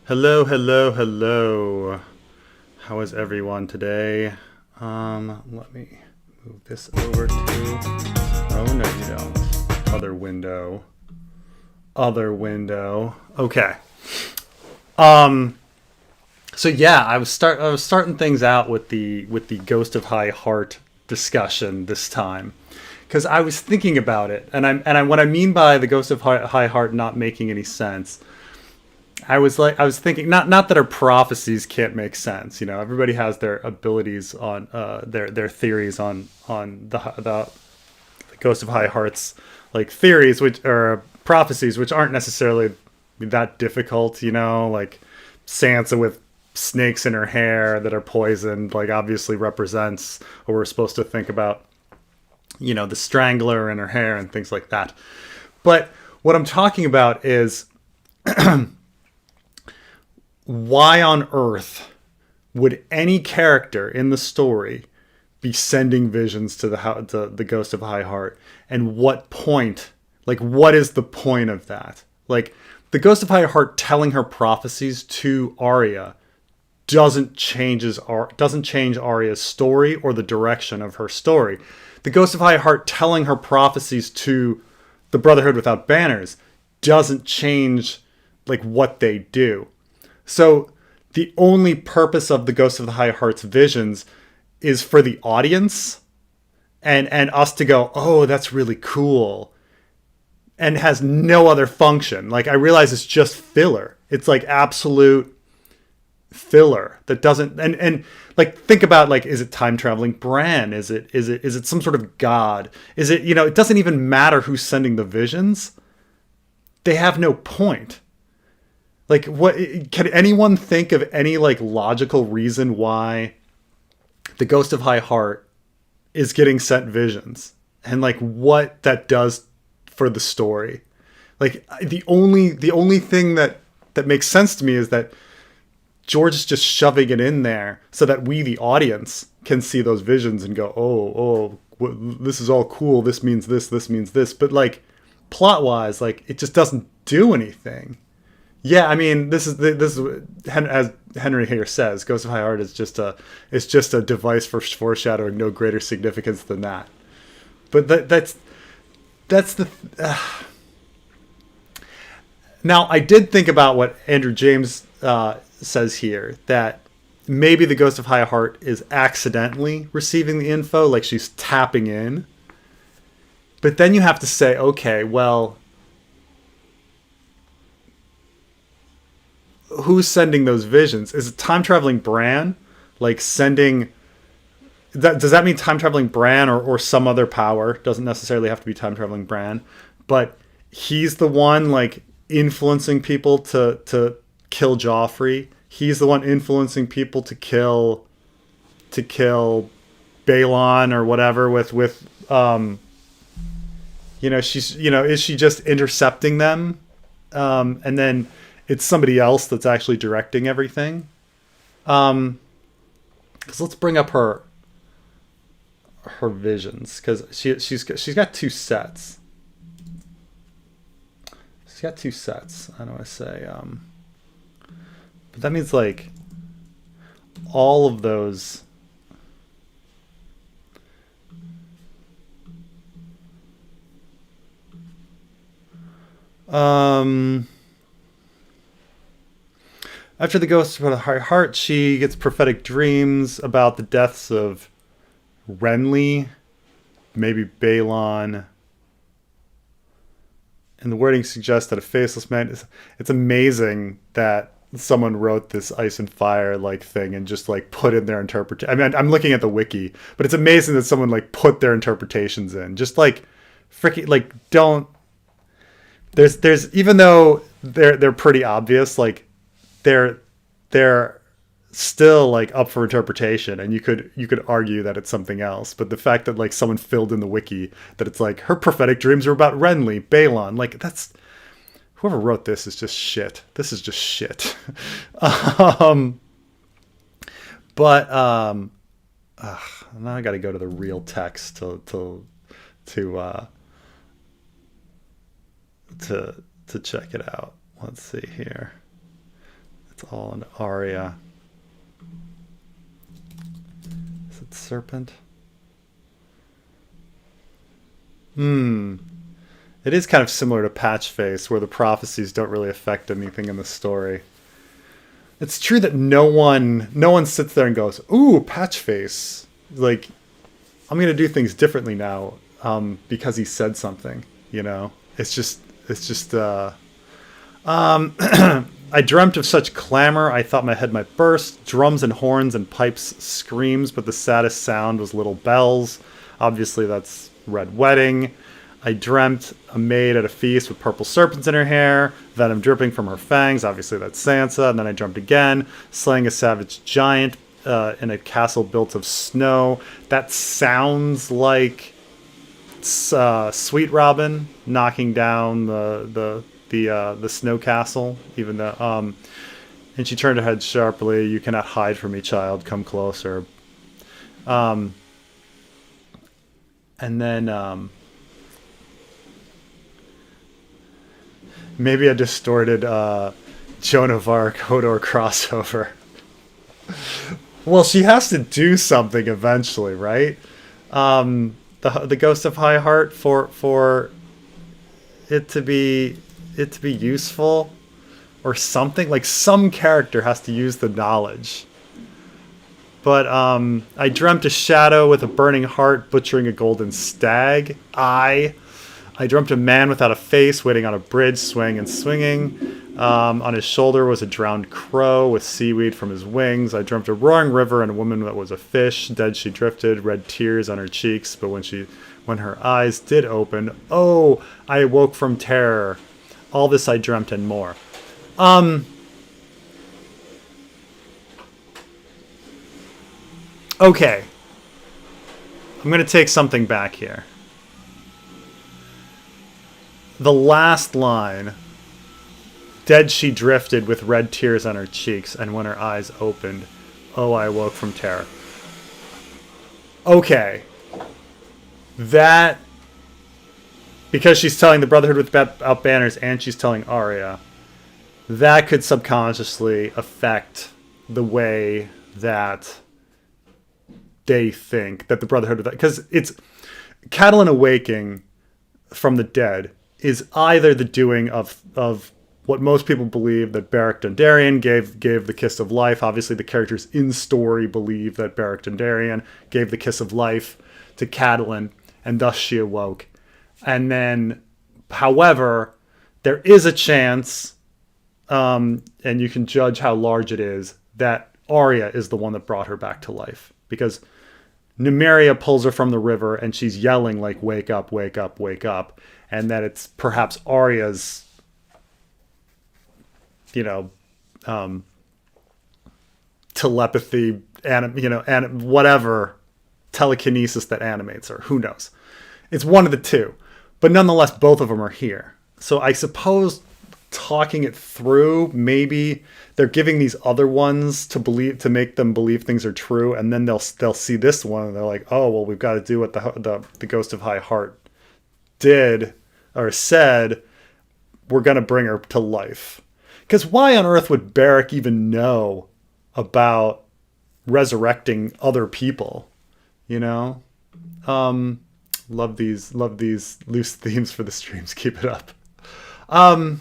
Hello, hello, hello. How is everyone today? Let me move this over to. Oh no, you don't. Other window. Other window. Okay. Um. So yeah, I was starting things out with the Ghost of High Heart discussion this time because I was thinking about it, and what I mean by the Ghost of High Heart not making any sense. I was thinking not that our prophecies can't make sense. You know, everybody has their abilities on their theories on the Ghost of High Hearts like theories which are prophecies which aren't necessarily that difficult. You know, like Sansa with snakes in her hair that are poisoned, like obviously represents what we're supposed to think about. You know, the strangler in her hair and things like that. But what I'm talking about is why on earth would any character in the story be sending visions to the Ghost of High Heart? And what point? Like, what is the point of that? Like, the Ghost of High Heart telling her prophecies to Arya doesn't change Arya's story or the direction of her story. The Ghost of High Heart telling her prophecies to the Brotherhood Without Banners doesn't change like what they do. So the only purpose of the Ghost of the High Heart's visions is for the audience and us to go, oh, that's really cool, and has no other function. Like, I realize it's just filler. It's like absolute filler that doesn't and like, think about, like, is it time traveling Bran? Is it some sort of god? Is it, you know, it doesn't even matter who's sending the visions. They have no point. Like, what can anyone think of any like logical reason why the Ghost of High Heart is getting sent visions and like what that does for the story? Like, the only thing that makes sense to me is that George is just shoving it in there so that we, the audience, can see those visions and go, this is all cool. This means this. This means this. But like, plot wise, like, it just doesn't do anything. Yeah, I mean, this is as Henry here says, Ghost of High Heart is just a device for foreshadowing, no greater significance than that. But that's the now, I did think about what Andrew James says here, that maybe the Ghost of High Heart is accidentally receiving the info, like she's tapping in. But then you have to say, okay, well, who's sending those visions? Is it time traveling Bran? Like, sending that, does that mean time traveling Bran or some other power? Doesn't necessarily have to be time traveling Bran, but he's the one like influencing people to kill Joffrey. He's the one influencing people to kill Balon or whatever you know, she's, you know, is she just intercepting them? And then it's somebody else that's actually directing everything. Because let's bring up her visions, because she's got two sets. She's got two sets. I don't want to say, but that means like all of those. After the Ghost of the High Heart, she gets prophetic dreams about the deaths of Renly, maybe Balon, and the wording suggests that a faceless man is. It's amazing that someone wrote this ice and fire like thing and just like put in their interpretation. I mean, I'm looking at the wiki, but it's amazing that someone like put their interpretations in. Just like freaking like, don't. There's even though they're pretty obvious, like they're still like up for interpretation, and you could argue that it's something else. But the fact that like someone filled in the wiki that it's like her prophetic dreams are about Renly, Balon, like, that's, whoever wrote this is just shit. This is just shit. um, but now I got to go to the real text to to check it out. Let's see here. It's all an Arya. Is it serpent? It is kind of similar to Patchface, where the prophecies don't really affect anything in the story. It's true that no one sits there and goes, "Ooh, Patchface! Like, I'm gonna do things differently now because he said something." You know, it's just. I dreamt of such clamor, I thought my head might burst. Drums and horns and pipes screams, but the saddest sound was little bells. Obviously, that's Red Wedding. I dreamt a maid at a feast with purple serpents in her hair, venom dripping from her fangs. Obviously, that's Sansa. And then I dreamt again, slaying a savage giant in a castle built of snow. That sounds like Sweet Robin knocking down the snow castle, even though and she turned her head sharply. "You cannot hide from me, child. Come closer." And then maybe a distorted Joan of Arc Hodor crossover. Well, she has to do something eventually, right? The Ghost of High Heart for it to be useful or something. Like, some character has to use the knowledge. But I dreamt a shadow with a burning heart butchering a golden stag. I dreamt a man without a face waiting on a bridge, swaying and swinging. On his shoulder was a drowned crow with seaweed from his wings. I dreamt a roaring river and a woman that was a fish. Dead she drifted, red tears on her cheeks. But when her eyes did open, oh, I awoke from terror. All this I dreamt and more. Okay. I'm going to take something back here. The last line, dead she drifted with red tears on her cheeks, and when her eyes opened, oh, I awoke from terror. Okay. That, because she's telling the Brotherhood without banners and she's telling Arya, that could subconsciously affect the way that they think that the Brotherhood without, because it's Catelyn awaking from the dead is either the doing of what most people believe, that Beric Dondarrion gave the kiss of life. Obviously, the characters in story believe that Beric Dondarrion gave the kiss of life to Catelyn, and thus she awoke. And then, however, there is a chance, and you can judge how large it is, that Arya is the one that brought her back to life. Because Nymeria pulls her from the river and she's yelling like, "Wake up, wake up, wake up." And that it's perhaps Arya's, telepathy, and whatever telekinesis that animates her. Who knows? It's one of the two. But nonetheless, both of them are here. So I suppose talking it through, maybe they're giving these other ones to make them believe things are true, and then they'll see this one and they're like, "Oh, well, we've got to do what the Ghost of High Heart did or said. We're going to bring her to life." Because why on earth would Beric even know about resurrecting other people? Love these loose themes for the streams. Keep it up. All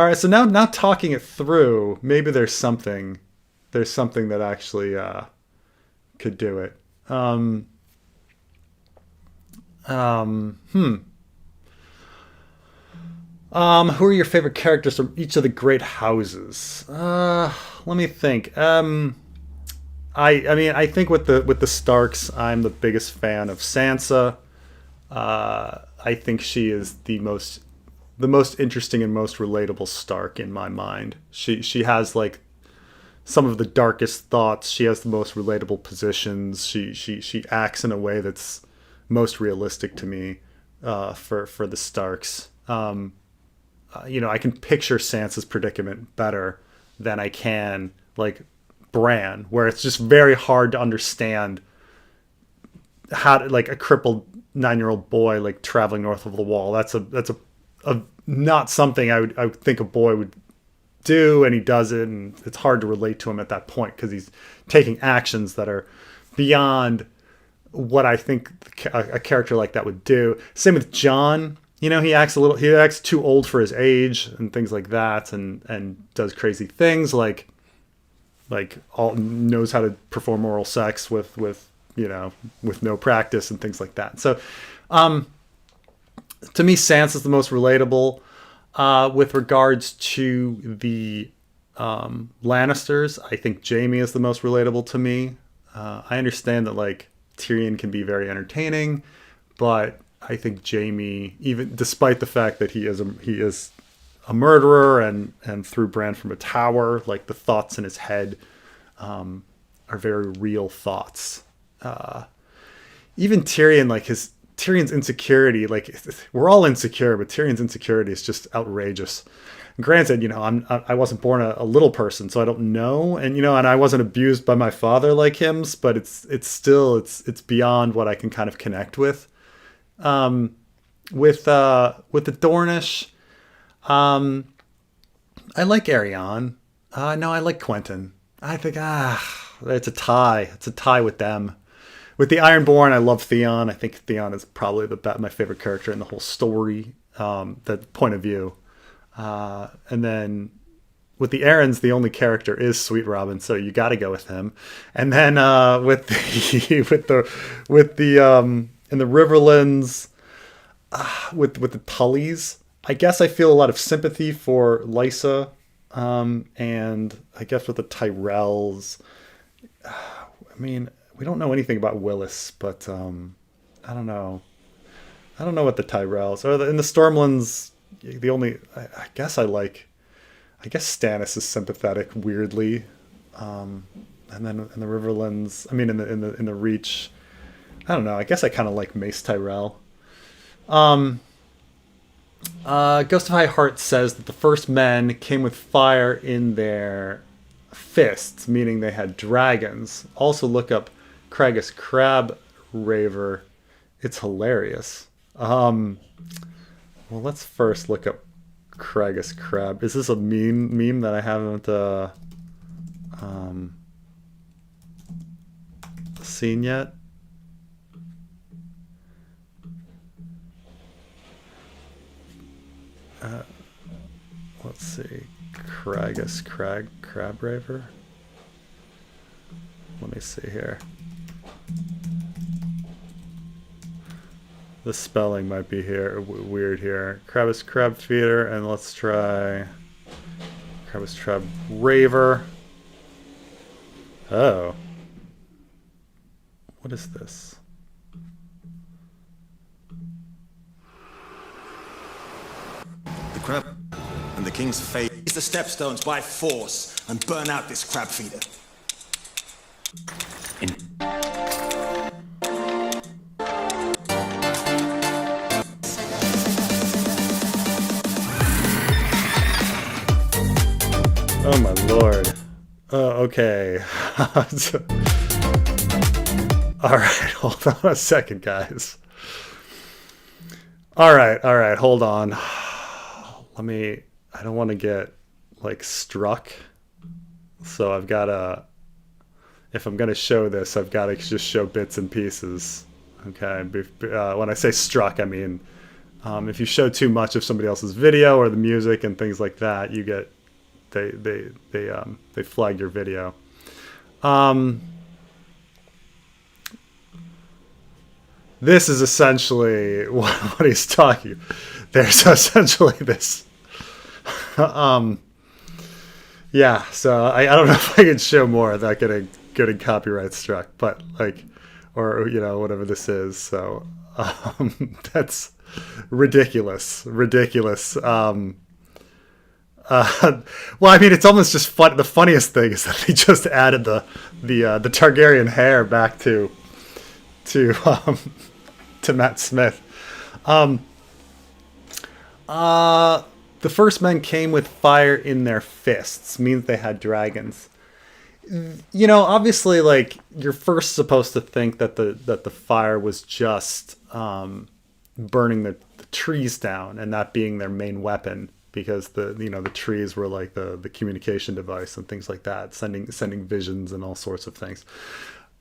right, so now talking it through, maybe there's something that actually could do it. Who are your favorite characters from each of the great houses? Let me think. I think with the Starks, I'm the biggest fan of Sansa. I think she is the most interesting and most relatable Stark in my mind. She has like some of the darkest thoughts. She has the most relatable positions. She acts in a way that's most realistic to me for the Starks. I can picture Sansa's predicament better than I can like Bran, where it's just very hard to understand how to, like, a crippled 9-year-old boy like traveling north of the Wall. That's a not something I would think a boy would do, and he does it, and it's hard to relate to him at that point because he's taking actions that are beyond what I think a character like that would do. Same with John. You know, he acts too old for his age and things like that, and does crazy things like knows how to perform oral sex with no practice and things like that. So, to me, Sansa's the most relatable. With regards to the Lannisters, I think Jaime is the most relatable to me. I understand that like Tyrion can be very entertaining, but I think Jaime, even despite the fact that he is a murderer and threw Bran from a tower, like the thoughts in his head are very real thoughts. Even Tyrion, like Tyrion's insecurity, like we're all insecure, but Tyrion's insecurity is just outrageous. Granted, I wasn't born a little person, so I don't know, and and I wasn't abused by my father like him, but it's still beyond what I can kind of connect with. With the Dornish, I like Arianne. No, I like Quentin. I think it's a tie. It's a tie with them. With the Ironborn, I love Theon. I think Theon is probably my favorite character in the whole story. That point of view. And then with the Aarons, the only character is Sweet Robin, so you got to go with him. And then with the in the Riverlands, with the Tullys, I guess I feel a lot of sympathy for Lysa, and I guess with the Tyrells, I mean, we don't know anything about Willis, but I don't know what the Tyrells are. In the Stormlands, the only I guess Stannis is sympathetic weirdly, and then in the Riverlands, I mean in the Reach, I don't know. I guess I kind of like Mace Tyrell. Ghost of High Heart says that the first men came with fire in their fists, meaning they had dragons. Also look up Craggus Crab Raver. It's hilarious. Well, let's first look up Craggus Crab. Is this a meme that I haven't seen yet? Let's see. Craggus Crab Raver. Let me see here. The spelling might be weird here. Crabus Crab Feeder, and let's try Crabus Crab Raver. Oh. What is this? The crab and the king's fate. Use the stepstones by force and burn out this crab feeder. Oh my lord. Okay. Alright, hold on a second, guys. Alright, hold on. I don't want to get, struck. So I've got to, if I'm going to show this, I've got to just show bits and pieces. Okay, when I say struck, I mean, if you show too much of somebody else's video or the music and things like that, you get, they flag your video. This is essentially what he's talking. There's essentially this. Yeah, so I don't know if I can show more without getting copyright struck, but or whatever this is. So that's ridiculous. Well, I mean, it's almost just fun. The funniest thing is that they just added the Targaryen hair back to Matt Smith. The first men came with fire in their fists, means they had dragons. Obviously, you're first supposed to think that the fire was just burning the trees down and that being their main weapon. because the trees were like the communication device and things like that, sending visions and all sorts of things.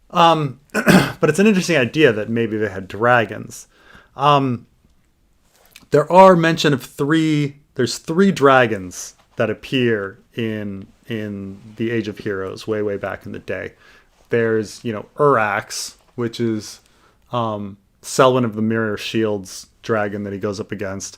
But it's an interesting idea that maybe they had dragons. There are mention of there's three dragons that appear in the Age of Heroes way back in the day. There's, Urax, which is Selwyn of the Mirror Shield's dragon that he goes up against.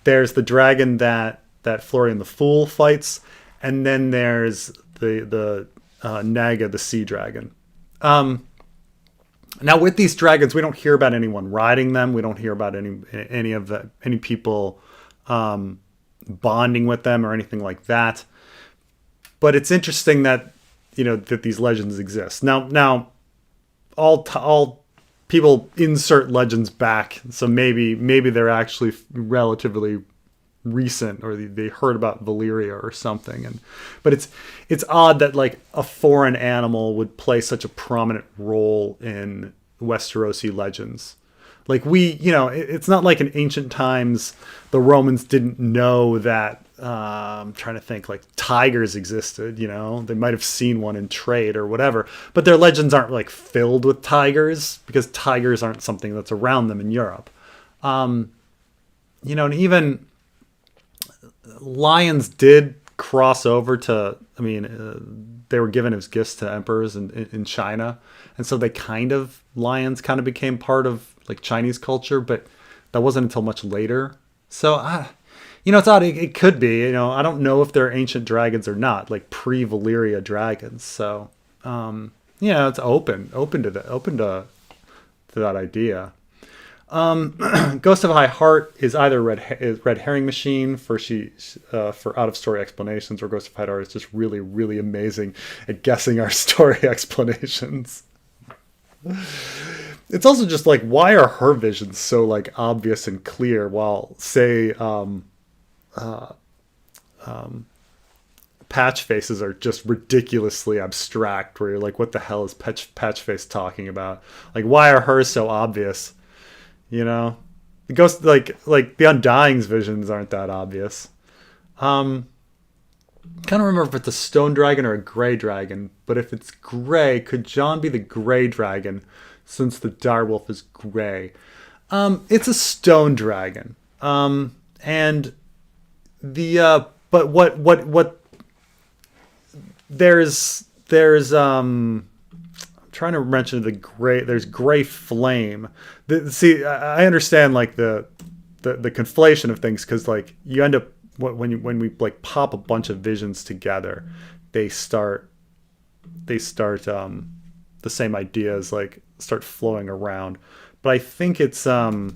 There's the dragon that Florian the Fool fights, and then there's the Naga, the sea dragon. Now with these dragons, we don't hear about anyone riding them. We don't hear about any people bonding with them or anything like that. But it's interesting that that these legends exist. Now all people insert legends back, so maybe they're actually relatively recent, or they heard about Valyria or something. But it's odd that like a foreign animal would play such a prominent role in Westerosi legends. Like it's not like in ancient times the Romans didn't know that. I'm trying to think, like tigers existed. They might have seen one in trade or whatever, but their legends aren't like filled with tigers because tigers aren't something that's around them in Europe. And even lions did cross over to. They were given as gifts to emperors in China, and so lions kind of became part of like Chinese culture, but that wasn't until much later. So it's odd. It could be. I don't know if they're ancient dragons or not, like pre-Valyria dragons. So it's open to that idea. Ghost of High Heart is either red herring machine for out of story explanations, or Ghost of High Heart is just really, really amazing at guessing our story explanations. It's also just like, why are her visions so like obvious and clear, while say patch faces are just ridiculously abstract, where you're like, what the hell is patch face talking about? Like, why are hers so obvious? The ghost, like the Undying's visions aren't that obvious. Kind of remember if it's a stone dragon or a gray dragon, but if it's gray, could Jon be the gray dragon since the direwolf is gray? It's a stone dragon. And the but what there's I'm trying to mention there's gray flame. See, I understand like the conflation of things, because like you end up when we like pop a bunch of visions together, they start the same ideas like start flowing around. But I think it's the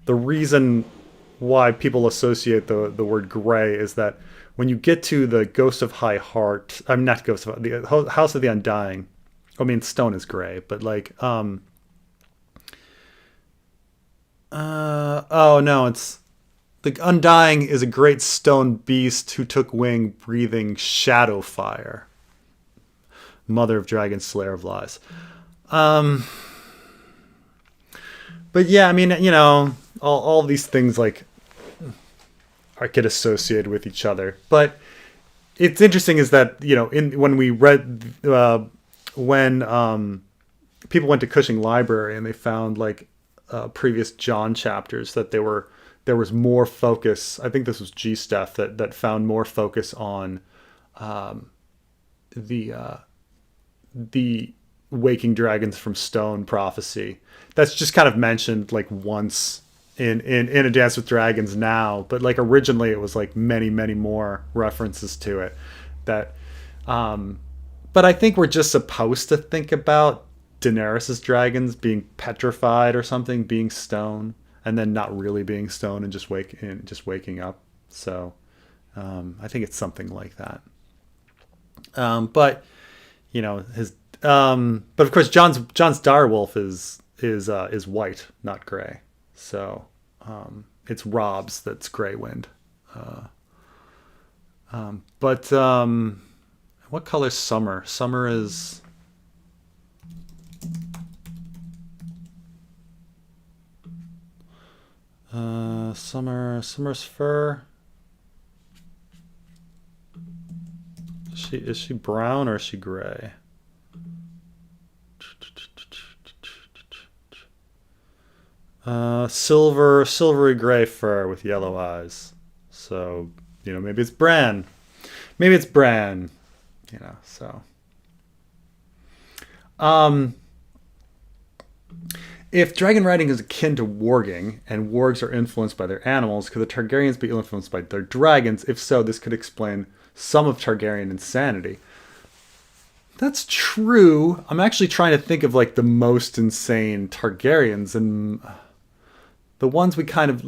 reason why people associate the word gray is that when you get to the Ghost of High Heart, not Ghost of the House of the Undying. Stone is gray, but like oh no, it's the Undying is a great stone beast who took wing, breathing shadow fire. Mother of dragons, slayer of lies. But yeah, all these things like get associated with each other. But it's interesting is that when we read when people went to Cushing Library and they found like previous Jon chapters, that there was more focus. I think this was G Steph that found more focus on the Waking Dragons from Stone prophecy. That's just kind of mentioned like once in A Dance with Dragons now, but like originally it was like many more references to it. But I think we're just supposed to think about Daenerys's dragons being petrified or something, being stone, and then not really being stone and just waking up. So I think it's something like that. But of course Jon's direwolf is white, not gray. So it's Rob's that's gray wind. But what color's Summer? Summer is Summer's fur. she brown or is she gray? Silvery gray fur with yellow eyes. So, maybe it's Bran. Maybe it's Bran. So. If dragon riding is akin to warging, and wargs are influenced by their animals, could the Targaryens be influenced by their dragons? If so, this could explain some of Targaryen insanity. That's true. I'm actually trying to think of the most insane Targaryens, and the ones we kind of,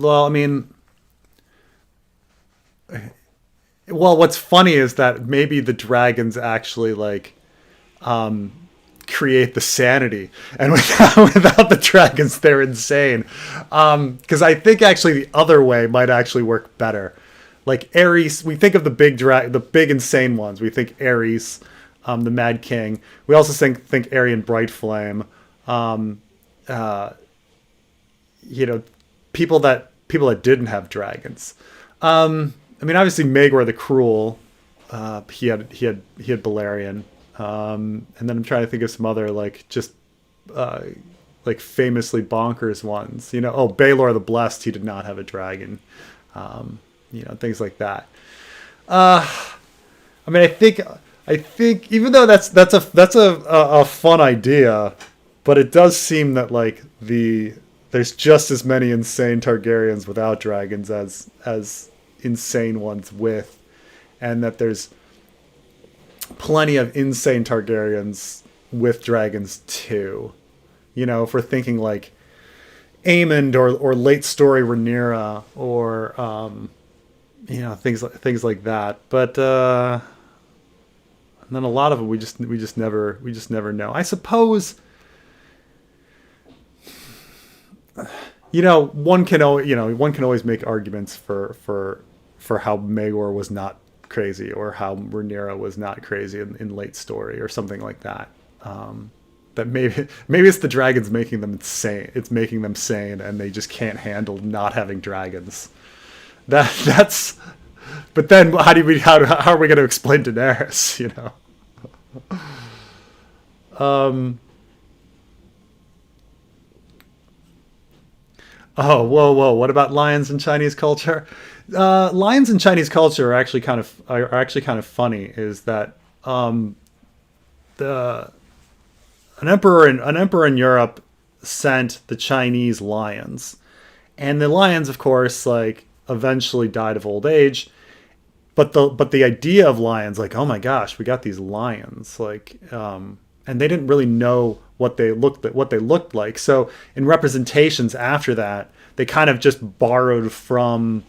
what's funny is that maybe the dragons actually create the sanity, and without the dragons they're insane, because I think actually the other way might actually work better. Aerys, we think of the big insane ones. We think Aerys, the Mad King. We also think Aerion Brightflame, people that didn't have dragons. Obviously Maegor the Cruel, he had Balerion. And then I'm trying to think of some other famously bonkers ones. Baelor the Blessed, he did not have a dragon. Things like that. I think even though that's a fun idea, but it does seem that there's just as many insane Targaryens without dragons as insane ones with, and that there's plenty of insane Targaryens with dragons too. If we're thinking Aemond or late story Rhaenyra or things like that. But and then a lot of them we just never know. I suppose one can always make arguments for how Maegor was not crazy, or how Rhaenyra was not crazy in late story, or something like that. That maybe it's the dragons making them insane. It's making them sane, and they just can't handle not having dragons. That's. But then how are we going to explain Daenerys? Oh, whoa! What about lions in Chinese culture? Lions in Chinese culture are actually kind of funny. Is that an emperor in Europe sent the Chinese lions, and the lions, of course, eventually died of old age. But the idea of lions, oh my gosh, we got these lions, and they didn't really know what they looked like. So in representations after that, they kind of just borrowed from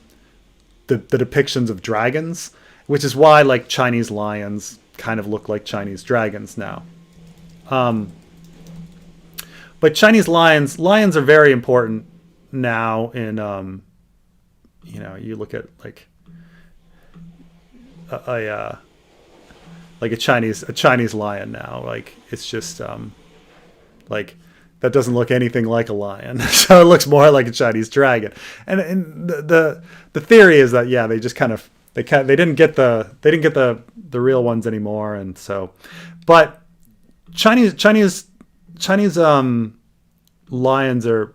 the depictions of dragons, which is why Chinese lions kind of look like Chinese dragons now. But Chinese lions are very important now in you look at a Chinese lion now, it's just that doesn't look anything like a lion. So it looks more like a Chinese dragon. And the theory is that they just they didn't get the real ones anymore, and so, but Chinese lions are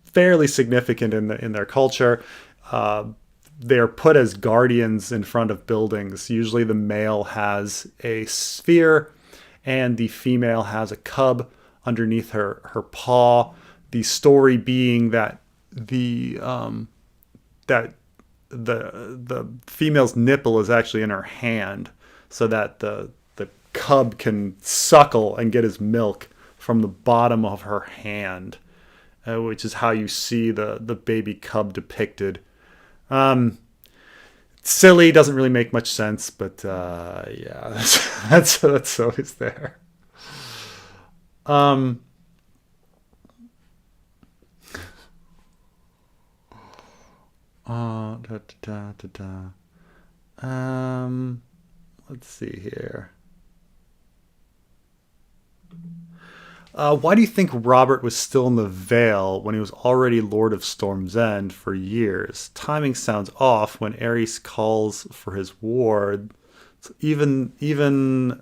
fairly significant in their culture. They're put as guardians in front of buildings. Usually the male has a sphere and the female has a cub underneath her paw. The story being that the female's nipple is actually in her hand, so that the cub can suckle and get his milk from the bottom of her hand, which is how you see the baby cub depicted. Silly, doesn't really make much sense, but that's always there. Let's see here. Why do you think Robert was still in the Vale when he was already Lord of Storm's End for years? Timing sounds off when Aerys calls for his ward So even then,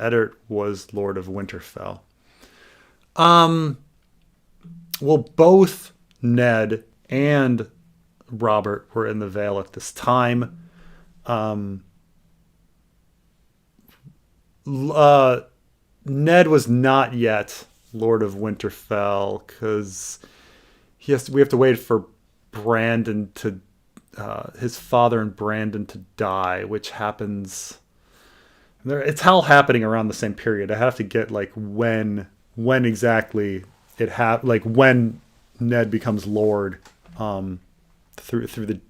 Eddard was Lord of Winterfell. Well, both Ned and Robert were in the Vale at this time. Ned was not yet Lord of Winterfell because we have to wait for Brandon to his father and Brandon to die, which happens. It's all happening around the same period. I have to get like when exactly like when Ned becomes Lord, through the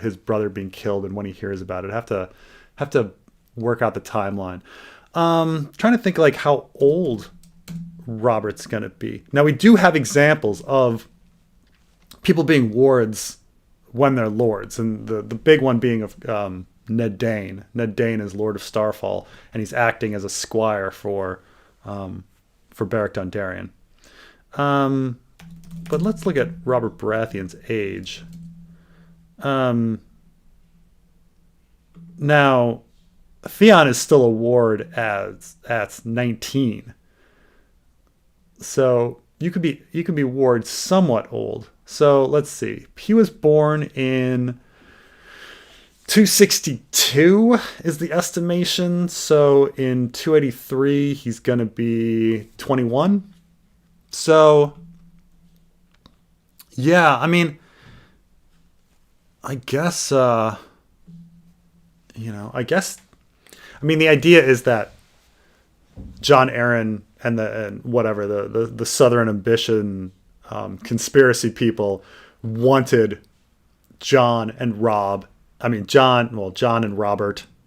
his brother being killed and when he hears about it. I have to work out the timeline. Trying to think like how old Robert's gonna be. Now we do have examples of people being wards when they're lords, and the big one being of Ned Dane. Ned Dane is Lord of Starfall, and he's acting as a squire for Beric Dondarrion. But let's look at Robert Baratheon's age. Now, Theon is still a ward at 19. So you could be ward somewhat old. So let's see. He was born in 262 is the estimation. So in 283 he's going to be 21. So yeah, I mean, I guess the idea is that Jon Arryn and the Southern Ambition conspiracy people wanted Jon and Robert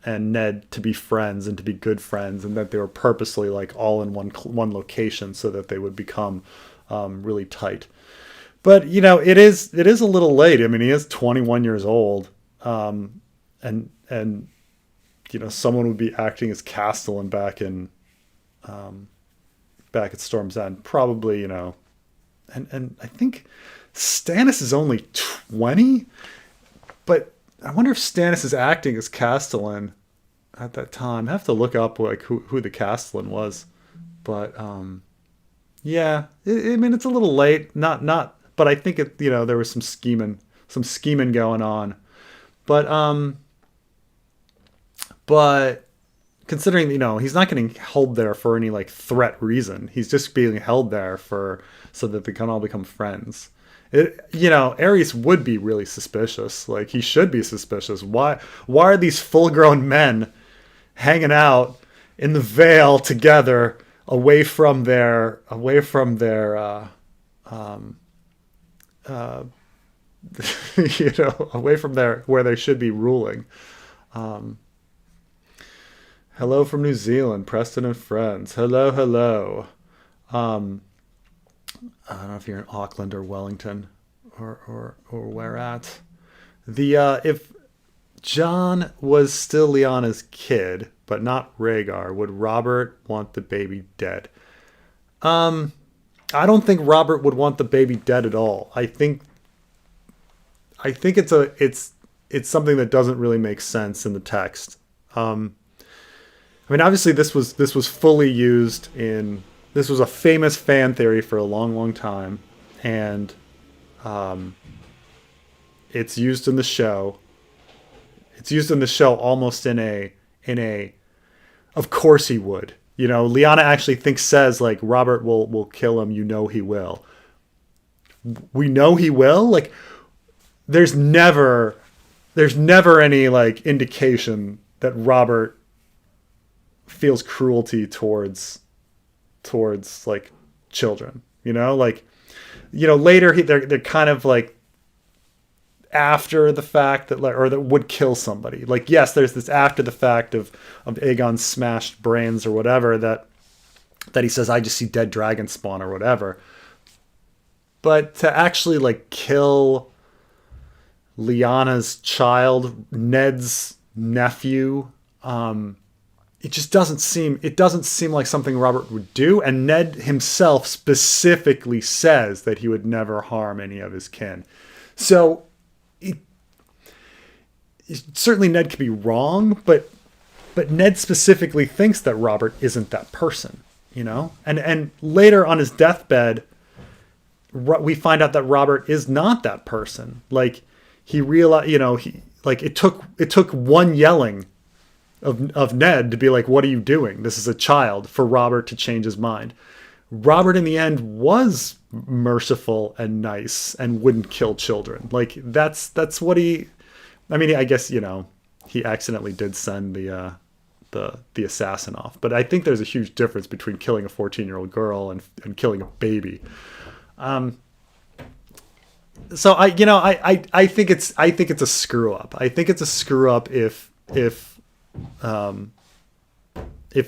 and Ned to be friends and to be good friends, and that they were purposely like all in one location so that they would become really tight. But it is a little late. I mean, he is 21 years old, and someone would be acting as Castellan back at Storm's End, probably. And I think Stannis is only 20, but I wonder if Stannis is acting as Castellan at that time. I have to look up like who the Castellan was, but yeah, I mean it's a little late. Not, but I think there was some scheming going on, but considering he's not getting held there for any like threat reason, he's just being held there so that they can all become friends. Aerys would be really suspicious. Like he should be suspicious. Why are these full-grown men hanging out in the Vale together, away from their away from their where they should be ruling? Hello from New Zealand, Preston and friends. Hello. I don't know if you're in Auckland or Wellington or where at. If Jon was still Lyanna's kid, but not Rhaegar, would Robert want the baby dead? I don't think Robert would want the baby dead at all. I think it's something that doesn't really make sense in the text. I mean, obviously this was fully used in. This was a famous fan theory for a long, long time, and it's used in the show. It's used in the show almost in a. Of course he would. Lyanna actually says like Robert will kill him. He will. We know he will. Like, there's never any like indication that Robert feels cruelty towards like children, later they're kind of like after the fact that that would kill somebody. Like, yes, there's this after the fact of Aegon's smashed brains or whatever that he says, I just see dead dragon spawn or whatever. But to actually like kill Lyanna's child, Ned's nephew, it just doesn't seem like something Robert would do. And Ned himself specifically says that he would never harm any of his kin. So certainly Ned could be wrong, but But Ned specifically thinks that Robert isn't that person, you know? And later on his deathbed, we find out that Robert is not that person. Like, he realized, you know, it took one yelling of Ned to be like, what are you doing? This is a child, for Robert to change his mind. Robert in the end was merciful and nice and wouldn't kill children. Like, that's what he, I mean, I guess, you know, he accidentally did send the assassin off, but I think there's a huge difference between killing a 14-year-old girl and killing a baby. So I think it's a screw up. I think it's a screw up if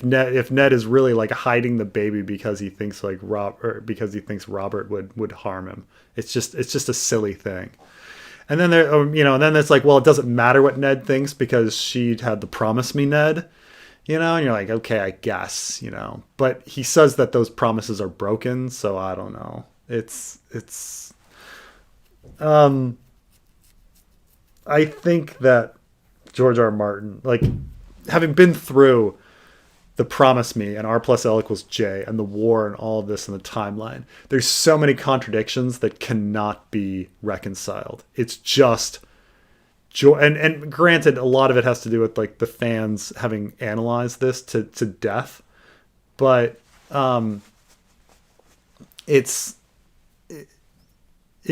Ned is really like hiding the baby because he thinks like Robert would harm him. It's just a silly thing. And then then it's like, well, it doesn't matter what Ned thinks because she had the promise me Ned, you know, and you're like, okay, I guess, you know, but he says that those promises are broken. So I don't know. I think that George R. R. Martin, like, having been through the Promise Me and R plus L equals J and the war and all of this in the timeline, there's so many contradictions that cannot be reconciled. It's just and granted, a lot of it has to do with like the fans having analyzed this to death, but it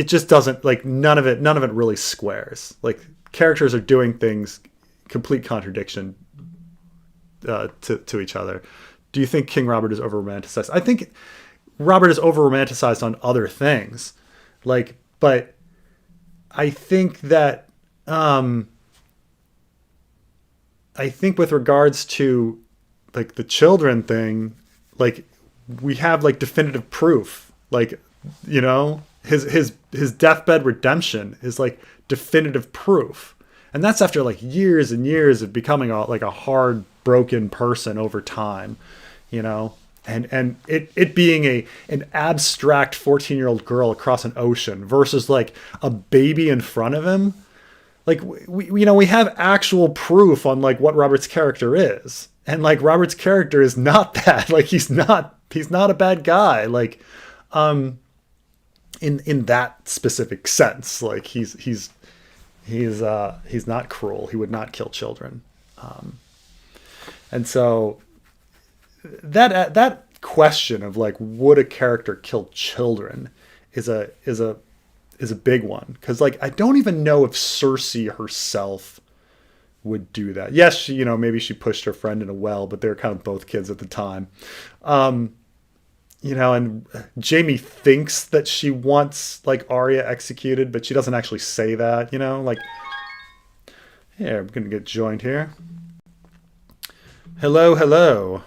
just doesn't, like, none of it really squares. Like, characters are doing things complete contradiction to each other. Do you think King Robert is over romanticized? I think Robert is over romanticized on other things, like, but I think that I think with regards to like the children thing, like, we have like definitive proof, like, you know, his deathbed redemption is like definitive proof. And that's after like years and years of becoming a hard, broken person over time, you know, and it being an abstract 14-year-old girl across an ocean versus like a baby in front of him. Like, we have actual proof on like what Robert's character is. And like Robert's character is not that. Like, he's not a bad guy. Like, in that specific sense, like he's not cruel. He would not kill children. And so that question of like, would a character kill children is a big one. 'Cause like, I don't even know if Cersei herself would do that. Yes, she, you know, maybe she pushed her friend in a well, but they were kind of both kids at the time. You know, and Jaime thinks that she wants like Arya executed, but she doesn't actually say that, you know, like, here, I'm going to get joined here. Hello.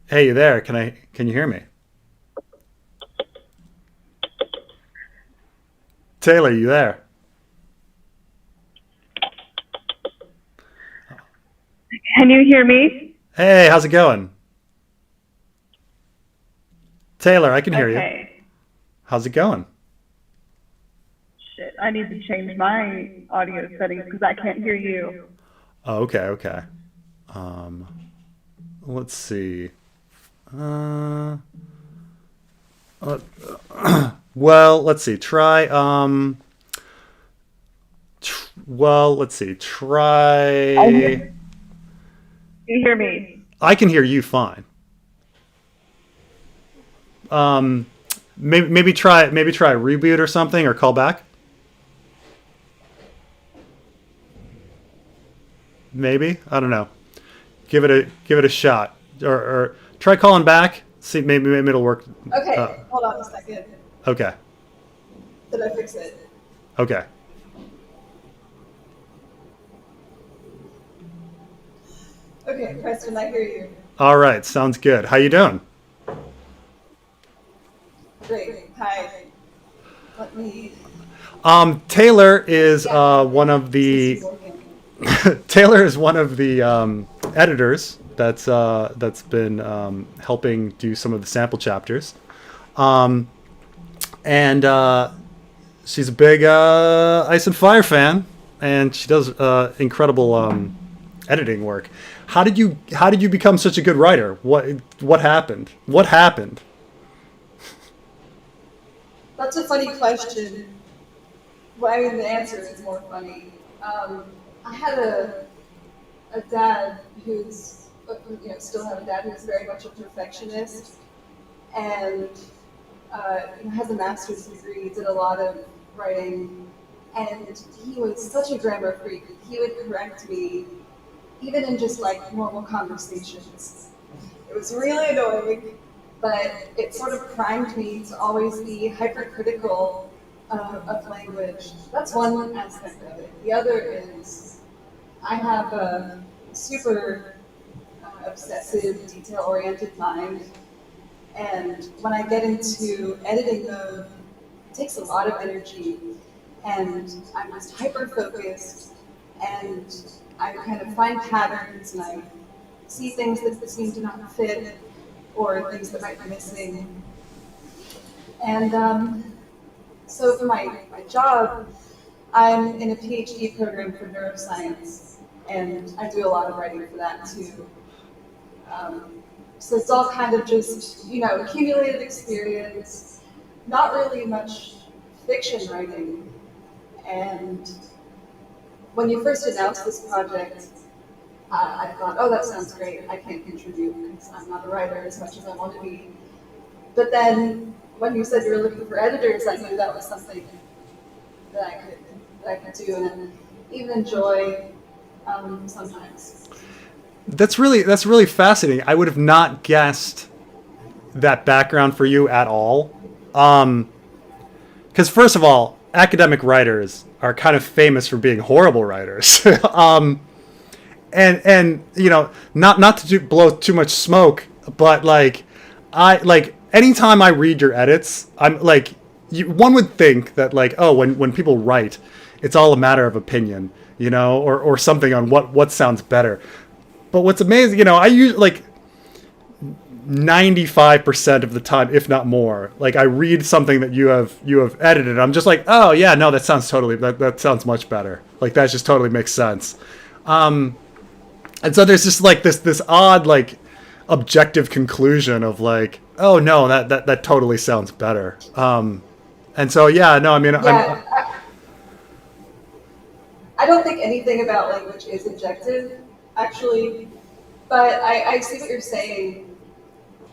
Hey, you there? Can you hear me? Taylor, you there? Can you hear me? Hey, how's it going? Taylor, I can hear you. How's it going? Shit, I need to change my audio settings because I can't hear you. Oh, okay. Let's see. Well, let's see. Try. Let's see. Try. Can you hear me? I can hear you fine. Maybe try a reboot or something, or call back. Maybe, I don't know. Give it a shot, or try calling back. See, maybe it'll work. Okay, hold on a second. Okay. Did I fix it? Okay. Okay, Preston, I hear you. All right, sounds good. How you doing? Great. Hi. Let me. Taylor is one of the editors that's been helping do some of the sample chapters, and she's a big Ice and Fire fan. and she does incredible editing work. How did you become such a good writer? What happened? What happened? That's a funny question. Well, I mean, the answer is more funny. I had a dad who's, still have a dad who's very much a perfectionist, and has a master's degree, did a lot of writing, and he was such a grammar freak. He would correct me, even in just like normal conversations. It was really annoying, but it sort of primed me to always be hypercritical of language. That's one aspect of it. The other is I have a super obsessive, detail-oriented mind, and when I get into editing mode, it takes a lot of energy, and I'm just hyper-focused, and I kind of find patterns, and I see things that seem to not fit, or things that might be missing. And so for my job, I'm in a PhD program for neuroscience, and I do a lot of writing for that too. So it's all kind of just, accumulated experience, not really much fiction writing. And when you first announced this project, I thought, oh, that sounds great. I can't contribute because I'm not a writer as much as I want to be. But then when you said you were looking for editors, I knew that was something that I could do and even enjoy sometimes. That's really fascinating. I would have not guessed that background for you at all. Because first of all, academic writers are kind of famous for being horrible writers. And not to blow too much smoke, but anytime I read your edits, I'm like, one would think that when people write, it's all a matter of opinion, or something on what sounds better. But what's amazing, I use 95% of the time, if not more, I read something that you have edited. I'm just like, oh yeah, no, that sounds that sounds much better. That just totally makes sense. And so there's just this odd objective conclusion of oh no, that totally sounds better. And so yeah, no, I mean, yeah, I don't think anything about language is objective, actually, but I see what you're saying.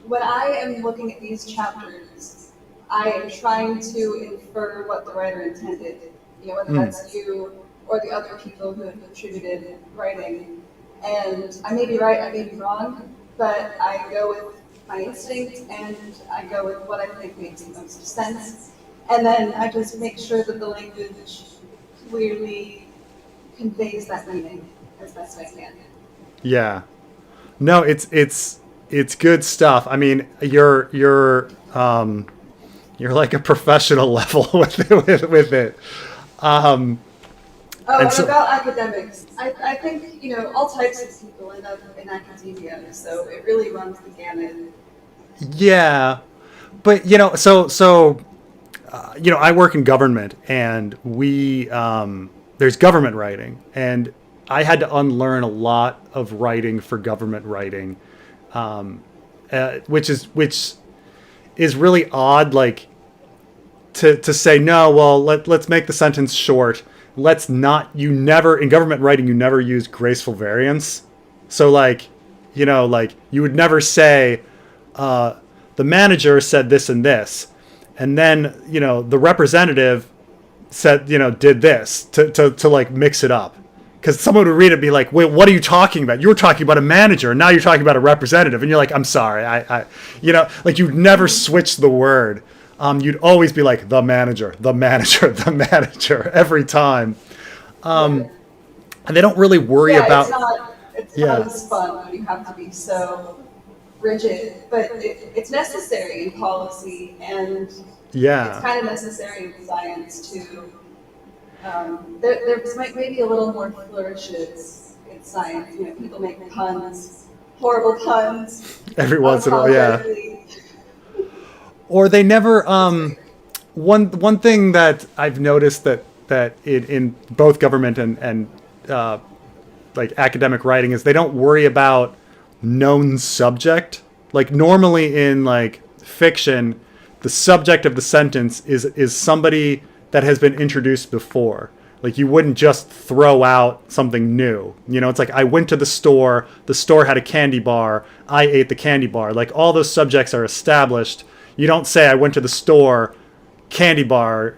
When I am looking at these chapters, I am trying to infer what the writer intended, whether that's you or the other people who have contributed writing. And I may be right, I may be wrong, but I go with my instinct and I go with what I think makes the most sense. And then I just make sure that the language clearly conveys that meaning as best I can. Yeah. No, it's good stuff. I mean, you're like a professional level with it. And about academics, I think, all types of people end up in academia, so it really runs the gamut. Yeah, but I work in government, and there's government writing, and I had to unlearn a lot of writing for government writing, which is really odd. To say no, well, let's make the sentence short. Let's not. In government writing, you never use graceful variance. So you would never say, the manager said this and this, and then the representative said did this to mix it up, because someone would read it and be like, wait, what are you talking about? You were talking about a manager, and now you're talking about a representative, and you're like, I'm sorry, I you'd never switch the word. You'd always be like the manager, the manager every time, and they don't really worry about. It's not as fun when you have to be so rigid, but it's necessary in policy, and it's kind of necessary in science too. There's maybe a little more flourishes in science. People make puns, horrible puns. Every once in a while, yeah. Or they never. One thing that I've noticed that in both government and like academic writing is they don't worry about known subject. Like normally in like fiction, the subject of the sentence is somebody that has been introduced before. Like you wouldn't just throw out something new. You know, it's like I went to the store had a candy bar, I ate the candy bar. Like all those subjects are established. You don't say I went to the store, candy bar,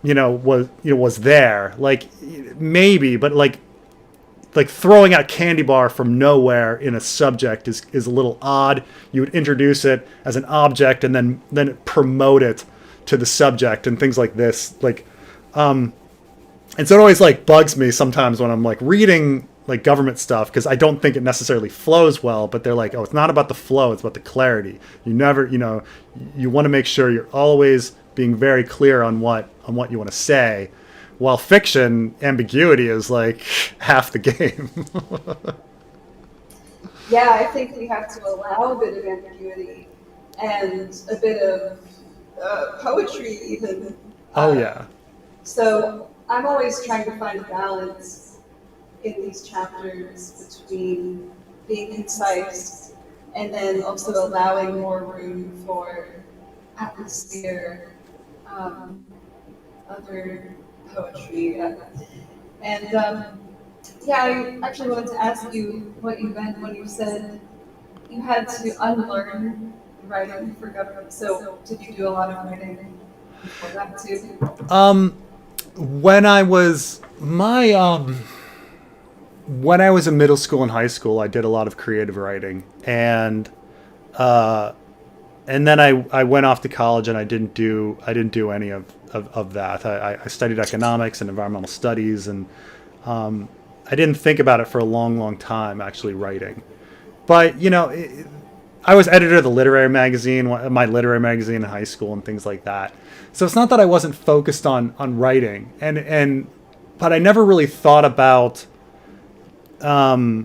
was there. Like maybe, but like throwing out candy bar from nowhere in a subject is a little odd. You would introduce it as an object and then promote it to the subject and things like this. Like, and so it always like bugs me sometimes when I'm like reading like government stuff, because I don't think it necessarily flows well, but they're like, oh, it's not about the flow, it's about the clarity. You never, you want to make sure you're always being very clear on what you want to say. While fiction, ambiguity is like half the game. Yeah, I think we have to allow a bit of ambiguity and a bit of poetry even. Oh yeah. So I'm always trying to find a balance in these chapters between being concise and then also allowing more room for atmosphere, other poetry. Yeah, I actually wanted to ask you what you meant when you said you had to unlearn writing for government. So did you do a lot of writing before that too? When I was in middle school and high school, I did a lot of creative writing, and then I went off to college and I didn't do any of that. I studied economics and environmental studies, and I didn't think about it for a long time, actually writing. But I was editor of the literary magazine, my literary magazine in high school and things like that. So it's not that I wasn't focused on writing, but I never really thought about I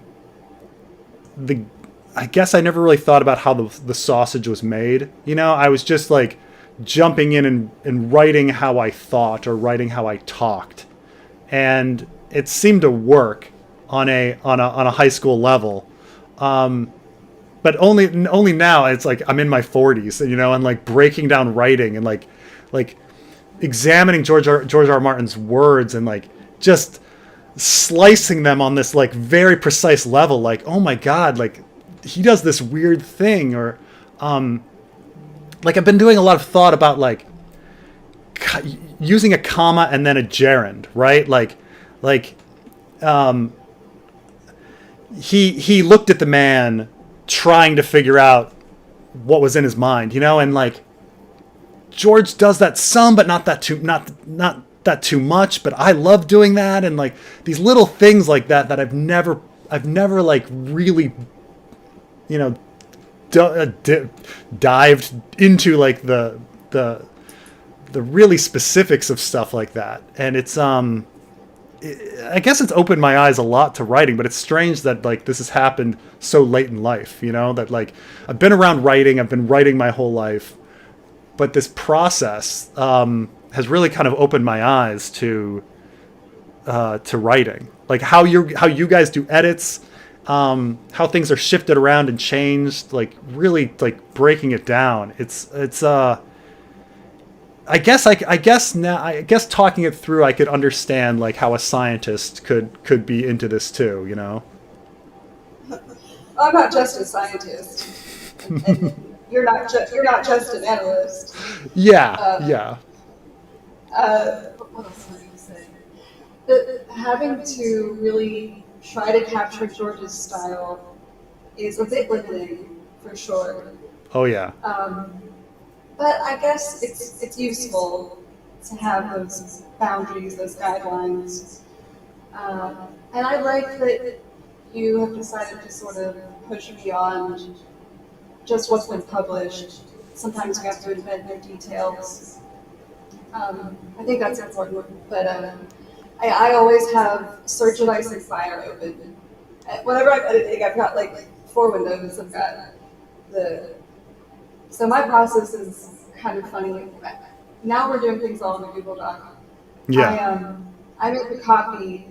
guess I never really thought about how the sausage was made. I was just like jumping in and writing how I thought or writing how I talked, and it seemed to work on a high school level. But only now it's like I'm in my 40s, and like breaking down writing and like examining George R. Martin's words and like just slicing them on this like very precise level. Like, oh my God, like he does this weird thing, or like I've been doing a lot of thought about like using a comma and then a gerund, right? He looked at the man trying to figure out what was in his mind, and like George does that some, but not that too much. But I love doing that, and like these little things like that I've never like really, dived into like the really specifics of stuff like that. And it's I guess it's opened my eyes a lot to writing, but it's strange that like this has happened so late in life, that like I've been around writing, I've been writing my whole life, but this process has really kind of opened my eyes to writing, like how you guys do edits, how things are shifted around and changed, like really like breaking it down. It's I guess talking it through, I could understand like how a scientist could be into this too, I'm not just a scientist, and you're not just an analyst. Yeah. What else was I going to say? Having to really try to capture George's style is a bit limiting, for sure. Oh yeah. But I guess it's useful to have those boundaries, those guidelines. And I like that you have decided to sort of push beyond just what's been published. Sometimes we have to invent new details. I think that's important, but I always have Search and Ice and Fire open. Whenever I'm editing, I've got like 4 windows. I've got so my process is kind of funny. Now we're doing things all in the Google Doc, Yeah. I make a copy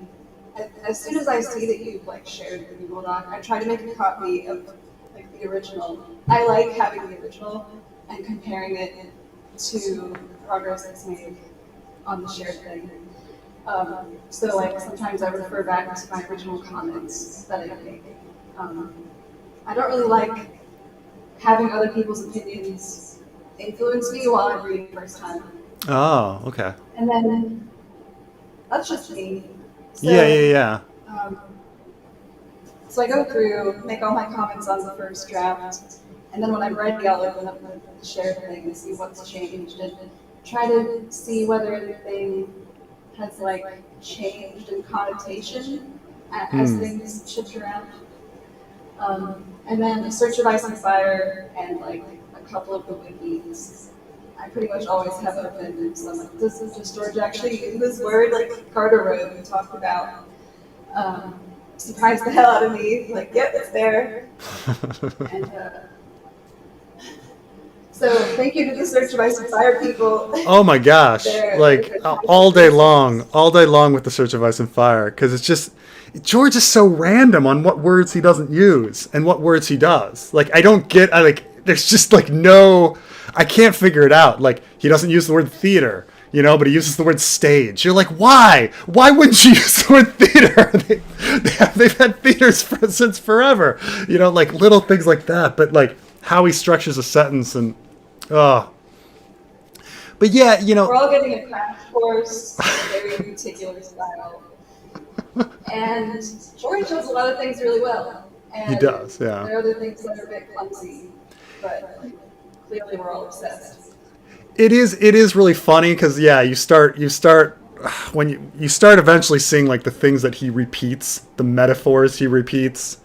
as soon as I see that you've like shared the Google Doc. I try to make a copy of like the original. I like having the original and comparing it to progress that's made on the shared thing. So like sometimes I refer back to my original comments that I make. I don't really like having other people's opinions influence me while I'm reading the first time. Oh, okay. And then that's just me. So, Yeah. So I go through, make all my comments on the first draft, and then when I'm ready, I'll open up the shared thing and see what's changed and try to see whether anything has like changed in connotation as things shift around. And then Search of Ice and Fire and like a couple of the wikis. I pretty much always have open. So I'm like, does George actually use this word? Like Carter wrote, we talked about. Surprised the hell out of me. Like, yep, it's there. And so thank you to the Search of Ice and Fire people. Oh my gosh. Like all day long with the Search of Ice and Fire. Because it's just, George is so random on what words he doesn't use and what words he does. Like, there's just like no, I can't figure it out. Like, he doesn't use the word theater, but he uses the word stage. You're like, why? Why wouldn't you use the word theater? They've had theaters since forever. Like little things like that. But like how he structures a sentence and, but yeah, We're all getting a crash course, very particular style. And George does a lot of things really well. And he does, yeah. There are other things that are a bit clumsy, but clearly we're all obsessed. It is really funny because you start when you start eventually seeing like the things that he repeats, the metaphors he repeats,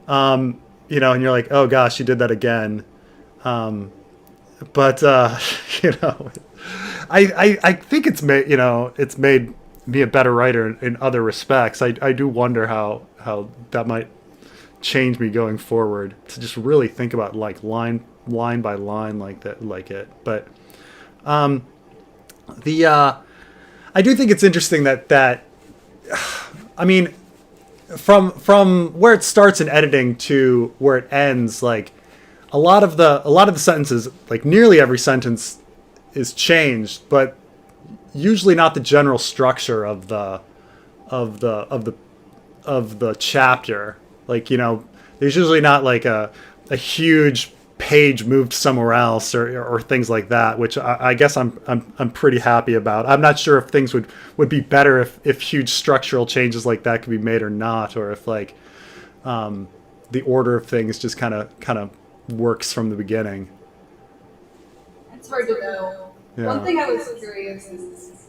and you're like, oh gosh, he did that again. But I think it's made me a better writer in other respects. I do wonder how that might change me going forward to just really think about like line by line like it. But I do think it's interesting that I mean, from where it starts in editing to where it ends, like a lot of the sentences, like nearly every sentence is changed, but usually not the general structure of the chapter. Like, there's usually not like a huge page moved somewhere else or things like that, which I guess I'm pretty happy about. I'm not sure if things would be better if huge structural changes like that could be made or not, or if like the order of things just kind of works from the beginning. It's hard to know. Yeah. One thing I was curious is,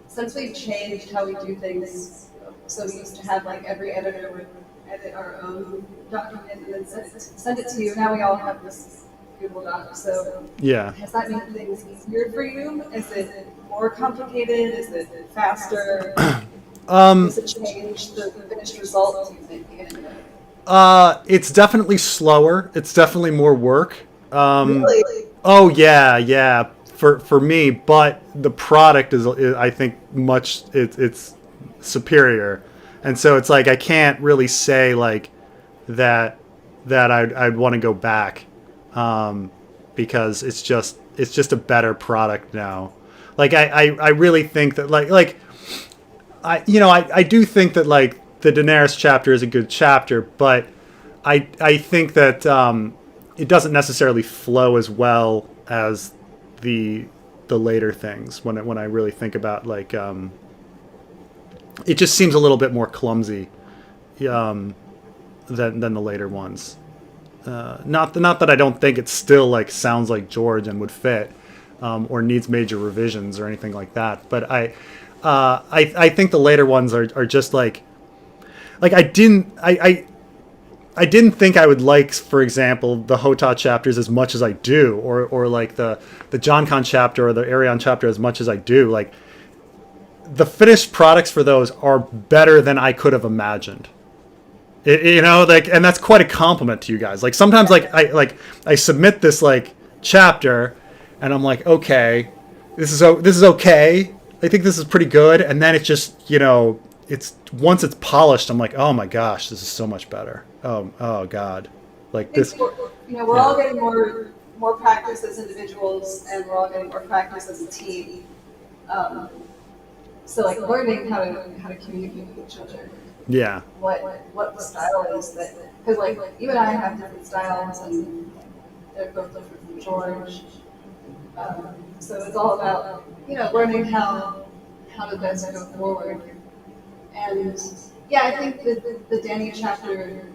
since we've changed how we do things, so we used to have like every editor would edit our own document and then send it to you. Now we all have this Google Doc. So Yeah. has that made things easier for you? Is it more complicated? Is it faster? Does it change the finished result, do you think? It's definitely slower. It's definitely more work. Really? Oh yeah. For me, but the product is I think it's superior, and so it's like I can't really say like that I'd want to go back, because it's just a better product now. Like I really think that like I do think that like the Daenerys chapter is a good chapter, but I think that it doesn't necessarily flow as well as the later things when I really think about like it just seems a little bit more clumsy than the later ones. Not that I don't think it still like sounds like George and would fit, or needs major revisions or anything like that, but I think the later ones are just like I didn't think I would like, for example, the Hotah chapters as much as I do, or like the John Con chapter or the Arion chapter as much as I do. Like the finished products for those are better than I could have imagined. And that's quite a compliment to you guys. Like sometimes I submit this like chapter and I'm like, okay, this is okay. I think this is pretty good. And then it's just, you know, it's once it's polished, I'm like, oh my gosh, this is so much better. Oh God. Like this. We're all getting more practice as individuals, and we're all getting more practice as a team. So like learning how to communicate with each other. Yeah. What the style is that, because like you and I have different styles, and they're both different from George. So it's all about learning how to best go forward. And yeah, I think the Danny chapter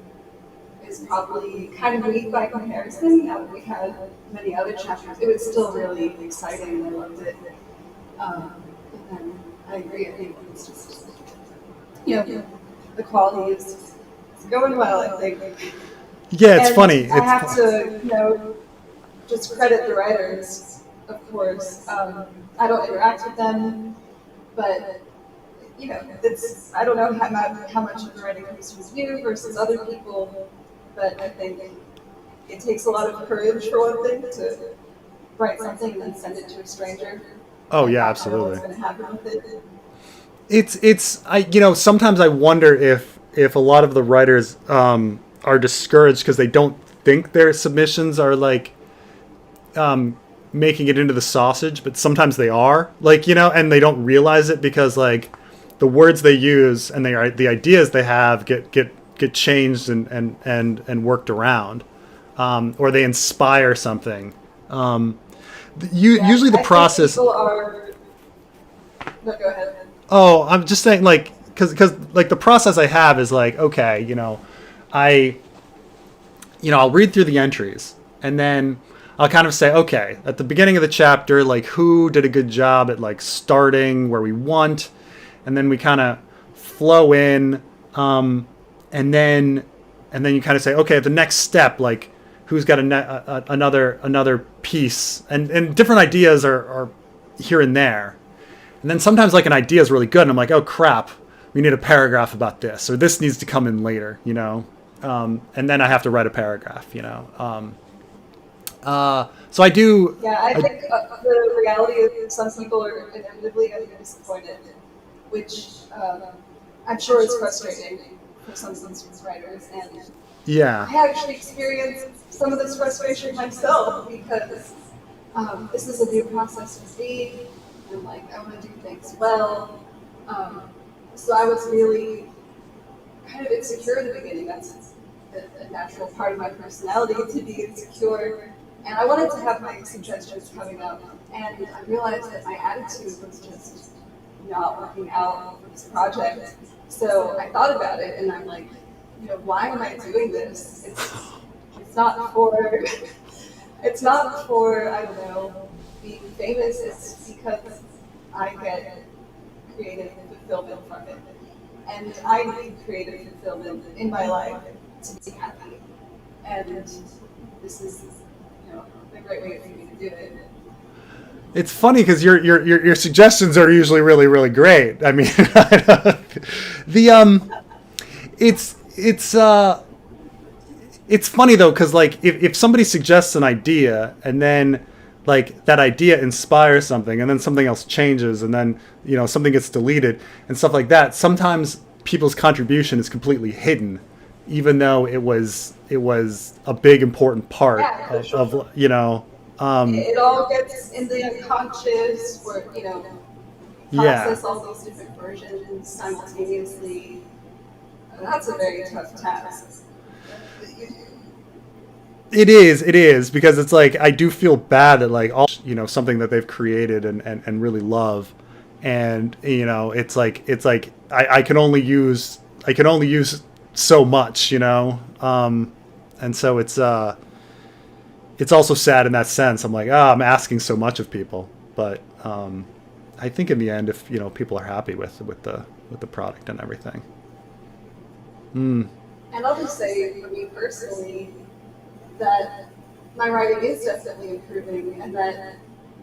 is probably kind of weak by comparison. Now that we had many other chapters, it was still really exciting, and I loved it. But then I agree. I think it's just the quality is going well, I think. Yeah, it's and funny. I have to just credit the writers, of course. I don't interact with them, but it's, I don't know how much of the writing comes from you versus other people, but I think it takes a lot of courage, for one thing, to write something and then send it to a stranger. Oh yeah, I absolutely. don't know what's going to happen with it. It's sometimes I wonder if a lot of the writers are discouraged because they don't think their submissions are like making it into the sausage, but sometimes they are, like, and they don't realize it because like the words they use and the ideas they have get changed and worked around, or they inspire something. Usually the process. People are. No, go ahead. Oh, I'm just saying, like, because like the process I have is like, okay, I'll read through the entries, and then I'll kind of say, okay, at the beginning of the chapter, like, who did a good job at like starting where we want, and then we kind of flow in, and then you kind of say, okay, the next step, like, who's got another piece, and different ideas are here and there. And then sometimes like an idea is really good, and I'm like, oh crap, we need a paragraph about this, or this needs to come in later, and then I have to write a paragraph, So I do. Yeah, I think the reality is some people are inevitably going to be disappointed, which I'm sure is frustrating for some writers. And Yeah. I actually experienced some of this frustration myself because this is a new process for me, and like I want to do things well. So I was really kind of insecure in the beginning. That's a natural part of my personality, to be insecure. And I wanted to have my suggestions coming up, and I realized that my attitude was just not working out for this project. So I thought about it, and I'm like, why am I doing this? It's not for I don't know, being famous. It's because I get creative fulfillment from it, and I need creative fulfillment in my life to be happy. And this is a great way for me to do it. It's funny because your suggestions are usually really, really great. I mean, it's funny though, because like if somebody suggests an idea and then like that idea inspires something and then something else changes and then something gets deleted and stuff like that, sometimes people's contribution is completely hidden, even though it was a big important part of it all gets in the unconscious, where process all those different versions simultaneously. And that's a very tough task. It is because it's like I do feel bad that like all something that they've created and really love, and it's like I can only use so much, and so it's also sad in that sense. I'm like, I'm asking so much of people, but I think in the end, if people are happy with the product and everything. And I'll just say, for me personally, that my writing is definitely improving, and that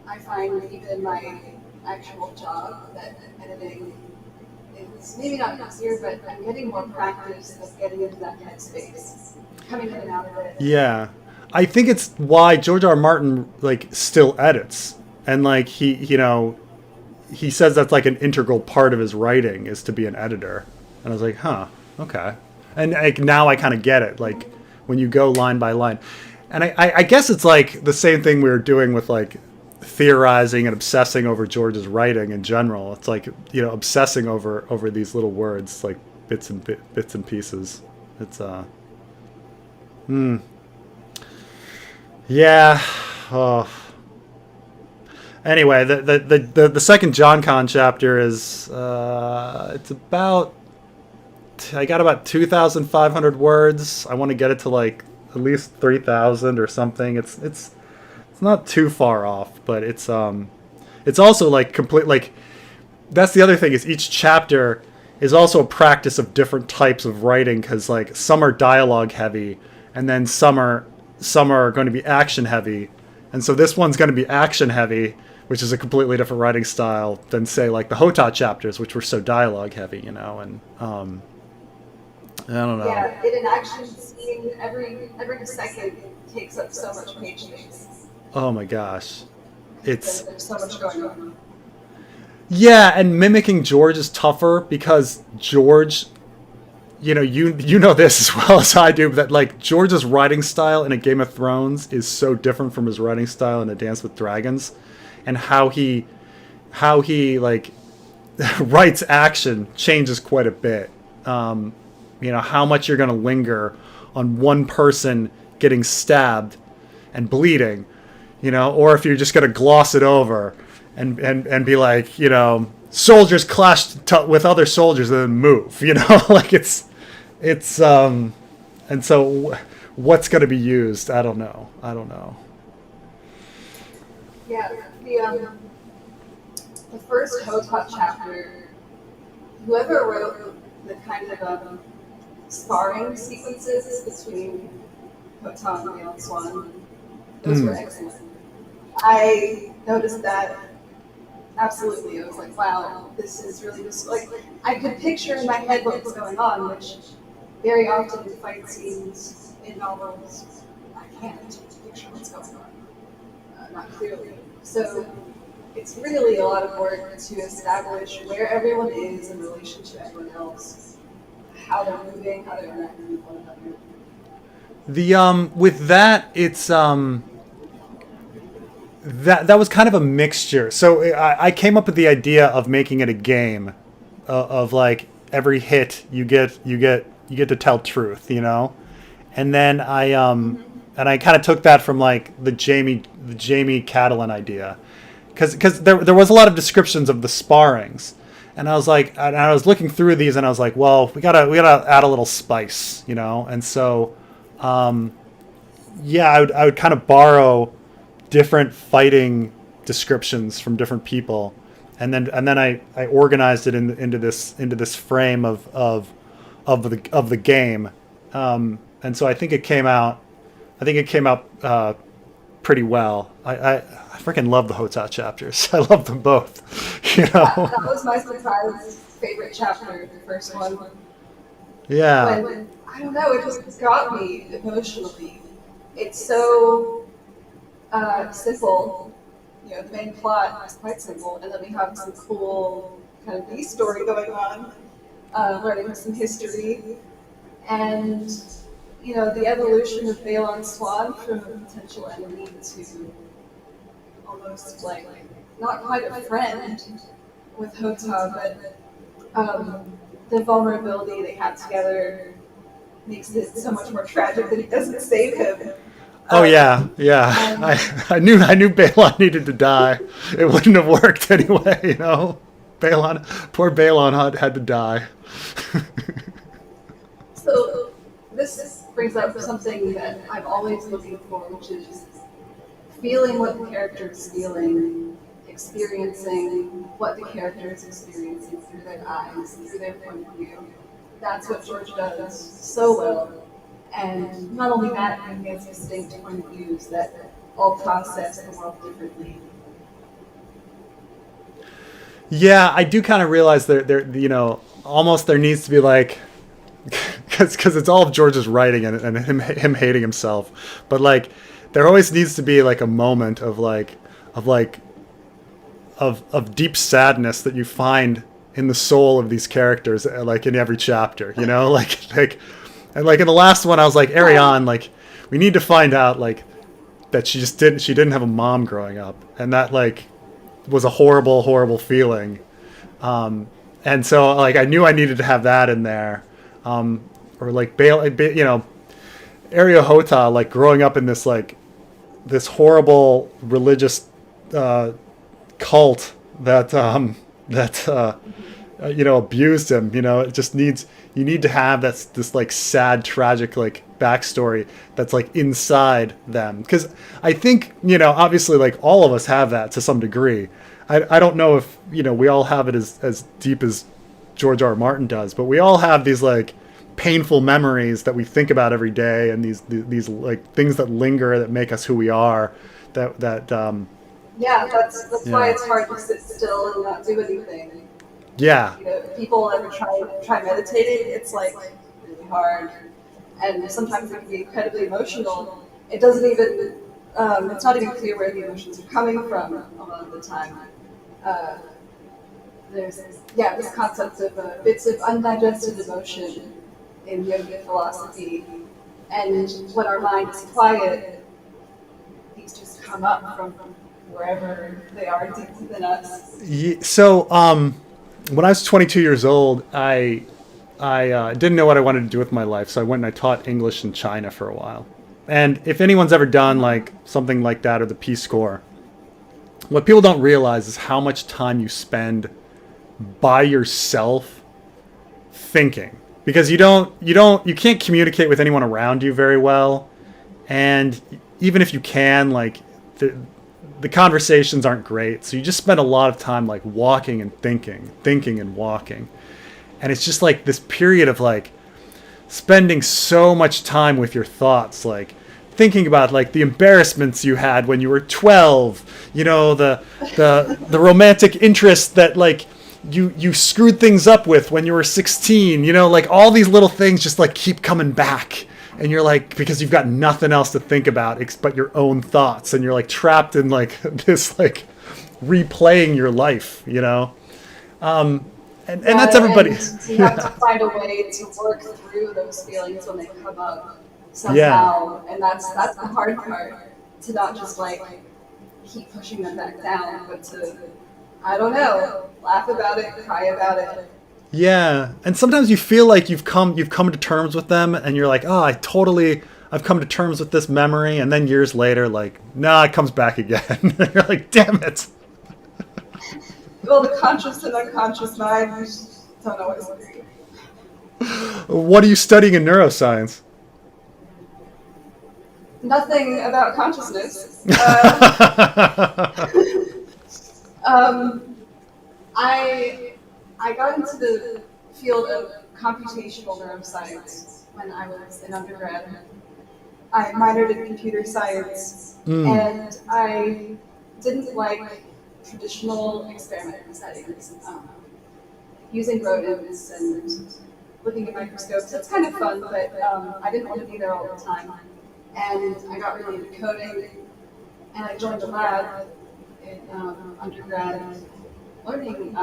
I find even in my actual job that editing is maybe not easier, but I'm getting more practice of getting into that headspace, coming in and out of it. Yeah. I think it's why George R. R. Martin like still edits, and like he he says that's like an integral part of his writing is to be an editor. And I was like, huh, okay. And like, now I kind of get it. Like when you go line by line, and I guess it's like the same thing we were doing with like theorizing and obsessing over George's writing in general. It's like, you know, obsessing over these little words, like bits and pieces. It's yeah. Oh. Anyway, the second John Con chapter is it's about, I got about 2,500 words. I want to get it to like at least 3,000 or something. It's not too far off, but it's also like complete, like that's the other thing, is each chapter is also a practice of different types of writing, because like some are dialogue heavy and then some are going to be action heavy. And so this one's going to be action heavy, which is a completely different writing style than, say, like the Hota chapters, which were so dialogue heavy, you know. And I don't know. Yeah, in an action scene, every second takes up so much page space. Oh my gosh, it's There's so much going on. Yeah, and mimicking George is tougher because George, you know, you know this as well as I do, that like George's writing style in A Game of Thrones is so different from his writing style in A Dance with Dragons, and how he like writes action changes quite a bit. You know, how much you're going to linger on one person getting stabbed and bleeding, you know, or if you're just going to gloss it over and be like, you know, soldiers clashed with other soldiers and then move, you know, like it's and so what's going to be used? I don't know. Yeah, the first Hotep chapter, whoever wrote the kind of sparring sequences between Hotep and Bale and Swan, those were excellent. I noticed that. Absolutely, I was like, wow, this is really just like, I could picture in my head what was going on, which very often in fight scenes in novels, I can't picture what's going on, not clearly. So it's really a lot of work to establish where everyone is in relation to everyone else, how they're moving, how they're interacting with one another. The with that, it's that was kind of a mixture. So I came up with the idea of making it a game, of like every hit you get to tell truth, you know, and then I kind of took that from like the Jamie Catalan idea, because there was a lot of descriptions of the sparrings, and I was like, and I was looking through these and I was like, well, we gotta add a little spice, you know, and so yeah, I would kind of borrow different fighting descriptions from different people, and then I organized it into this frame of the game, and so I think it came out pretty well. I freaking love the Hotep chapters. I love them both. You know, that was my surprise favorite chapter, the first one. Yeah. When, I don't know, it just got me emotionally. It's so simple. You know, the main plot is quite simple, and then we have some cool kind of B-story going on, learning some history, and you know, the evolution of Bale and Swan from a potential enemy to almost like not quite a friend with Hotep, but the vulnerability they have together makes it so much more tragic that he doesn't save him. Oh yeah. I knew Balon needed to die. It wouldn't have worked anyway, you know. Poor Balon had to die. So this brings up something that I'm always looking for, which is feeling what the character is feeling, experiencing what the character is experiencing through their eyes, through their point of view. That's what George does so well. And not only that, but he has distinct point of views that all process the world differently. Yeah, I do kind of realize there you know, almost there needs to be like, because it's all of George's writing and him hating himself, but like there always needs to be like a moment of like of deep sadness that you find in the soul of these characters, like in every chapter, you know, and like in the last one, I was like, Ariane, like, we need to find out like that she didn't have a mom growing up, and that like was a horrible feeling. And so like I knew I needed to have that in there, or like you know, Ario Hota, like growing up in this horrible religious cult that you know, abused him. You know, it just you need to have this like sad, tragic like backstory that's like inside them, because I think, you know, obviously like all of us have that to some degree. I don't know if, you know, we all have it as deep as George R. R. Martin does, but we all have these like painful memories that we think about every day, and these like things that linger, that make us who we are. Yeah, that's why it's hard to sit still and not do anything. Yeah. You know, if people ever try meditating, it's like really hard, and sometimes it can be incredibly emotional. It doesn't even it's not even clear where the emotions are coming from a lot of the time. There's this concept of bits of undigested emotion in yogic philosophy, and when our mind is quiet, these just come up from wherever they are deep within us. So when I was 22 years old, I didn't know what I wanted to do with my life, so I went and I taught English in China for a while. And if anyone's ever done like something like that, or the Peace Corps, what people don't realize is how much time you spend by yourself thinking, because you can't communicate with anyone around you very well, and even if you can, like the conversations aren't great, so you just spend a lot of time like walking and thinking and walking, and it's just like this period of like spending so much time with your thoughts, like thinking about like the embarrassments you had when you were 12, you know, the romantic interest that like you screwed things up with when you were 16, you know, like all these little things just like keep coming back, and you're like, because you've got nothing else to think about but your own thoughts, and you're like trapped in like this like replaying your life, you know. And that's everybody. And you have to find a way to work through those feelings when they come up somehow, and that's the hard part, to not just like keep pushing them back down, but to, I don't know, laugh about it, cry about it. Yeah, and sometimes you feel like you've come to terms with them, and you're like, oh, I've come to terms with this memory, and then years later, like, nah, it comes back again. You're like, damn it. Well, the conscious and unconscious mind don't always agree. What are you studying in neuroscience? Nothing about consciousness. I got into the field of computational neuroscience when I was in undergrad. I minored in computer science, and I didn't like traditional experimental settings. Using rodents and looking at microscopes, it's kind of fun, but I didn't want to be there all the time. And I got really into coding, and I joined a lab in undergrad, learning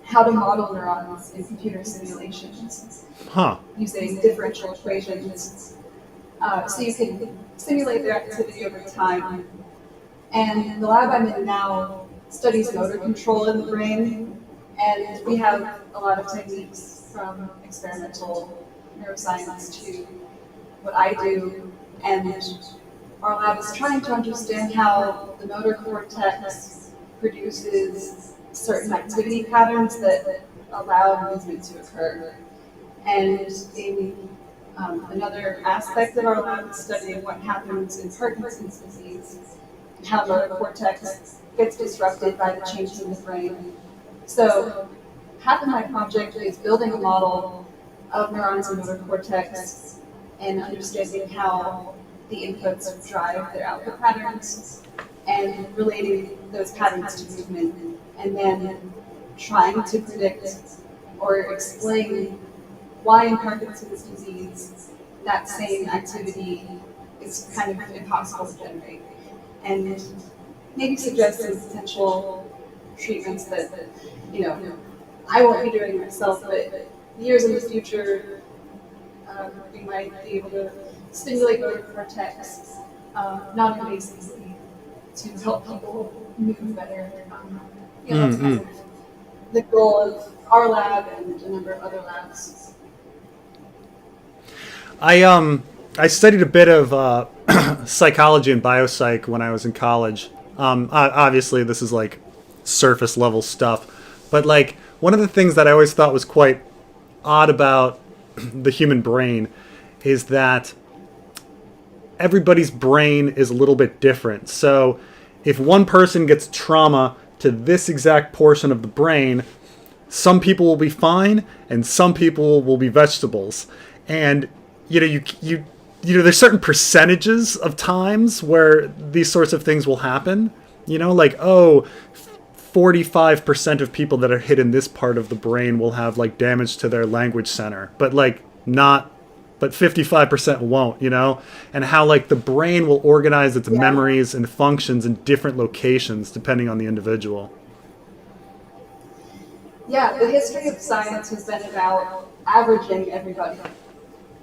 how to model neurons in computer simulations using differential equations. So you can simulate their activity over time. And the lab I'm in now studies motor control in the brain, and we have a lot of techniques from experimental neuroscience to what I do, and our lab is trying to understand how the motor cortex produces certain activity patterns that allow movement to occur. And in another aspect of our lab is studying what happens in Parkinson's disease, how motor cortex gets disrupted by the changes in the brain. So half of my project is building a model of neurons in motor cortex and understanding how the inputs drive their output patterns and relating those patterns to movement, and then trying to predict or explain why in Parkinson's disease that same activity is kind of impossible to generate, and maybe suggest some potential treatments that, I won't be doing myself, but years in the future, we might be able to stimulate motor cortex non-invasively to help people move better. That's kind of the goal of our lab and a number of other labs. I studied a bit of psychology and biopsych when I was in college. Obviously, this is like surface level stuff, but like one of the things that I always thought was quite odd about the human brain is that everybody's brain is a little bit different. So if one person gets trauma to this exact portion of the brain, some people will be fine and some people will be vegetables. And you there's certain percentages of times where these sorts of things will happen. 45% of people that are hit in this part of the brain will have like damage to their language center, but 55% won't, and how like the brain will organize its memories and functions in different locations depending on the individual. Yeah, the history of science has been about averaging everybody,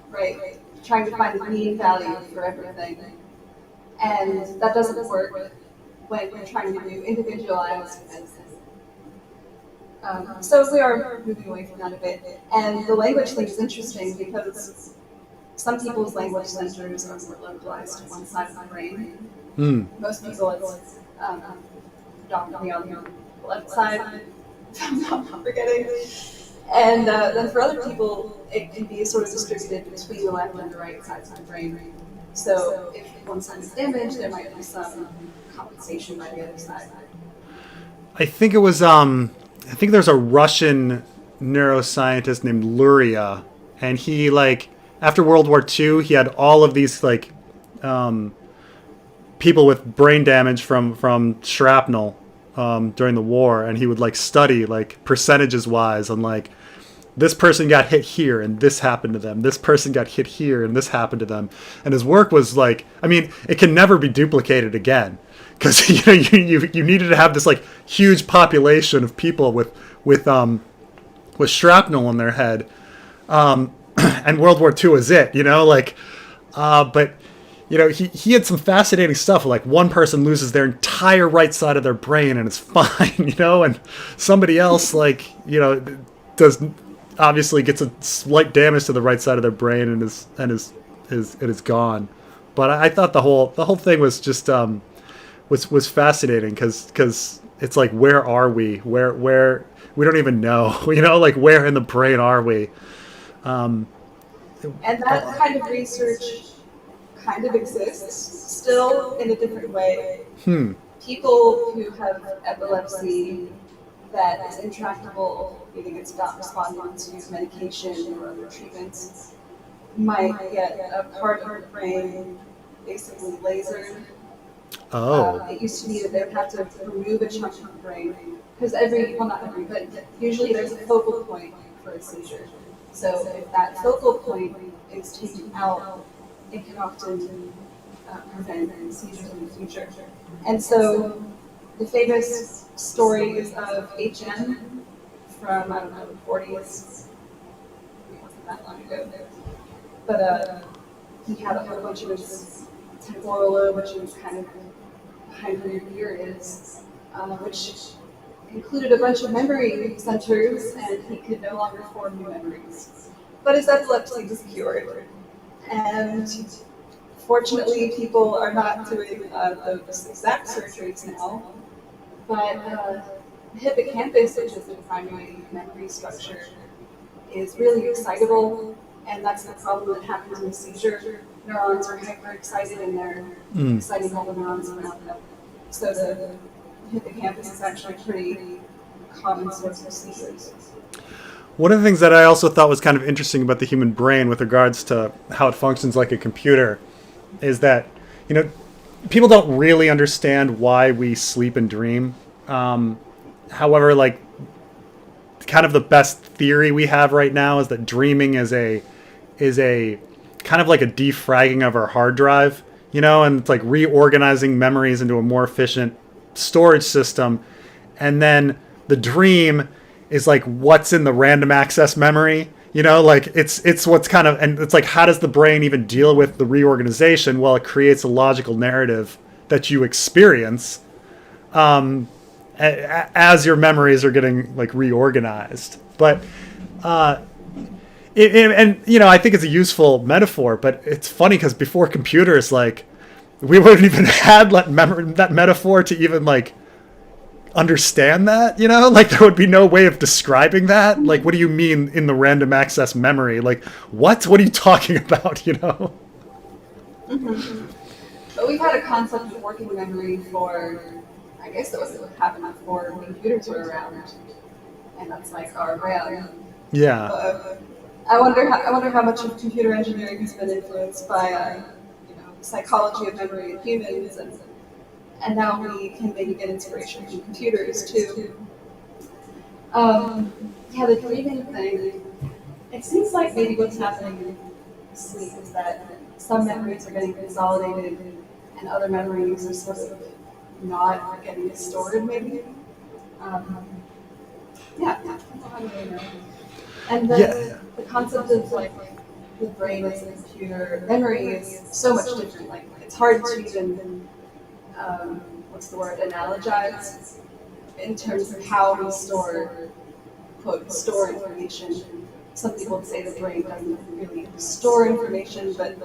right? Trying to find the mean value for everything. And that doesn't work when we're trying to do individualized medicine. So we are moving away from that a bit. And the language thing is interesting because some people's language centers are more localized to one side of the brain. Most people, it's predominantly on the left side, if I'm not forgetting. And then for other people, it can be sort of distributed between the left and the right sides of the brain. So if one side is damaged, there might be some compensation by the other side. I think it was, I think there's a Russian neuroscientist named Luria, and he after World War II, he had all of these people with brain damage from shrapnel during the war, and he would study percentages wise on this person got hit here and this happened to them. This person got hit here and this happened to them. And his work was it can never be duplicated again because you needed to have this huge population of people with shrapnel in their head. And World War II was it, but he had some fascinating stuff. One person loses their entire right side of their brain and it's fine, and somebody else does obviously gets a slight damage to the right side of their brain and is gone. But I thought the whole thing was just was fascinating because it's where are we? Where we don't even know, where in the brain are we? And that kind of research kind of exists still in a different way. People who have epilepsy that is intractable, meaning it's not responding to medication or other treatments, might get a part of the brain basically lasered. It used to be that they would have to remove a chunk of the brain because but usually there's a focal point for a seizure. So if that focal point is taken out, it can often prevent seizures in the future. And so the famous stories of HM from, I don't know, the 40s, it wasn't that long ago, but he had a whole bunch of his temporal lobe, which is kind of behind where your ear is, which included a bunch of memory centers, and he could no longer form new memories. But his epilepsy was cured. And fortunately, people are not doing those exact surgeries now, but hippocampus, which is the primary memory structure, is really excitable, and that's the problem that happens in a seizure. Neurons are hyperexcited and they're exciting all the neurons around them. So the hippocampus is actually a pretty common source of seizures. One of the things that I also thought was kind of interesting about the human brain with regards to how it functions like a computer is that, people don't really understand why we sleep and dream. However, kind of the best theory we have right now is that dreaming is a kind of like a defragging of our hard drive, and it's reorganizing memories into a more efficient storage system. and then the dream is like what's in the random access memory. Like it's what's kind of, and it's like, how does the brain even deal with the reorganization? Well, it creates a logical narrative that you experience as your memories are getting like reorganized. But I think it's a useful metaphor, but it's funny because before computers, like, we wouldn't even had that metaphor to even like understand that, like there would be no way of describing that. Like, what do you mean in the random access memory? Like, what are you talking about? Mm-hmm. But we've had a concept of working memory for, I guess that was what happened before computers were around, and that's like our RAM. Yeah. I wonder how much of computer engineering has been influenced by psychology of memory in humans, and now we can maybe get inspiration from computers too. The dreaming thing, it seems like maybe what's happening in sleep is that some memories are getting consolidated and other memories are sort of not getting stored maybe. I don't really know. And the concept of like the brain as a computer memory is so much different. Like, it's hard to even analogize in terms of how we store information. Some people would say the brain doesn't really store information, but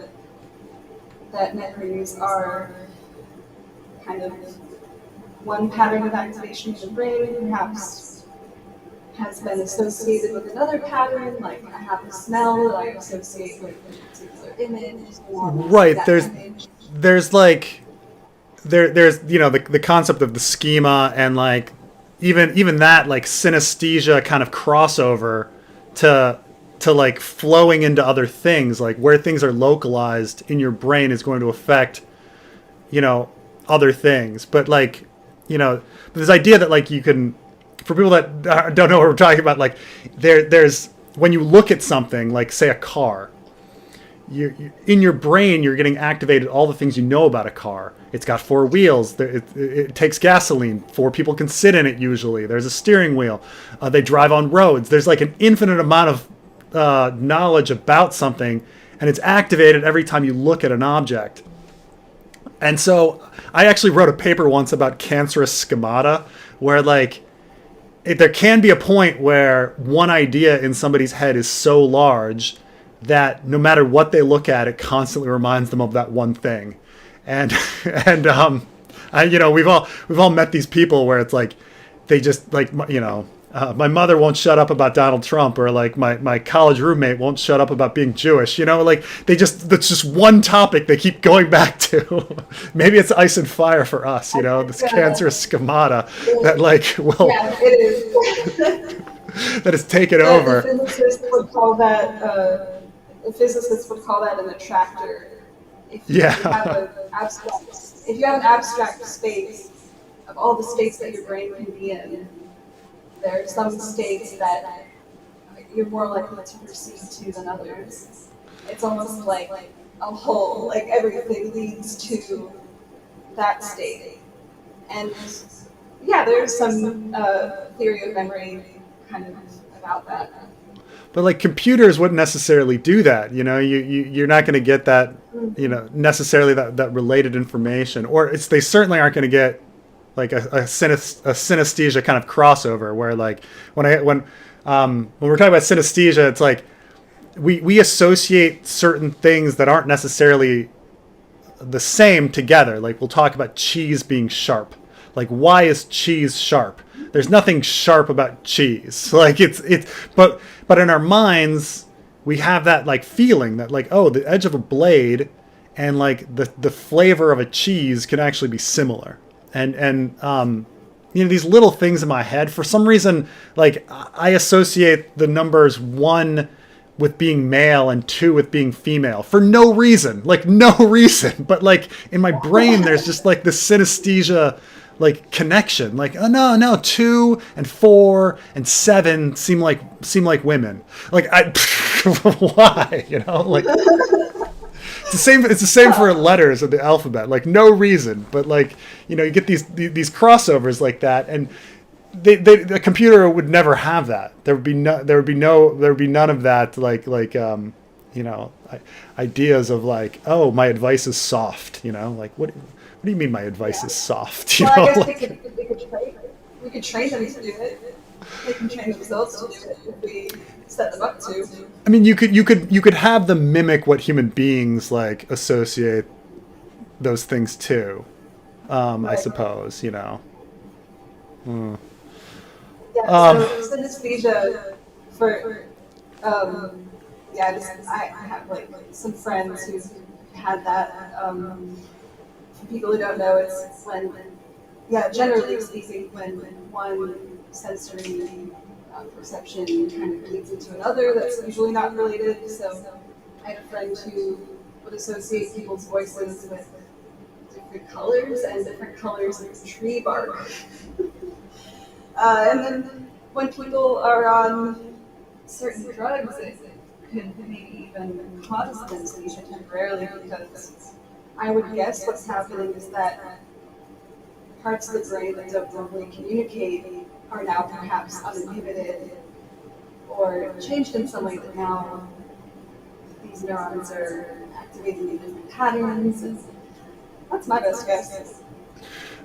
that memories are kind of one pattern of activation in the brain, perhaps has been associated with another pattern, like I have a smell that I associate with a particular image. Right, there's like, there's the concept of the schema, and like even that like synesthesia kind of crossover to like flowing into other things, like where things are localized in your brain is going to affect other things. But like this idea that like you can, for people that don't know what we're talking about, like there's when you look at something like, say, a car, you in your brain you're getting activated all the things you know about a car. It's got 4 wheels. It takes gasoline. 4 people can sit in it usually. There's a steering wheel. They drive on roads. There's like an infinite amount of knowledge about something, and it's activated every time you look at an object. And so I actually wrote a paper once about cancerous schemata, where like there can be a point where one idea in somebody's head is so large that no matter what they look at, it constantly reminds them of that one thing. And we've all met these people where it's like they just like my mother won't shut up about Donald Trump, or like my college roommate won't shut up about being Jewish. Like that's just one topic they keep going back to. Maybe it's ice and fire for us. This cancerous schemata that like will it is that has taken over. The physicists would call that an attractor. If you have an abstract space of all the states that your brain can be in, there are some states that you're more likely to perceive to than others. It's almost like a whole, like everything leads to that state. And there's some theory of memory kind of about that. But like computers wouldn't necessarily do that, you're not going to get that, necessarily that related information, or they certainly aren't going to get like a synesthesia kind of crossover, where like when we're talking about synesthesia, it's like we associate certain things that aren't necessarily the same together. Like we'll talk about cheese being sharp. Like, why is cheese sharp? There's nothing sharp about cheese. Like but in our minds we have that like feeling that like, oh, the edge of a blade and like the flavor of a cheese can actually be similar. And these little things in my head, for some reason, like I associate the numbers 1 with being male and 2 with being female for no reason, but like in my brain there's just like this synesthesia like connection, like, oh no, 2 and 4 and 7 seem like women. Like why? Like it's the same for letters of the alphabet, like no reason, but like you get these crossovers like that. And the computer would never have that. There would be none of that ideas of like, oh, my advice is soft, like what do you mean my advice is soft? Well, I guess we could train them to do it. They can train themselves to do it if we set them up to. I mean, you could have them mimic what human beings like associate those things to. I suppose, Yeah, so synesthesia for I have like some friends who had that. For people who don't know, it's when, generally speaking, when one sensory perception kind of leads into another that's usually not related. So I had a friend who would associate people's voices with different colors and different colors of tree bark. And then when people are on certain drugs, it could maybe even cause synesthesia temporarily, because I would guess what's happening is that parts of the brain that don't normally communicate are now perhaps uninhibited or changed in some way, that now these neurons are activating in different patterns. And that's my best guess.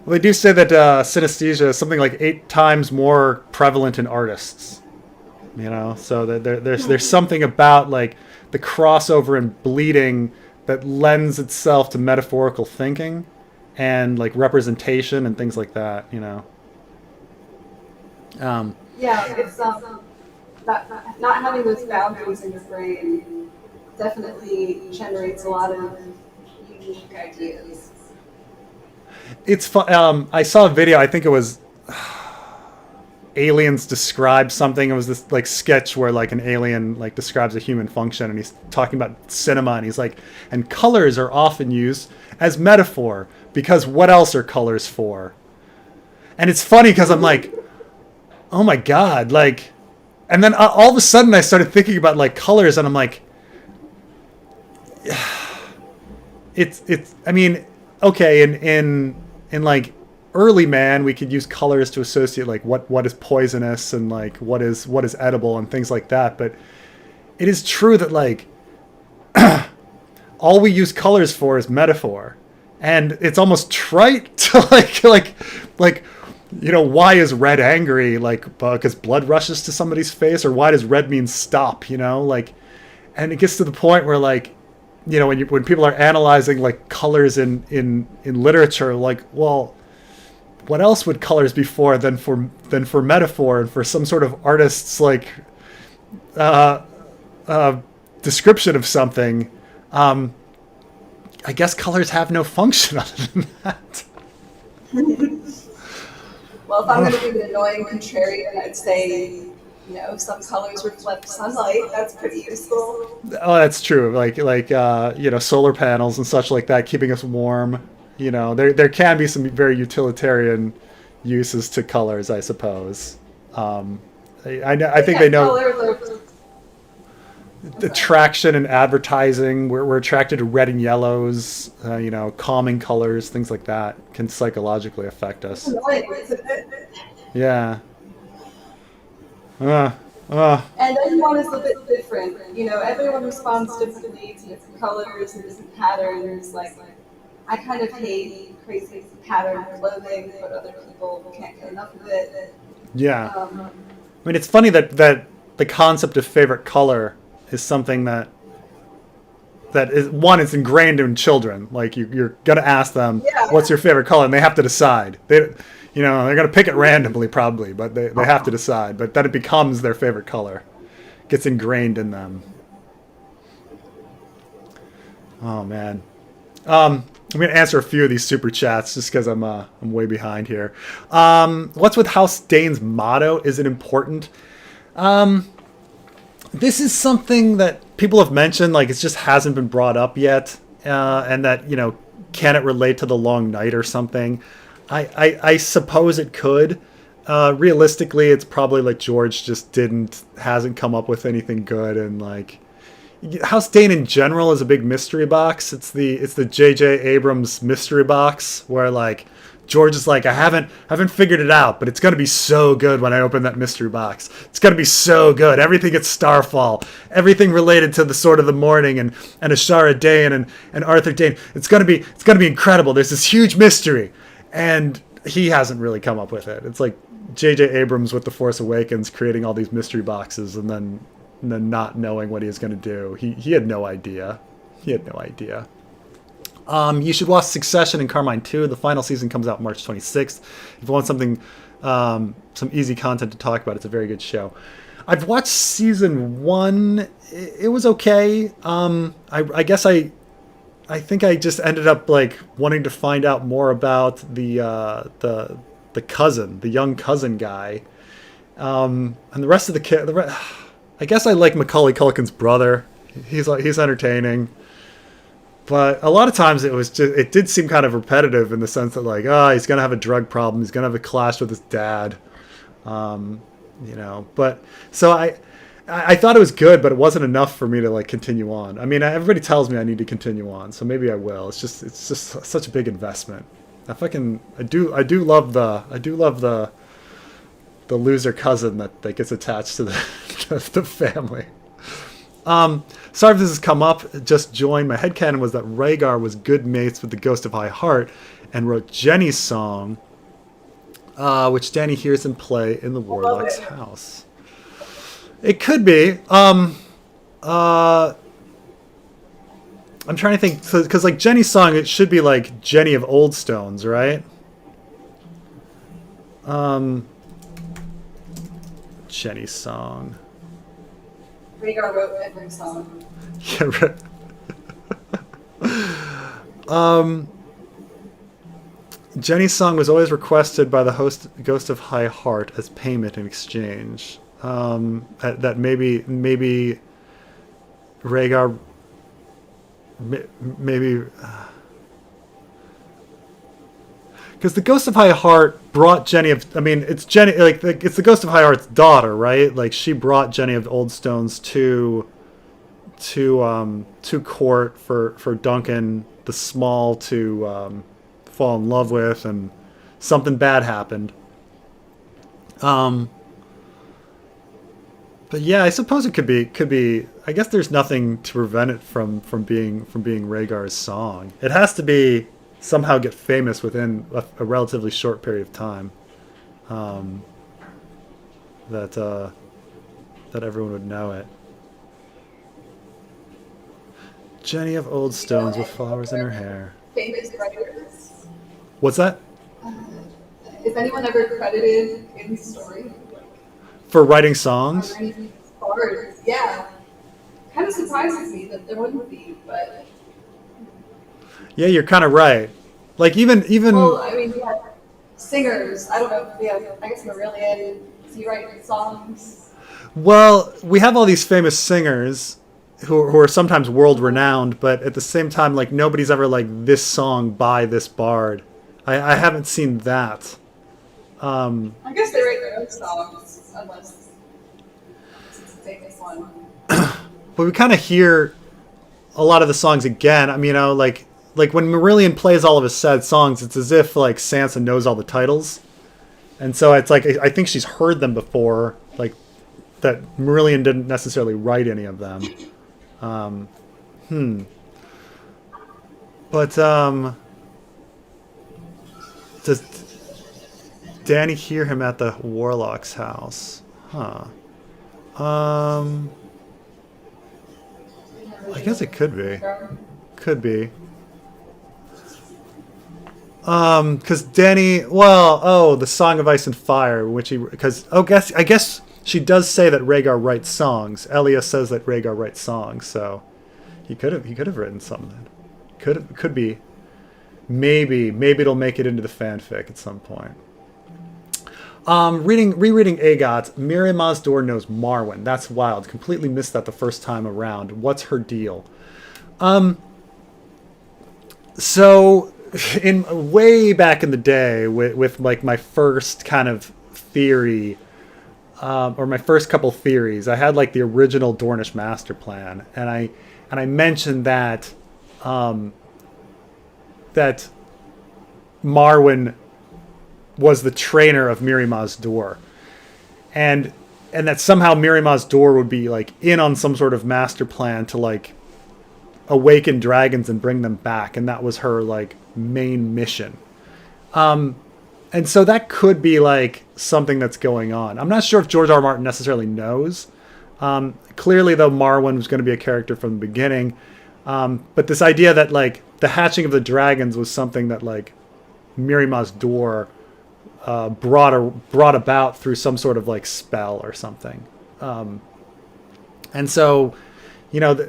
Well, they do say that synesthesia is something like 8 times more prevalent in artists. So that there's something about like the crossover and bleeding that lends itself to metaphorical thinking and like representation and things like that. It's not having those boundaries in your brain definitely generates a lot of unique ideas. It's fun. I saw a video. I think it was aliens describe something. It was this like sketch where like an alien like describes a human function, and he's talking about cinema, and he's like, and colors are often used as metaphor because what else are colors for? And it's funny because I'm like, oh my god, like, and then all of a sudden I started thinking about like colors, and I'm like, it's. I mean, okay, in like early man, we could use colors to associate like what is poisonous and like what is edible and things like that. But it is true that like all we use colors for is metaphor, and it's almost trite to like why is red angry, like because blood rushes to somebody's face, or why does red mean stop, like, and it gets to the point where like when people are analyzing like colors in literature, like, well, what else would colors be for than for metaphor and for some sort of artist's like description of something? I guess colors have no function other than that. Well, if I'm going to be the annoying contrarian, I'd say, some colors reflect sunlight. That's pretty useful. Oh, that's true. Like solar panels and such like that, keeping us warm. There can be some very utilitarian uses to colors, I suppose. I think they know attraction and advertising. We're attracted to red and yellows. Calming colors, things like that can psychologically affect us. Yeah. And everyone is a bit different. Everyone responds differently to different colors and different patterns. Like, I kind of hate crazy pattern clothing, but other people can't get enough of it. Yeah. I mean, it's funny that the concept of favorite color is something that is, one, it's ingrained in children. Like you're gonna ask them, what's your favorite color, and they have to decide. They're gonna pick it randomly probably, but they have to decide. But then it becomes their favorite color, gets ingrained in them. Oh man. I'm going to answer a few of these super chats just because I'm way behind here. What's with House Dane's motto? Is it important? This is something that people have mentioned, like it just hasn't been brought up yet, and that can it relate to the long night or something? I suppose it could. Realistically, it's probably like George just hasn't come up with anything good, and like. House Dane in general is a big mystery box. It's the J.J. Abrams mystery box where like George is like, I haven't figured it out, but it's gonna be so good when I open that mystery box. It's gonna be so good. Everything at Starfall, everything related to the Sword of the Morning and Ashara Dayan and Arthur Dane. It's gonna be incredible. There's this huge mystery, and he hasn't really come up with it. It's like J.J. Abrams with The Force Awakens creating all these mystery boxes and then not knowing what he was gonna do. He had no idea. You should watch Succession and Carmine 2. The final season comes out March 26th. If you want something, some easy content to talk about, it's a very good show. I've watched season 1. It was okay. I guess I think I just ended up like wanting to find out more about the cousin, the young cousin guy, and the rest of the kid. I guess I like Macaulay Culkin's brother. He's entertaining. But a lot of times it did seem kind of repetitive in the sense that like, he's going to have a drug problem. He's going to have a clash with his dad. But so I thought it was good, but it wasn't enough for me to like continue on. I mean, everybody tells me I need to continue on, so maybe I will. It's just such a big investment. I do love the loser cousin that gets attached to the family. Sorry if this has come up. Just joined. My headcanon was that Rhaegar was good mates with the Ghost of High Heart and wrote Jenny's song, which Danny hears him play in the Warlock's house. It could be. I'm trying to think, because like Jenny's song, it should be like Jenny of Old Stones, right? Jenny's song. Rhaegar wrote every song. Yeah, right. Jenny's song was always requested by the Ghost of High Heart as payment in exchange. That maybe Rhaegar maybe because the Ghost of High Heart brought Jenny of. I mean, it's Jenny it's the Ghost of High Heart's daughter, right? Like she brought Jenny of Old Stones to court for Duncan the Small to fall in love with, and something bad happened. But yeah, I suppose it could be. I guess there's nothing to prevent it from being Rhaegar's song. It has to be somehow get famous within a relatively short period of time. That everyone would know it. Jenny of Old Stones with flowers in her hair. Famous writers. What's that? Is anyone ever credited in the story? For writing songs? Bards, yeah. Kind of surprises me that there wouldn't be, but... Yeah, you're kind of right. Like even. Well, I mean, we have singers. I don't know. Yeah, I guess Marillion. Does he write songs? Well, we have all these famous singers who are sometimes world renowned, but at the same time, like nobody's ever like this song by this bard. I haven't seen that. I guess they write their own songs, unless it's a famous one. But we kind of hear a lot of the songs again. I mean, like when Marillion plays all of his sad songs, it's as if like Sansa knows all the titles, and so it's like I think she's heard them before, like that Marillion didn't necessarily write any of them. But does Danny hear him at the Warlock's house? Huh. I guess it could be. Could be. Because Danny, the Song of Ice and Fire, which I guess she does say that Rhaegar writes songs. Elia says that Rhaegar writes songs, so he could have written something. Could be. Maybe it'll make it into the fanfic at some point. Rereading Agot, Miriam Ozdor knows Marwyn. That's wild. Completely missed that the first time around. What's her deal? So in way back in the day with like my first kind of theory, or my first couple theories, I had like the original Dornish master plan, and I mentioned that that Marwyn was the trainer of Miri Mazdur, and that somehow Miri Mazdur would be like in on some sort of master plan to like awaken dragons and bring them back, and that was her like main mission. And so that could be like something that's going on. I'm not sure if George R. R. Martin necessarily knows. Clearly, though, Marwyn was going to be a character from the beginning. But this idea that like the hatching of the dragons was something that like Miri Mazdur brought about through some sort of like spell or something. And so, you know,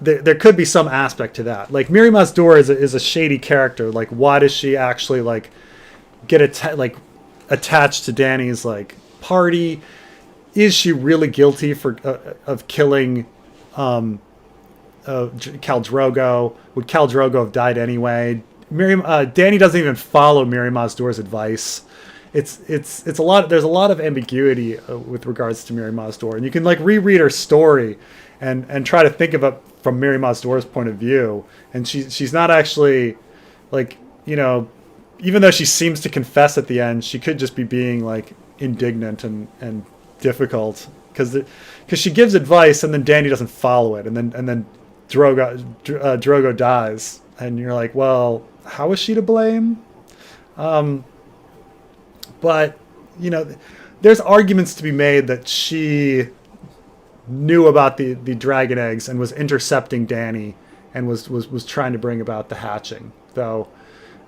there could be some aspect to that. Like Miri Mazdur is a shady character. Like, why does she actually like get attached to Dany's like party? Is she really guilty of killing Khal Drogo? Would Khal Drogo have died anyway? Dany doesn't even follow Miri Mazdur's advice. It's a lot. There's a lot of ambiguity with regards to Miri Mazdur, and you can like reread her story and try to think of it from Miri Mazdur's point of view. And she's not actually like, you know, even though she seems to confess at the end, she could just be being like indignant and difficult because she gives advice and then Dany doesn't follow it, and then Drogo dies, and you're like, well, how is she to blame? But you know, there's arguments to be made that she knew about the dragon eggs and was intercepting Dany and was trying to bring about the hatching. Though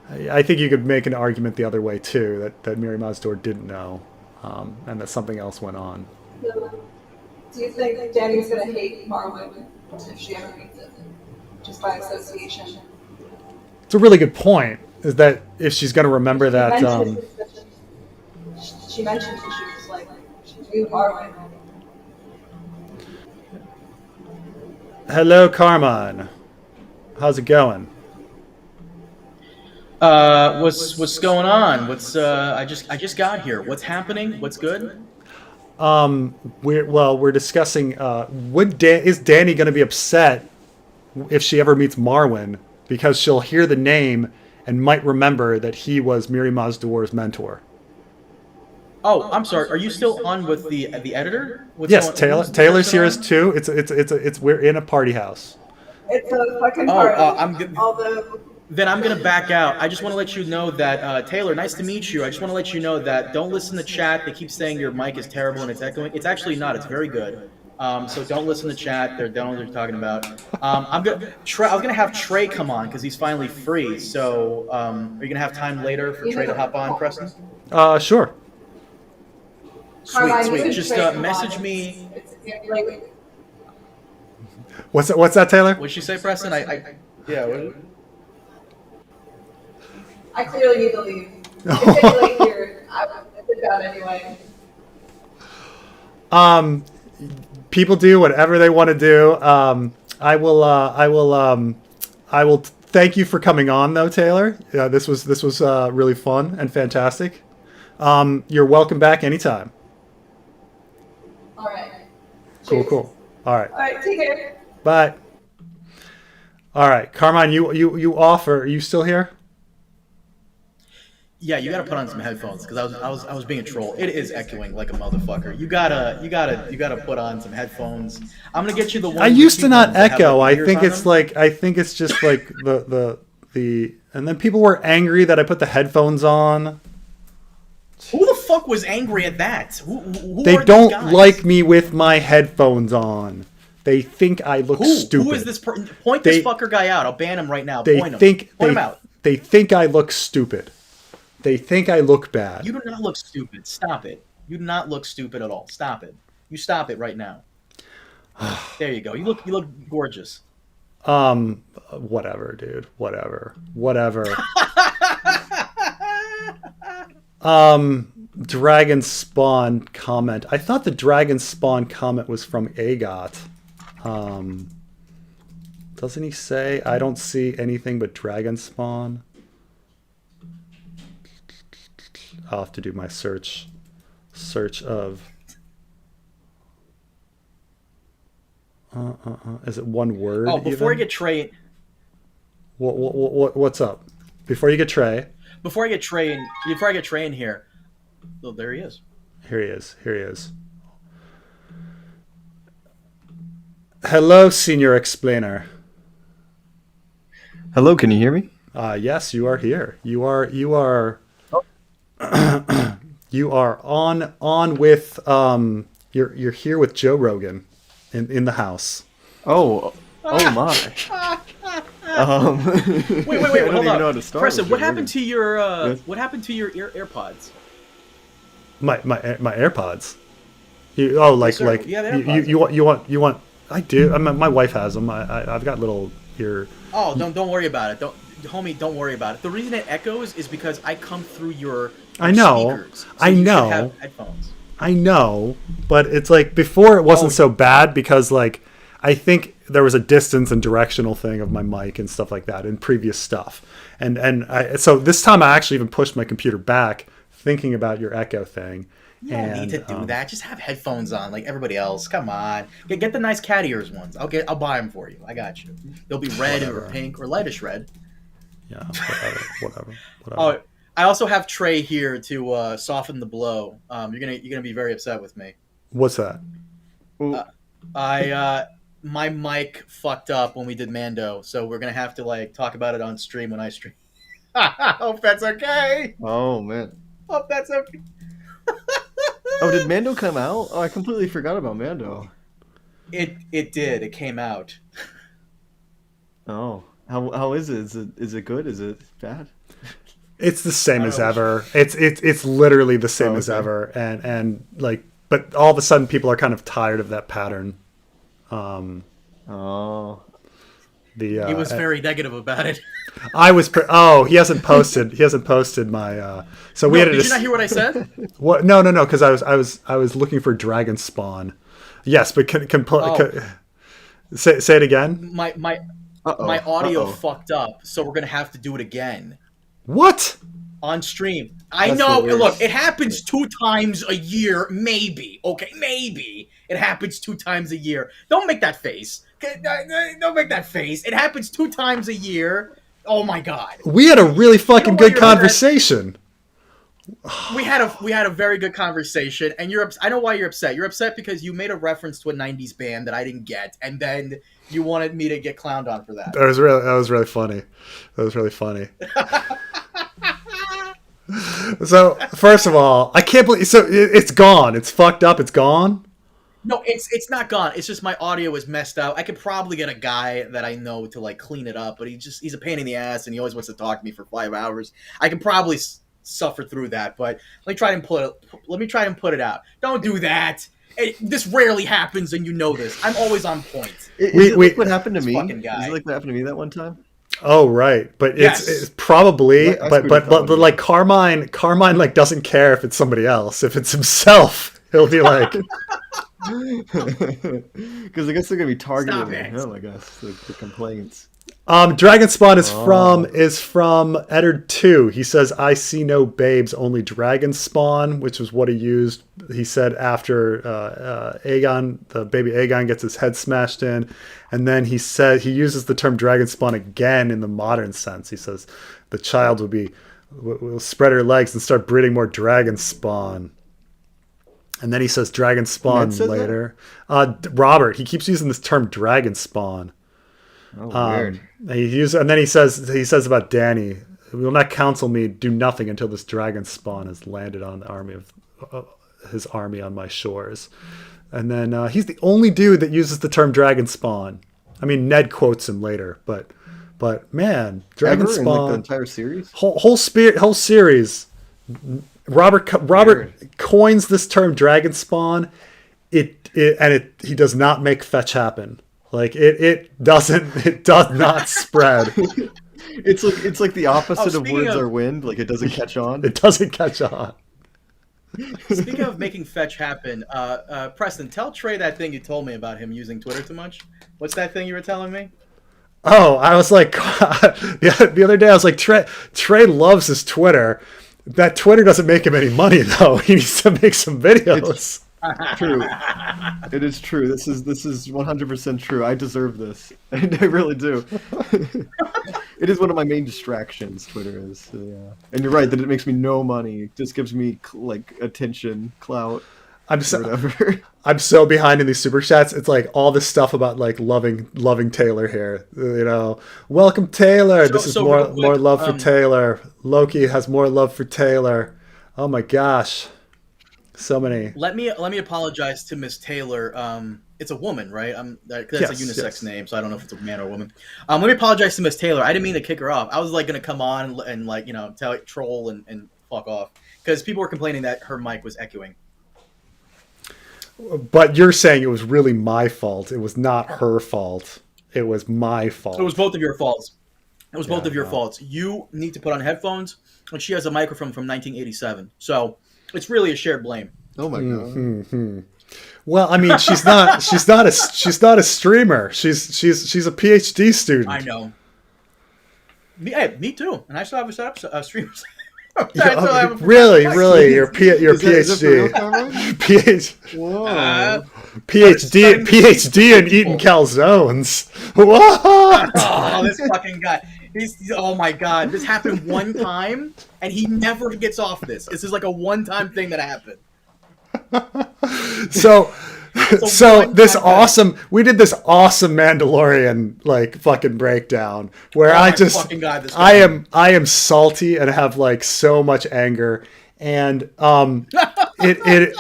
I think you could make an argument the other way too, that Miri Mazdur didn't know, and that something else went on. So, do you think Dany's going to hate Marwyn if she ever meets him, just by association? It's a really good point. Is that if she's going to remember that? She mentioned that she was like, she knew Marwyn. Hello, Carmine. How's it going? What's going on? I just got here. What's happening? What's good? We're discussing. Is Dany going to be upset if she ever meets Marwyn because she'll hear the name and might remember that he was Miri Mazdur's mentor? Oh, I'm sorry. Are you still on with the editor? Yes, Taylor's here too. We're in a party house. It's a fucking party. I'm good. Then I'm going to back out. I just want to let you know that, Taylor, nice to meet you. I just want to let you know that don't listen to chat. They keep saying your mic is terrible and it's echoing. It's actually not. It's very good. So don't listen to chat. They don't know what they're talking about. I was gonna have Trey come on because he's finally free. So are you gonna have time later for Trey to hop on, Preston? Sure. Sweet. Just message me. What's that, Taylor? What'd she say, Preston? Yeah. I clearly need to leave. It's getting late here. I did that anyway. People do whatever they want to do. I will thank you for coming on, though, Taylor. This was really fun and fantastic. You're welcome back anytime. All right. Cool. All right. All right. Take care. Bye. All right, Carmine, you offer. Are you still here? Yeah, you gotta put on some headphones because I was being a troll. It is echoing like a motherfucker. You gotta put on some headphones. I'm gonna get you the one. I used to not echo. I think it's just like the and then people were angry that I put the headphones on. Who the fuck was angry at that? Who they don't like me with my headphones on. They think I look stupid. Who is this? Point this fucker guy out. I'll ban him right now. Point him out. They think I look stupid. They think I look bad. You do not look stupid. Stop it. You do not look stupid at all. Stop it. You stop it right now. There you go. You look gorgeous. Whatever, dude. Whatever. Dragon Spawn comment. I thought the Dragon Spawn comment was from Agot. Doesn't he say? I don't see anything but Dragon Spawn. I'll have to do my search of. Is it one word? Oh, before you get Trey. What's up? Before you get Trey. Before I get Trey in here, oh, there he is. Here he is. Here he is. Hello, Senior Explainer. Hello, can you hear me? Yes, you are here. You are you are on with you're here with Joe Rogan in the house. Oh my. Wait, I don't hold even on. know how to start Preston, with what Joe happened Rogan. to your Yes. what happened to your AirPods? My AirPods. Like sir. like You have AirPods. you want I do. My wife has them. I've got little ear. Oh, don't worry about it. Don't worry about it. The reason it echoes is because I come through your I know. speakers. So I you should know. have headphones. I know, but it's like before it wasn't Oh. so bad because like I think there was a distance and directional thing of my mic and stuff like that in previous stuff. So this time I actually even pushed my computer back thinking about your echo thing. You don't need to do that. Just have headphones on like everybody else. Come on, get the nice cat ears ones. I'll buy them for you. I got you. They'll be red or pink or lightish red. Yeah, whatever. Oh, I also have Trey here to soften the blow. You're gonna be very upset with me. What's that? My mic fucked up when we did Mando, so we're gonna have to like talk about it on stream when I stream. Hope that's okay. Oh man. Hope that's okay. Oh, did Mando come out? Oh, I completely forgot about Mando. It did. It came out. Oh, how is it? Is it good? Is it bad? It's the same as ever. It's literally the same as ever, and like, but all of a sudden people are kind of tired of that pattern. Oh. He was very negative about it. I was. He hasn't posted. He hasn't posted my. So we had. Did you not hear what I said? What? No. Because I was looking for Dragon Spawn. Yes, but can say it again. My audio fucked up, so we're gonna have to do it again What? on stream. I That's know. the worst. Look, it happens 2 times a year, maybe. Okay, maybe it happens 2 times a year. Don't make that face. Don't make that face. It happens 2 times a year. Oh my god. We had a really fucking why good you're upset. conversation. We had a very good conversation, and I know why you're upset. You're upset because you made a reference to a '90s band that I didn't get, and then you wanted me to get clowned on for that. That was really funny. That was really funny. So first of all, I can't believe. So it's gone. It's fucked up. It's gone. No, it's not gone. It's just my audio is messed up. I could probably get a guy that I know to like clean it up, but he's a pain in the ass, and he always wants to talk to me for 5 hours. I can probably suffer through that, but let me try and put it out. Don't do that. This rarely happens, and you know this. I'm always on point. Is it like what happened to me? fucking guy. Is it like what happened to me that one time? Oh right, but Yes. it's probably, I but screwed up that one. like Carmine like doesn't care if it's somebody else. If it's himself, he'll be like, Because I guess they're gonna be targeting Stop it. him. I guess the complaints. Dragon Spawn is from Eddard 2. He says, "I see no babes, only dragon spawn," which was what he used. He said after Aegon, the baby Aegon, gets his head smashed in, and then he uses the term dragon spawn again in the modern sense. He says the child will spread her legs and start breeding more dragon spawn. And then he says dragon spawn Ned says later. Robert, he keeps using this term dragon spawn. Oh, weird. And then he says about Danny, "Will not counsel me do nothing until this dragon spawn has landed on the army of his army on my shores." And then he's the only dude that uses the term dragon spawn. I mean, Ned quotes him later, but man, dragon Ever in spawn, like the entire series? whole series. Robert coins this term dragon spawn. He does not make fetch happen. Like it does not spread. It's like the opposite of speaking words of- are wind. Like it doesn't catch on. It doesn't catch on. Speaking of making fetch happen, Preston, tell Trey that thing you told me about him using Twitter too much. What's that thing you were telling me? Oh, I was like, the other day I was like, Trey loves his Twitter. That Twitter doesn't make him any money though. He needs to make some videos. True. It is true. This is 100% true. I deserve this. I really do. It is one of my main distractions. Twitter is. Yeah. And you're right that it makes me no money. It just gives me like attention, clout, I'm so whatever. I'm so behind in these super chats. It's like all this stuff about like loving Taylor here. You know, welcome Taylor. This is so more real quick, more love for Taylor. Loki has more love for Taylor. Oh my gosh, so many. Let me apologize to Miss Taylor. It's a woman, right? That's Yes, a unisex yes. name, so I don't know if it's a man or a woman. Let me apologize to Miss Taylor. I didn't mean to kick her off. I was like gonna come on and like troll and fuck off because people were complaining that her mic was echoing. But you're saying it was really my fault. It was not her fault. It was my fault. It was both of your faults. It was both of your no. faults. You need to put on headphones, and she has a microphone from 1987. So it's really a shared blame. Oh my god. Well, I mean, she's not a streamer. She's a PhD student. I know. Me too. And I still have a setup streamers. Really, your Is that for real, PhD, Carmine? Whoa. PhD in eating calzones. What? Oh, this fucking guy. Oh my god. This happened one time, and he never gets off this. This is like a one-time thing that happened. So we did this awesome Mandalorian like fucking breakdown where Oh my fucking God, this I am salty and have like so much anger and it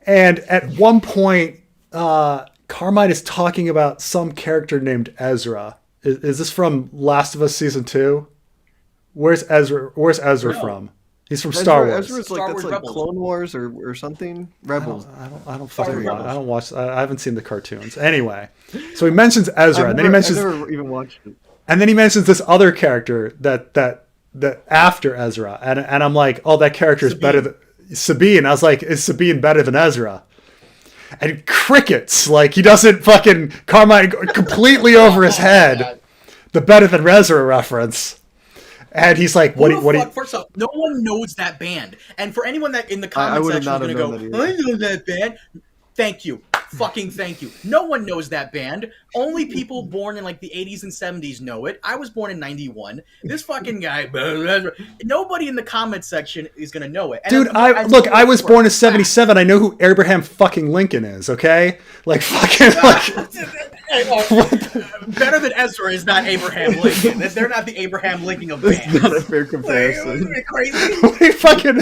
and at one point Carmine is talking about some character named Ezra. Is this from Last of Us season 2? Where's Ezra from? He's from Star Wars. Ezra's Star like Wars that's like Rebels. Clone Wars or something. Rebels. I don't Star fucking Wars watch. I don't watch. I haven't seen the cartoons. Anyway, so he mentions Ezra, I've and then he mentions, never even watched it. and then he mentions this other character that after Ezra, and I'm like, oh, that character is better than Sabine. I was like, is Sabine better than Ezra? And crickets, like he doesn't fucking Carmine completely over his head. The better than Ezra reference. And he's like, what do you... First off, no one knows that band. And for anyone that in the I comment would have section is not going to have go, known that I know that band. Thank you. Fucking thank you. No one knows that band. Only people born in like the 80s and 70s know it. I was born in 91. This fucking guy, nobody in the comment section is going to know it. And Dude, I was born in 77. I know who Abraham fucking Lincoln is, okay? Like, fucking, like... Better than Ezra is not Abraham Lincoln. They're not the Abraham Lincoln of bands. That's not a fair comparison. Are you crazy? fucking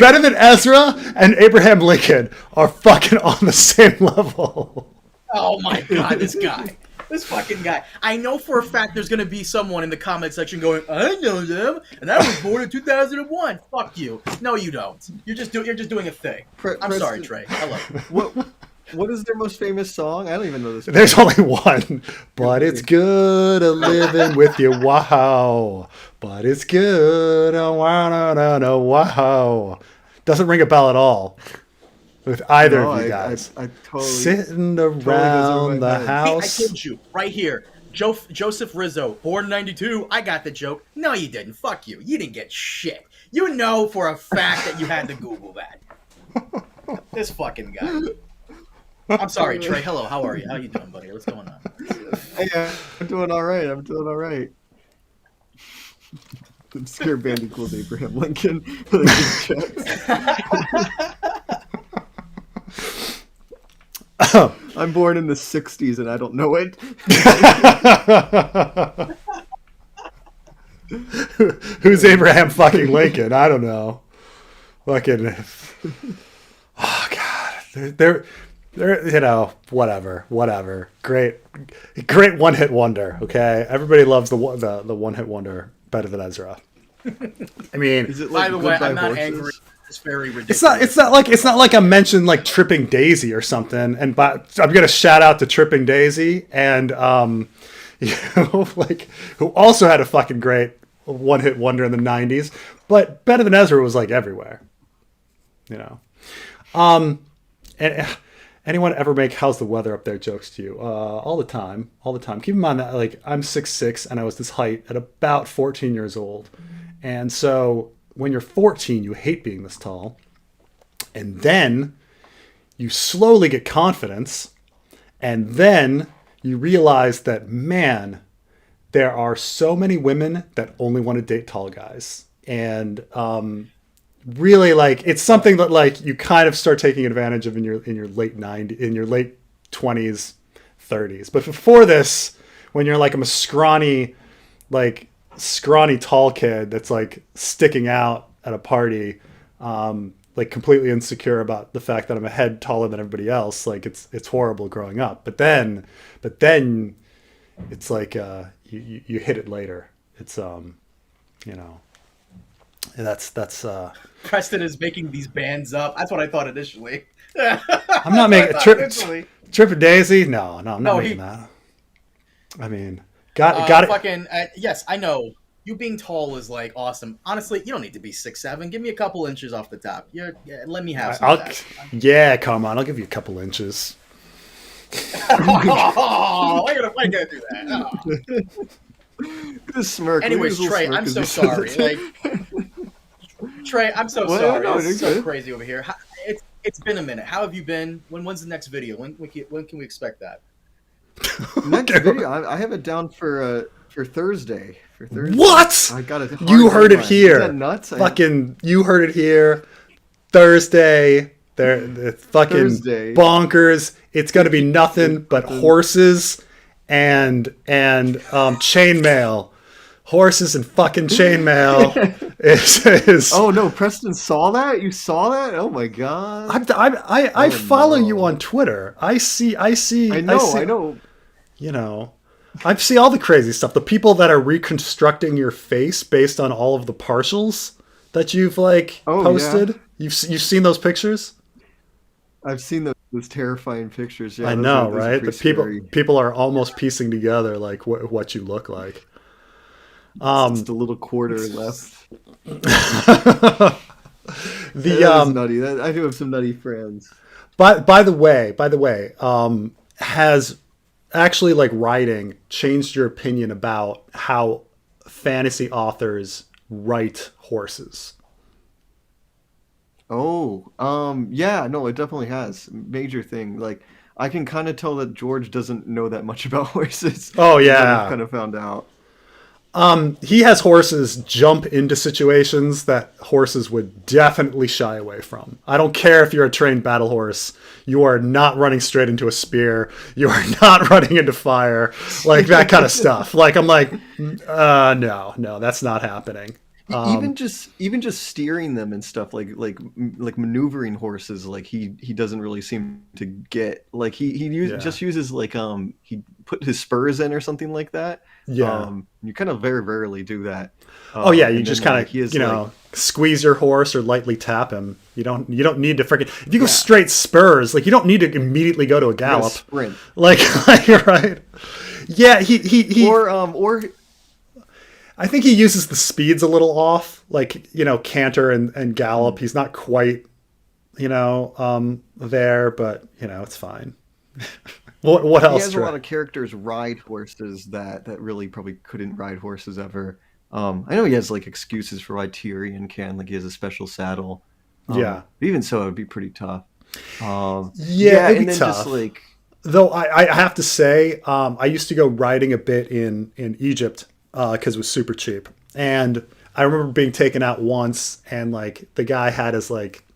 better than Ezra and Abraham Lincoln are fucking on the same level. Oh my god, this guy. This fucking guy. I know for a fact there's going to be someone in the comment section going, I know them, and I was born in 2001. Fuck you. No, you don't. You're just doing a thing. I'm sorry, Trey. I love you. What is their most famous song? I don't even know this. There's only one. But it's good a living with you. Wow. But it's good. Oh, wow, no, wow. Doesn't ring a bell at all with either of you guys. I totally sitting around the Hey, house. I told you right here. Joseph Rizzo, born 92. I got the joke. No, you didn't. Fuck you. You didn't get shit. You know for a fact that you had to Google that. This fucking guy. I'm sorry, Trey. Hello, how are you? How you doing, buddy? What's going on? Hey, I'm doing all right. Scare Band equals Abraham Lincoln. I'm born in the 60s and I don't know it. Who's Abraham fucking Lincoln? I don't know. Fucking. Oh God, they're whatever. Great one-hit wonder. Okay, everybody loves the one-hit wonder better than Ezra. I mean, Is it like By the way, Goodbye I'm not Horses? angry. It's very ridiculous. it's not like I mentioned like Tripping Daisy or something. And I'm gonna shout out to Tripping Daisy and like who also had a fucking great one-hit wonder in the '90s, but better than Ezra was like everywhere. And anyone ever make "How's the weather up there" jokes to you? All the time. Keep in mind that like I'm 6'6" and I was this height at about 14 years old, and so when you're 14, you hate being this tall, and then you slowly get confidence, and then you realize that man, there are so many women that only want to date tall guys. And really, like, it's something that, like, you kind of start taking advantage of in your late 20s, 30s. But before this, when you're like, I'm a scrawny tall kid that's like sticking out at a party, like completely insecure about the fact that I'm a head taller than everybody else. Like, it's horrible growing up. But then it's like you hit it later. It's that's Preston is making these bands up. That's what I thought initially. I'm not making Trip and Daisy. No, I'm not making that. I mean, got it. Fucking yes, I know. You being tall is like awesome. Honestly, you don't need to be 6'7". Give me a couple inches off the top. Let me have some of that. Yeah, come on. I'll give you a couple inches. Oh, why gotta do that? Oh. The smirk. Anyways, Trey, I'm so sorry. Like, Trey, I'm so sorry. No, it's so crazy over here. It's been a minute. How have you been? When's the next video? When can we expect that? Next video, I have it down for Thursday. What? I got it. You heard it here. Is that nuts? You heard it here. Thursday. It's fucking Thursday. Bonkers. It's gonna be nothing but horses and chainmail. Horses and fucking chainmail is. Oh no, Preston saw that? You saw that? Oh my god! I follow you on Twitter. I see. I know. You know, I see all the crazy stuff. The people that are reconstructing your face based on all of the partials that you've posted. Yeah. You've seen those pictures? I've seen those terrifying pictures. Yeah, I know, those right? The people are almost piecing together like what you look like. Just a little quarter left. That is nutty. I do have some nutty friends. By the way, has actually like writing changed your opinion about how fantasy authors write horses? Yeah, no, it definitely has. Major thing. Like, I can kind of tell that George doesn't know that much about horses. Oh yeah, I've kind of found out. He has horses jump into situations that horses would definitely shy away from. I don't care if you're a trained battle horse. You are not running straight into a spear. You are not running into fire. Like that kind of stuff. Like, I'm like, no, that's not happening. Even just steering them and stuff, like maneuvering horses, like he doesn't really seem to get. Like just uses like he put his spurs in or something like that. Yeah, you kind of very rarely do that. You just kind of squeeze your horse or lightly tap him. You don't need to freaking, if you go straight spurs, like you don't need to immediately go to a gallop. Sprint. Like right. Yeah, he or I think he uses the speeds a little off, like, canter and gallop. He's not quite, there, but it's fine. What else? He has a lot of characters ride horses that really probably couldn't ride horses ever. I know he has like excuses for why Tyrion can, like he has a special saddle. Yeah. Even so, it'd be pretty tough. It'd be tough. Just like, though I have to say, I used to go riding a bit in Egypt. Because it was super cheap. And I remember being taken out once, and like the guy had his like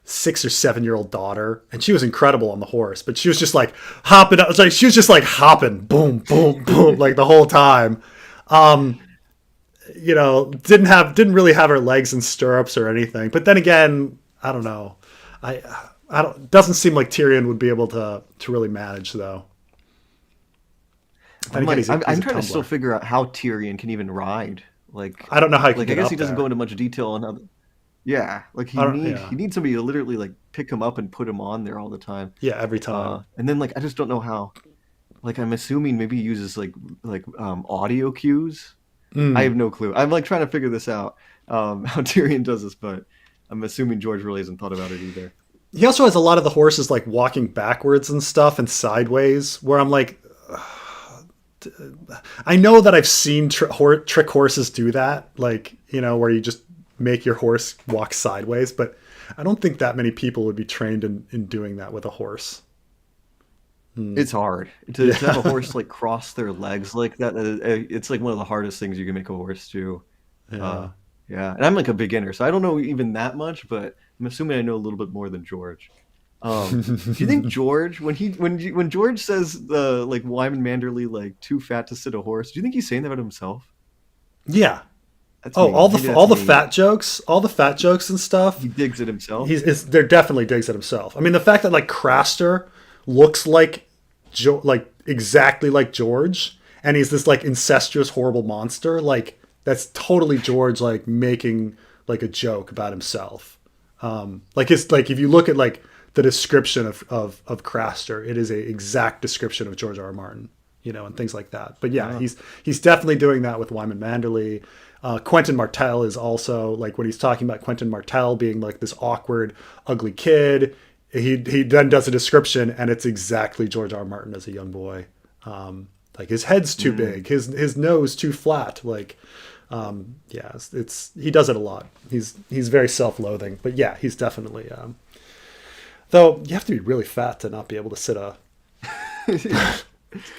6 or 7-year-old daughter, and she was incredible on the horse, but she was just like hopping up. Like she was just like hopping, boom, boom, boom, like the whole time. Didn't really have her legs in stirrups or anything. But then again, I don't know. Doesn't seem like Tyrion would be able to really manage though. I'm trying to still figure out how Tyrion can even ride. Like, I don't know how he can like. I guess he doesn't go into much detail on how. Yeah, like he needs somebody to literally like pick him up and put him on there all the time. Yeah, every time. And then like I just don't know how. Like I'm assuming maybe he uses like audio cues. I have no clue. I'm like trying to figure this out. How Tyrion does this, but I'm assuming George really hasn't thought about it either. He also has a lot of the horses like walking backwards and stuff and sideways, where I'm like. I know that I've seen trick horses do that, like, where you just make your horse walk sideways, but I don't think that many people would be trained in doing that with a horse. It's hard to have a horse like cross their legs like that. It's like one of the hardest things you can make a horse do. Yeah. Yeah, and I'm like a beginner, so I don't know even that much, but I'm assuming I know a little bit more than George. Do you think George, when George says the like Wyman Manderley like too fat to sit a horse, do you think he's saying that about himself? Yeah. That's Oh, me. all Maybe the that's all the me. fat jokes and stuff. He digs at himself. They're definitely digs at himself. I mean, the fact that like Craster looks like like exactly like George, and he's this like incestuous, horrible monster. Like that's totally George like making like a joke about himself. Like if you look at like the description of Craster, it is a exact description of George R. R. Martin, and things like that. But yeah, he's definitely doing that with Wyman Manderley. Quentin Martell is also like when he's talking about Quentin Martell being like this awkward, ugly kid. He then does a description, and it's exactly George R. R. Martin as a young boy. Like his head's too big, his nose too flat. Like, it's he does it a lot. He's very self-loathing, but yeah, he's definitely. Though you have to be really fat to not be able to sit a.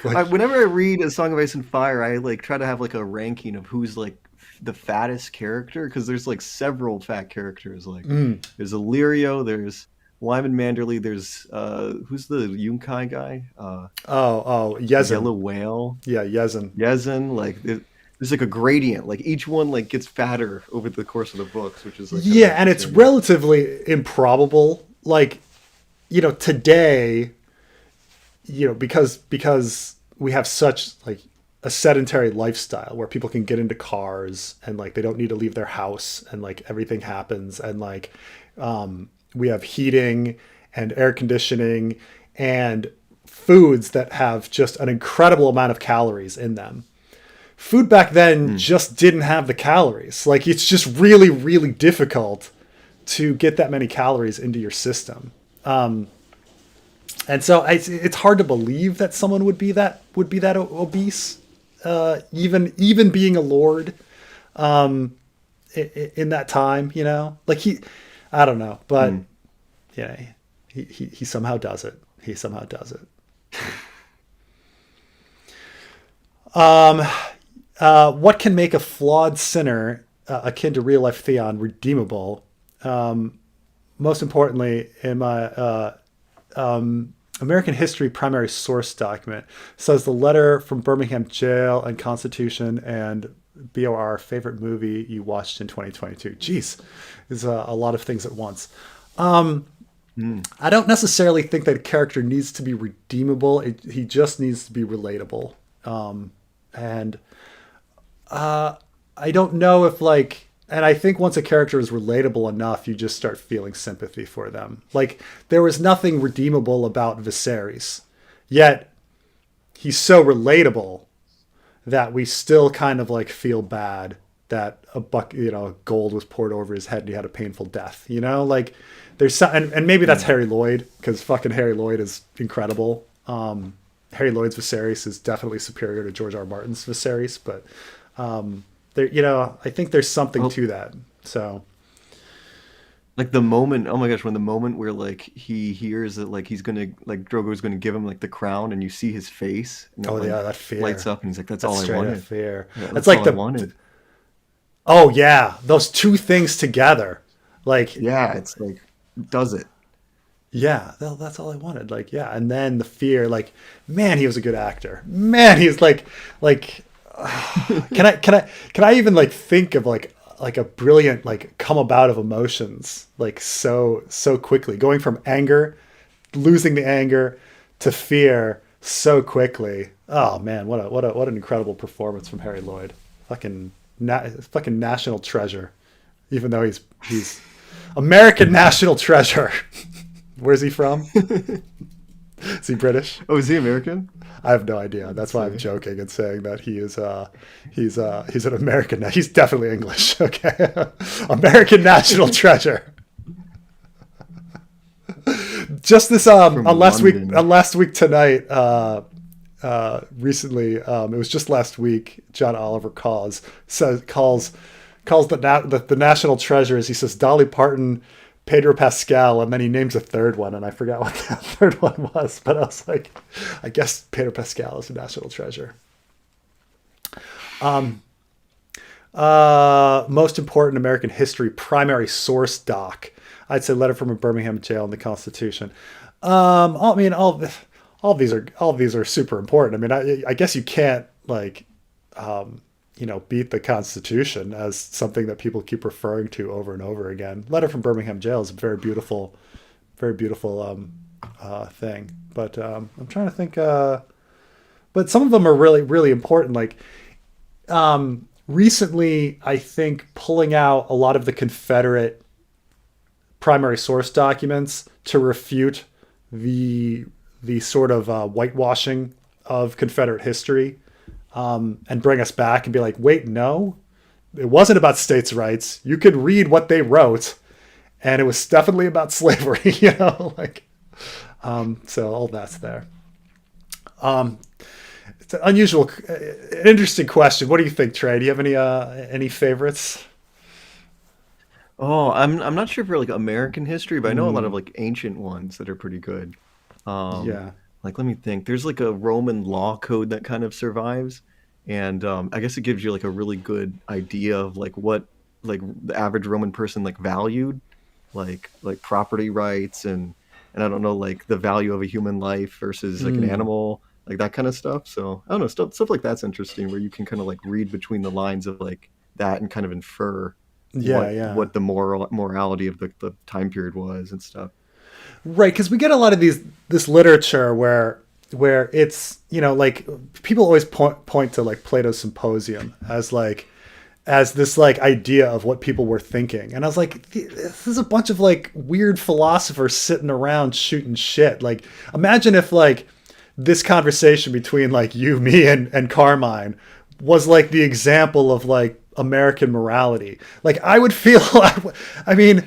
Whenever I read A Song of Ice and Fire, I like try to have like a ranking of who's like the fattest character, because there's like several fat characters. Like there's Illyrio, there's Wyman Manderley, there's who's the Yunkai guy? Yezin. Yellow Whale. Yeah, Yezin. Yezin, like there's like a gradient. Like each one like gets fatter over the course of the books, which is like and it's relatively improbable. Like, today, because we have such like a sedentary lifestyle where people can get into cars and like they don't need to leave their house and like everything happens, and like we have heating and air conditioning and foods that have just an incredible amount of calories in them. Food back then just didn't have the calories. Like it's just really, really difficult to get that many calories into your system. And so it's hard to believe that someone would be that obese, even being a lord, in that time, like I don't know, but he somehow does it. He somehow does it. What can make a flawed sinner akin to real life Theon redeemable? Most importantly, in my American History primary source document says the letter from Birmingham jail and Constitution and BOR favorite movie you watched in 2022. Jeez, is a lot of things at once. I don't necessarily think that a character needs to be redeemable. He just needs to be relatable. And I don't know if and I think once a character is relatable enough, you just start feeling sympathy for them. Like there was nothing redeemable about Viserys, yet he's so relatable that we still kind of like feel bad that gold was poured over his head and he had a painful death. Like there's some, and maybe that's Harry Lloyd, because fucking Harry Lloyd is incredible. Harry Lloyd's Viserys is definitely superior to George R. R. Martin's Viserys, but there, I think there's something to that. So, like the moment, oh my gosh, when the moment where like he hears that like he's gonna like Drogo's gonna give him like the crown, and you see his face. And that fear lights up, and he's like, "That's all I straight wanted." up fear. Yeah, that's like all I wanted. Oh yeah, those two things together, like yeah, it's like does it. Yeah, that's all I wanted. Like, yeah, and then the fear, like, man, he was a good actor. Man, he's like, can I even like think of like a brilliant like come about of emotions like so quickly, going from anger, losing the anger, to fear so quickly. Oh man, what an incredible performance from Harry Lloyd. Fucking national treasure, even though he's American national treasure. Where's he from? Is he British? Oh, is he American? I have no idea. That's why I'm joking and saying that he's an American. He's definitely English. Okay, American national treasure. Just this on last week tonight. Recently, it was just last week. John Oliver calls the national treasure, as he says, Dolly Parton Pedro Pascal, and then he names a third one, and I forgot what that third one was, but I was like, I guess Pedro Pascal is a national treasure. Most important American history primary source doc. I'd say Letter from a Birmingham Jail and the Constitution. All these are super important. I mean, I guess you can't like, beat the Constitution as something that people keep referring to over and over again. Letter from Birmingham Jail is a very beautiful thing. But I'm trying to think. But some of them are really, really important. Like recently, I think pulling out a lot of the Confederate primary source documents to refute the sort of whitewashing of Confederate history. And bring us back and be like, wait, no, it wasn't about states' rights. You could read what they wrote, and it was definitely about slavery, so all that's there. It's an unusual, an interesting question. What do you think, Trey? Do you have any favorites? Oh, I'm not sure for like American history, but I know a lot of like ancient ones that are pretty good. Yeah. Like, let me think. There's like a Roman law code that kind of survives, and I guess it gives you like a really good idea of like what like the average Roman person like valued, like property rights and I don't know, like the value of a human life versus like an animal, like that kind of stuff. So I don't know, stuff like that's interesting, where you can kind of like read between the lines of like that and kind of infer what the morality of the time period was and stuff. Right, because we get a lot of this literature where it's, like people always point to like Plato's Symposium as this like idea of what people were thinking. And I was like, this is a bunch of like weird philosophers sitting around shooting shit. Like, imagine if like this conversation between like you, me, and Carmine was like the example of like American morality. Like, I would feel, I mean,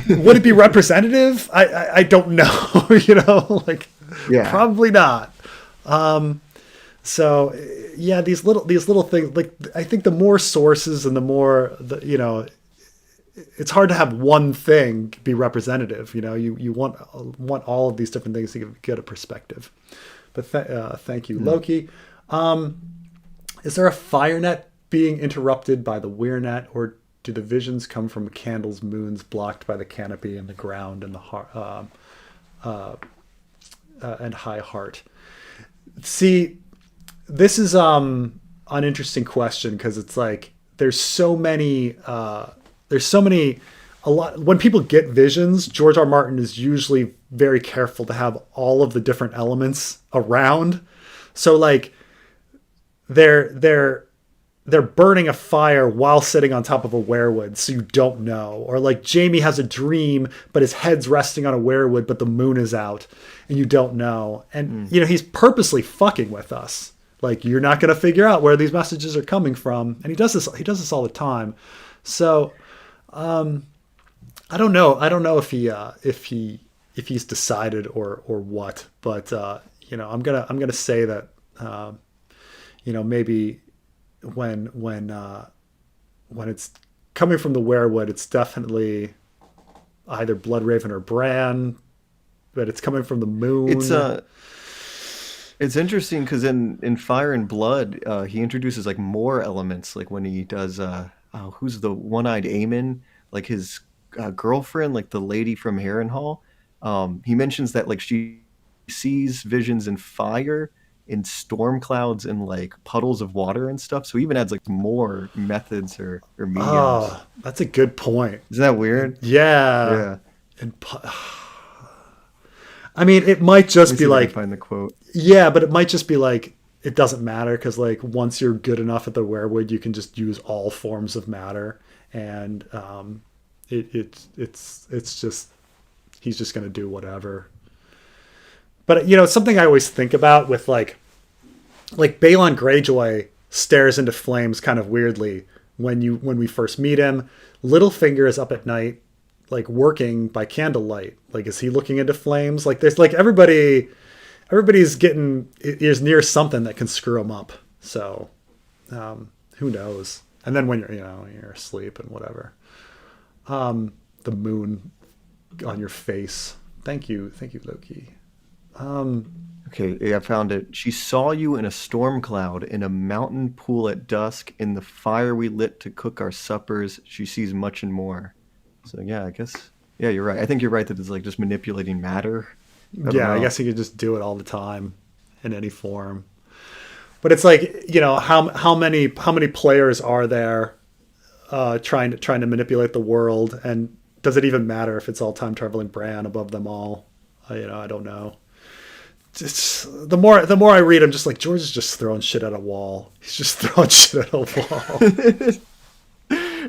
would it be representative? I don't know, probably not. So yeah, these little things, like, I think the more sources and the more it's hard to have one thing be representative. You want all of these different things to get a perspective. But thank you, Loki. Is there a fire net being interrupted by the weir net, or do the visions come from candles, moons blocked by the canopy and the ground and the heart and high heart? See, this is an interesting question, because it's like there's so many a lot. When people get visions, George R. Martin is usually very careful to have all of the different elements around. So like they're burning a fire while sitting on top of a weirwood, so you don't know. Or like Jamie has a dream, but his head's resting on a weirwood, but the moon is out, and you don't know. And he's purposely fucking with us. Like, you're not going to figure out where these messages are coming from, and he does this all the time. So I don't know if he's decided or what, but I'm gonna say that maybe when it's coming from the weirwood, it's definitely either Bloodraven or Bran, but it's coming from the moon. It's interesting because in Fire and Blood, he introduces like more elements, like when he does who's the one-eyed Aemon, like his girlfriend, like the lady from Harrenhal. He mentions that like she sees visions in fire, in storm clouds, and like puddles of water and stuff. So he even adds like more methods or mediums. Oh, that's a good point. Isn't that weird? Yeah. And I mean, it might just be like, find the quote. Yeah, but it might just be like, it doesn't matter, because like once you're good enough at the weirwood, you can just use all forms of matter, and it's just, he's just going to do whatever. But something I always think about with like Balon Greyjoy stares into flames kind of weirdly when we first meet him. Littlefinger is up at night, like working by candlelight. Like, is he looking into flames? Like, there's like everybody's is near something that can screw him up. So who knows? And then when you're asleep and whatever. the moon on your face. Thank you, Loki. Okay, yeah, I found it. She saw you in a storm cloud in a mountain pool at dusk. In the fire we lit to cook our suppers, she sees much and more. So yeah, I guess yeah, you're right. I think you're right that it's like just manipulating matter. I don't Yeah, I know. guess he could just do it all the time in any form. But it's like, how many players are there trying to manipulate the world, and does it even matter if it's all time traveling Bran above them all? I don't know. Just the more I read, I'm just like, George is just throwing shit at a wall. He's just throwing shit at a wall.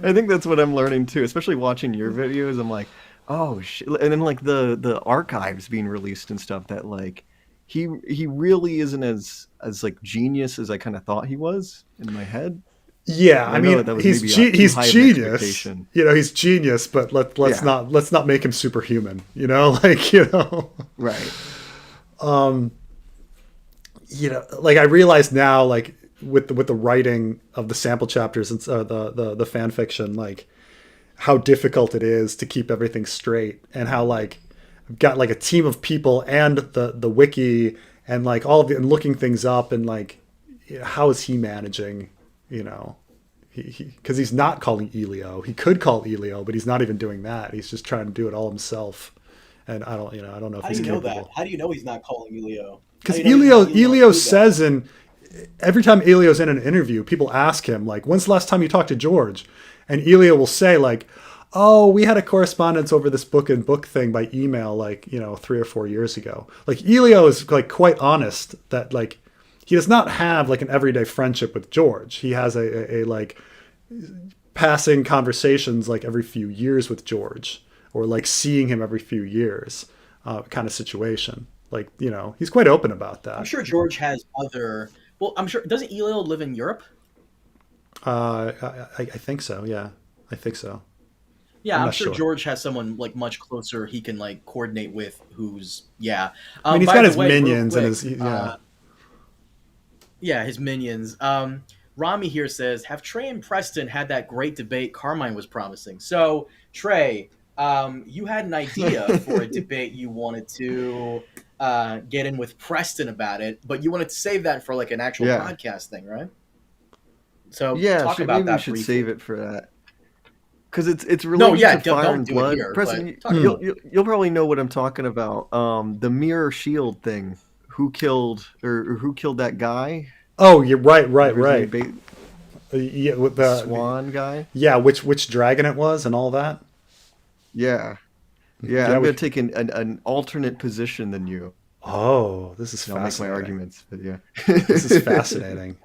I think that's what I'm learning too, especially watching your videos. I'm like, oh shit, and then like the archives being released and stuff. That like he really isn't as like genius as I kind of thought he was in my head. Yeah, And I know mean, that was he's maybe too he's high of an genius. expectation. He's genius, but let's Yeah. not make him superhuman. Right. Like I realize now, like with the writing of the sample chapters and the fan fiction, like how difficult it is to keep everything straight, and how like I've got like a team of people and the wiki and like all of the and looking things up, and like how is he managing? Because he's not calling Elio. He could call Elio, but he's not even doing that. He's just trying to do it all himself. And I don't know if How he's do you know capable. that? How do you know he's not calling Elio? Because How do you know Elio do that? says every time Elio's in an interview, people ask him like, "When's the last time you talked to George?" And Elio will say like, "Oh, we had a correspondence over this book and book thing by email like 3 or 4 years ago." Like Elio is like quite honest that like he does not have like an everyday friendship with George. He has a like passing conversations like every few years with George, or like seeing him every few years kind of situation. Like, he's quite open about that. I'm sure George has other. Well, I'm sure. Doesn't Elio live in Europe? I think so. Yeah, I think so. Yeah, I'm I'm not sure sure. George has someone like much closer he can like coordinate with. Who's I mean, he's by got the his way, real minions and quick, his yeah. Yeah, his minions. Rami here says, have Trey and Preston had that great debate Carmine was promising? So, Trey, you had an idea for a debate you wanted to get in with Preston about it, but you wanted to save that for like an actual Yeah. podcast thing, right? So Yeah, talk about maybe we that should briefly. save it for that. Because it's related yeah, to Fire don't and do it Blood. here, Preston, but talk you'll probably know what I'm talking about. The mirror shield thing. Who killed that guy? Oh, you're right. Who's the Yeah, with the Swan guy. Yeah, which dragon it was and all that. Yeah, Yeah, I'm we- gonna take an alternate position than you. Oh, this is I'll make my fascinating. arguments, but yeah. This is fascinating.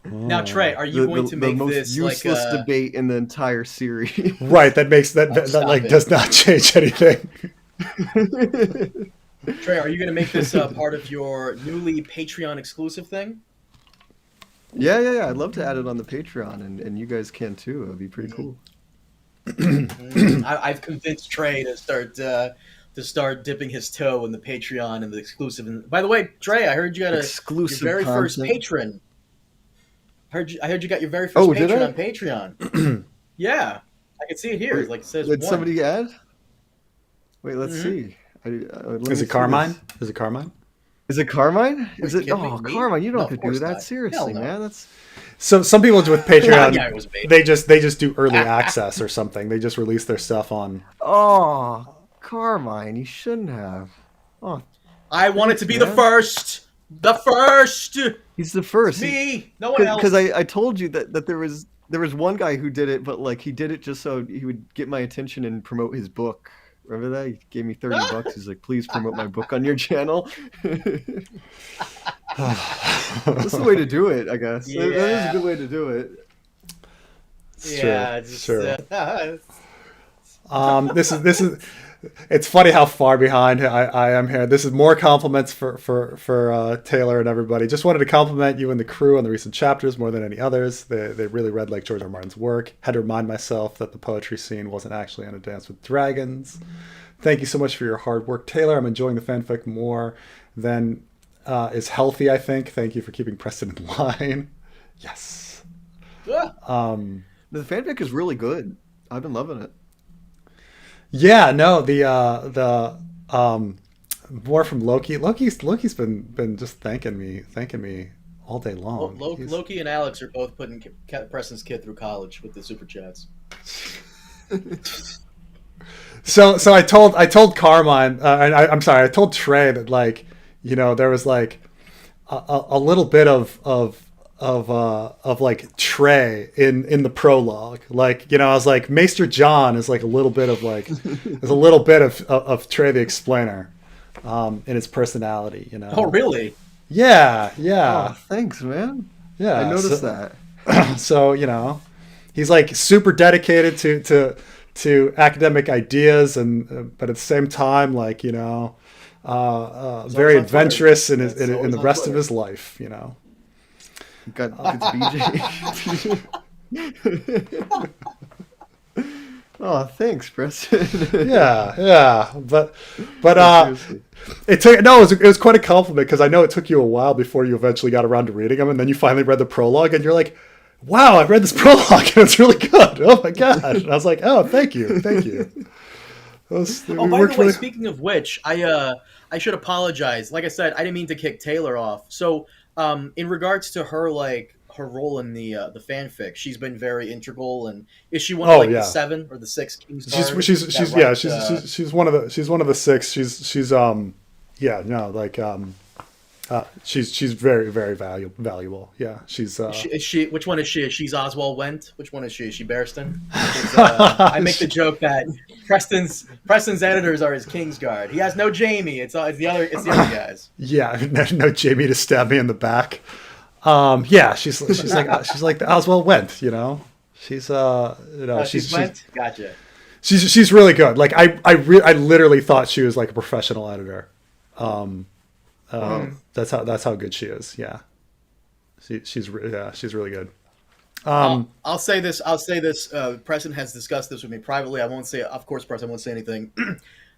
Now, Trey, are you going to make the most this useless like debate in the entire series? Right, that makes that stop like it. does not change anything. Trey, are you going to make this part of your newly Patreon exclusive thing? Yeah. I'd love to add it on the Patreon, and you guys can too. It'd be pretty cool. I've convinced Trey to start dipping his toe in the Patreon and the exclusive. And by the way, Trey, I heard you got Exclusive your very first content. patron. I heard you got your very first Oh, did patron I? on Patreon. Yeah, I can see it here. Wait, Like it says Did one. somebody add? Wait, let's see. Let me Is see it Carmine? this. Is it Carmine? Is it Carmine? Is Wait, it? kidding Oh, me? Carmine, you don't No, have of to do course that. not. Seriously, Hell no. man. That's So some people with Patreon, Yeah, it was me. they just do early access or something. They just release their stuff on. oh, Carmine. You shouldn't have. Oh, I wanted to be the man. first. The first. he's the first. Me. No one else. Because I told you that there was one guy who did it, but like he did it just so he would get my attention and promote his book. Remember that? He gave me $30. He's like, please promote my book on your channel. That's the way to do it, I guess. That is Yeah. a good way to do it. It's Yeah, true. just, True. This is. It's funny how far behind I am here. This is more compliments for Taylor and everybody. Just wanted to compliment you and the crew on the recent chapters more than any others. They really read like George R. R. Martin's work. Had to remind myself that the poetry scene wasn't actually on A Dance with Dragons. Thank you so much for your hard work, Taylor. I'm enjoying the fanfic more than is healthy, I think. Thank you for keeping Preston in line. Yes. Ah. The fanfic is really good. I've been loving it. Yeah, no, the more from Loki. Loki's been just thanking me all day long. Loki and Alex are both putting Preston's kid through college with the super chats. So I told Carmine, I'm sorry, I told Trey that, like, there was like a little bit of like Trey in the prologue. Like, I was like, Maester John is like a little bit of like there's a little bit of Trey the Explainer in his personality. Oh, really? Yeah. Oh, thanks, man. Yeah, I noticed that. So he's like super dedicated to academic ideas, and but at the same time, like, very adventurous in the rest of his life. Got it's BJ. Oh, thanks, Preston. Yeah, but Seriously. it was quite a compliment, because I know it took you a while before you eventually got around to reading them, and then you finally read the prologue, and you're like, wow, I read this prologue and it's really good. Oh my god! And I was like, oh, thank you. Oh, by the way, speaking of which, I should apologize. Like I said, I didn't mean to kick Taylor off. So, in regards to her, like, her role in the fanfic, she's been very integral. And is she one of the 7 or the 6 Kings? She's one of the 6. She's very, very valuable. Yeah, she's. Is she? Which one is she? She's Oswald Wendt. Which one is she? Is she Bearston? I make the joke that Preston's editors are his Kingsguard. He has no Jamie. It's the other guys. Yeah, no Jamie to stab me in the back. Yeah, she's like the Oswald Wendt. She's she's Wendt. Gotcha. She's really good. Like, I literally thought she was like a professional editor. That's how good she is. Yeah, she's really good. I'll say this. Preston has discussed this with me privately. I won't say. Of course, Preston won't say anything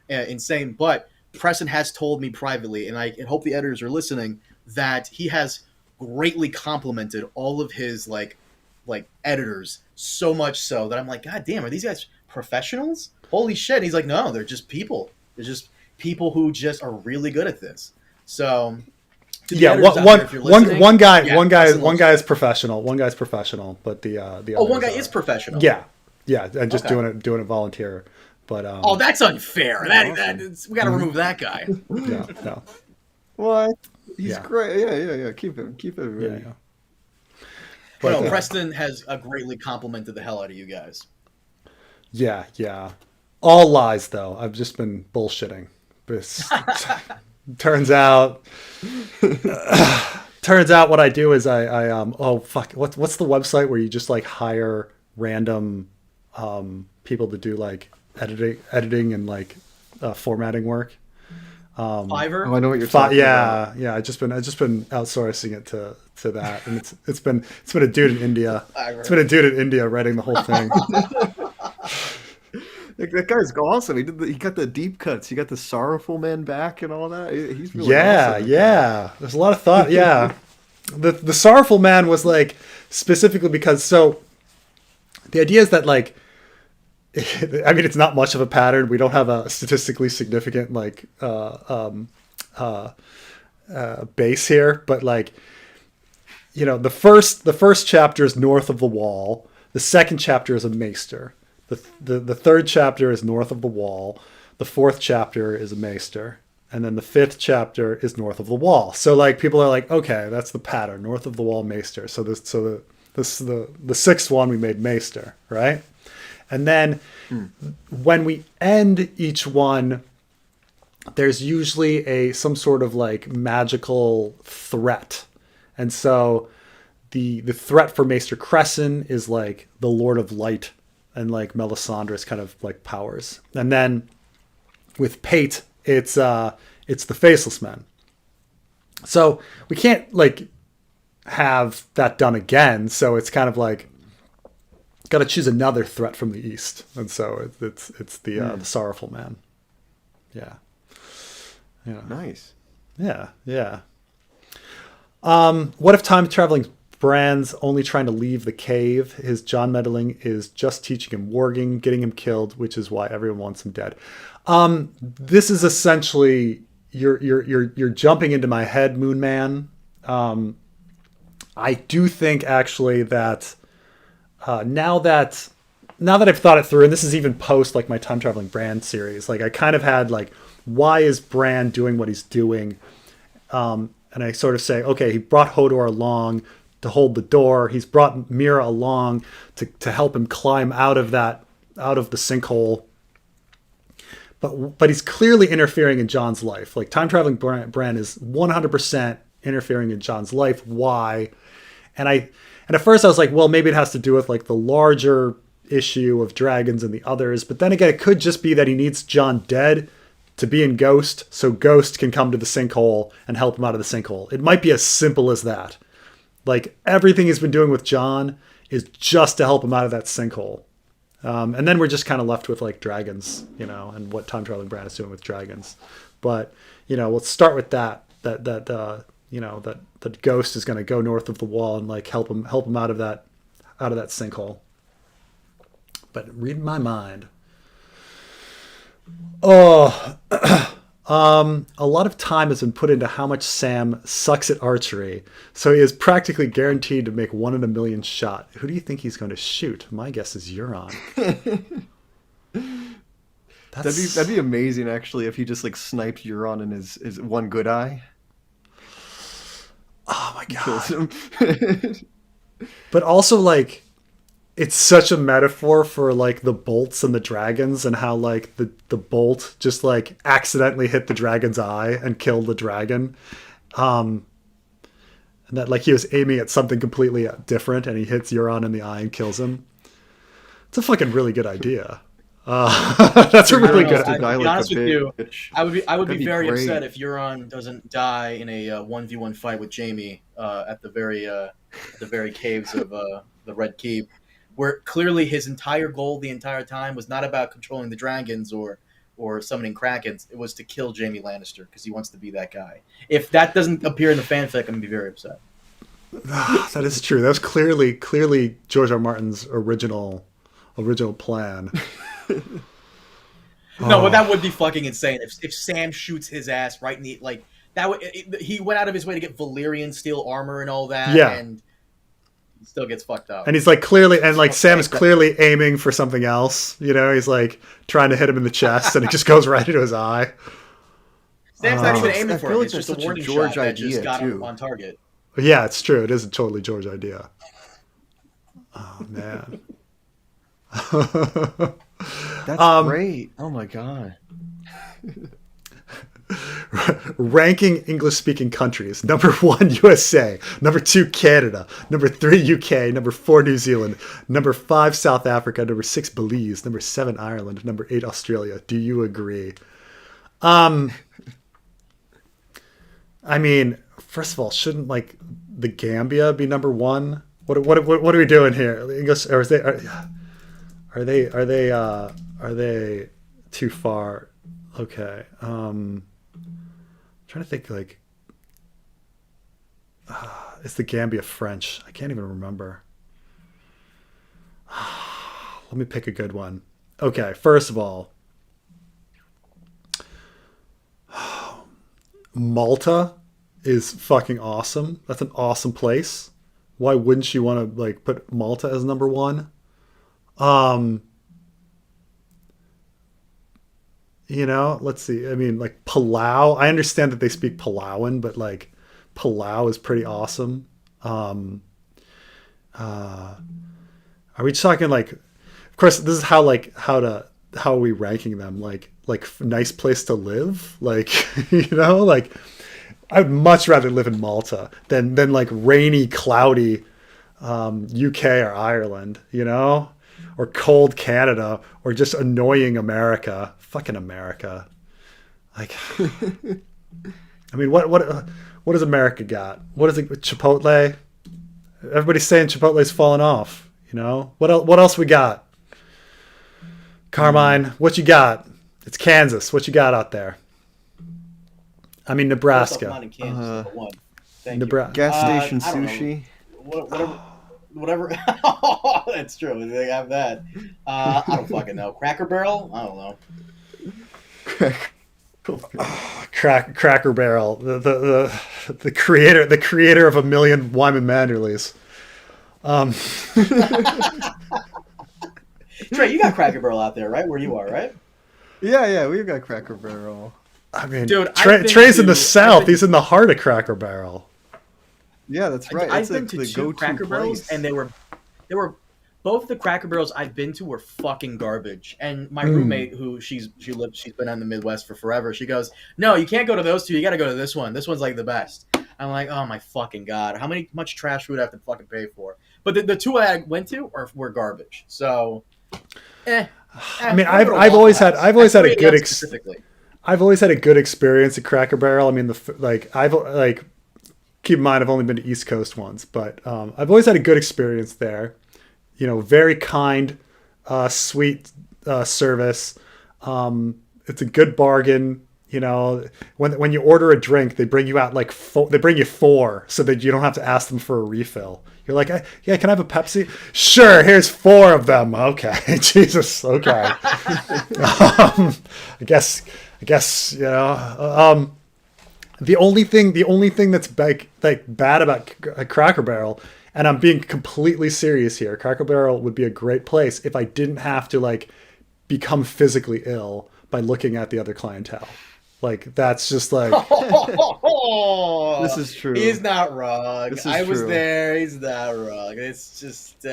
insane. But Preston has told me privately, and I hope the editors are listening, that he has greatly complimented all of his like editors, so much so that I'm like, God damn, are these guys professionals? Holy shit! And he's like, no, they're just people. They're just people who just are really good at this. So, yeah, one guy is professional. One guy's professional, but the one guy is professional. Yeah, and just doing it volunteer. But that's unfair. We got to remove that guy. No. What? He's great. Yeah. Keep it. Really. Yeah. But Preston has greatly complimented the hell out of you guys. Yeah. All lies, though. I've just been bullshitting. Turns out what I do is what's the website where you just like hire random people to do like editing and like formatting work? Fiverr. Oh, I know what you're talking about. Yeah. I just been outsourcing it to that, and it's been a dude in India. It's been a dude in India writing the whole thing. Like, that guy's awesome. He got the deep cuts. He got the sorrowful man back and all that. He's really awesome. Yeah. There's a lot of thought. Yeah, the sorrowful man was like specifically because the idea is that, like, I mean, it's not much of a pattern. We don't have a statistically significant like base here, but like, the first chapter is north of the wall. The second chapter is a maester. The third chapter is north of the wall. The fourth chapter is a maester. And then the fifth chapter is north of the wall. So like people are like, okay, that's the pattern, north of the wall, maester. So the sixth one we made maester, right? And then when we end each one, there's usually some sort of like magical threat. And so the threat for Maester Crescent is like the Lord of Light and like Melisandre's kind of like powers. And then with Pate, it's the Faceless Men. So we can't like have that done again. So it's kind of like got to choose another threat from the east, and so it's the Sorrowful Man. Yeah. Nice. Yeah. What if time traveling Bran's only trying to leave the cave. His John meddling is just teaching him warging, getting him killed, which is why everyone wants him dead. This is essentially you're jumping into my head, Moon Man. I do think actually that now that I've thought it through, and this is even post like my time traveling Bran series, like I kind of had like, why is Bran doing what he's doing? And I sort of say, okay, he brought Hodor along to hold the door. He's brought Mira along to help him climb out of the sinkhole. But he's clearly interfering in Jon's life. Like time traveling Bran is 100% interfering in Jon's life. Why? And at first I was like, well, maybe it has to do with like the larger issue of dragons and the others. But then again, it could just be that he needs Jon dead to be in Ghost, so Ghost can come to the sinkhole and help him out of the sinkhole. It might be as simple as that. Like everything he's been doing with Jon is just to help him out of that sinkhole. And then we're just kind of left with like dragons, and what time traveling Bran is doing with dragons. But, we'll start with that Ghost is going to go north of the wall and like help him out of that sinkhole. But read my mind. Oh, a lot of time has been put into how much Sam sucks at archery, so he is practically guaranteed to make 1 in a million shot. Who do you think he's going to shoot? My guess is Euron. That'd be amazing, actually, if he just like sniped Euron in his one good eye. Oh my Kills god! him. But also, like, it's such a metaphor for like the bolts and the dragons, and how like the bolt just like accidentally hit the dragon's eye and killed the dragon. And that like he was aiming at something completely different and he hits Euron in the eye and kills him. It's a fucking really good idea. That's a really good idea. To be honest with you, I would be very great. upset if Euron doesn't die in a 1v1 fight with Jaime at the very caves of the Red Keep, where clearly his entire goal the entire time was not about controlling the dragons or summoning krakens. It was to kill Jaime Lannister because he wants to be that guy. If that doesn't appear in the fanfic, I'm gonna be very upset. That is true. That was clearly George R. R. Martin's original plan. No, but that would be fucking insane if Sam shoots his ass right in the like that. He went out of his way to get Valyrian steel armor and all that, Yeah. and he still gets fucked up. And he's like Sam is clearly aiming for something else. He's like trying to hit him in the chest, and it just goes right into his eye. Sam's not even aiming I for feel him. like It's just that's a such a warning George shot that just idea, got him too. on target. Yeah, it's true. It is a totally George idea. Oh man. That's great. Oh my god. Ranking English-speaking countries. Number 1, USA. Number 2, Canada. Number 3, UK. Number 4, New Zealand. Number 5, South Africa. Number 6, Belize. Number 7, Ireland. Number 8, Australia. Do you agree? I mean, first of all, shouldn't like the Gambia be number 1? What are we doing here? English, or is are they too far? Okay. Trying to think like, is the Gambia French? I can't even remember. Let me pick a good one. Okay, first of all, Malta is fucking awesome. That's an awesome place. Why wouldn't you want to like put Malta as number 1? Let's see. I mean, like Palau. I understand that they speak Palauan, but like Palau is pretty awesome. Are we talking like? Of course, this is how are we ranking them? Like nice place to live? Like like I'd much rather live in Malta than like rainy, cloudy UK or Ireland. Or cold Canada, or just annoying America. Fucking America. Like, I mean, what does America got? What is it? Chipotle? Everybody's saying Chipotle's falling off. What else we got? Carmine, what you got? It's Kansas. What you got out there? I mean, Nebraska. Kansas, Thank Nebraska. Gas station I don't know. sushi. whatever. That's true. They have that. I don't fucking know. Cracker Barrel? I don't know. Cracker Barrel, the creator of a million Wyman Manderleys. Trey, you got Cracker Barrel out there, right? Where you are, right? Yeah, we've got Cracker Barrel. I mean, Dude, Trey's in the South. He's in the heart of Cracker Barrel. Yeah, that's right. I've been It's to the two go-to Cracker Barrels, place. and they were both the Cracker Barrels I've been to were fucking garbage. And my roommate, who she's been in the Midwest for forever, she goes, "No, you can't go to those two. You got to go to this one. This one's like the best." I'm like, "Oh my fucking god! How much trash food I have to fucking pay for?" But the two I went to were garbage. So, I mean, I've always had a good specifically. I've always had a good experience at Cracker Barrel. I mean, keep in mind I've only been to East Coast once, but I've always had a good experience there. You know, very kind, sweet service. It's a good bargain. You know, when you order a drink, they bring you out they bring you four so that you don't have to ask them for a refill. You're like, yeah, can I have a Pepsi? Sure, here's four of them. Okay, Jesus, okay. I guess you know. The only thing that's bad about Cracker Barrel, and I'm being completely serious here, Cracker Barrel would be a great place if I didn't have to become physically ill by looking at the other clientele. That's just This is true. He's not wrong. I was true. there. He's not wrong. It's just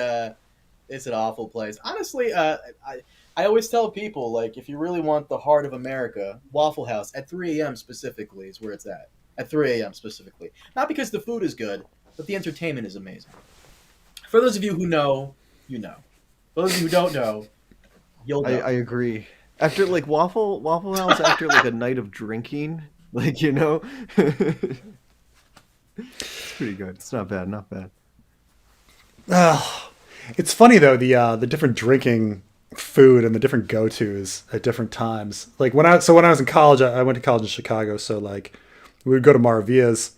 it's an awful place. Honestly, I always tell people, if you really want the heart of America, Waffle House at 3 a.m. specifically is where it's at. At 3 a.m. specifically. Not because the food is good, but the entertainment is amazing. For those of you who know, you know. For those of you who don't know, you'll know. I agree. After Waffle House after a night of drinking, it's pretty good. It's not bad, It's funny though, the different drinking food and the different go-tos at different times. When I was in college, I went to college in Chicago, so we would go to Maravilla's,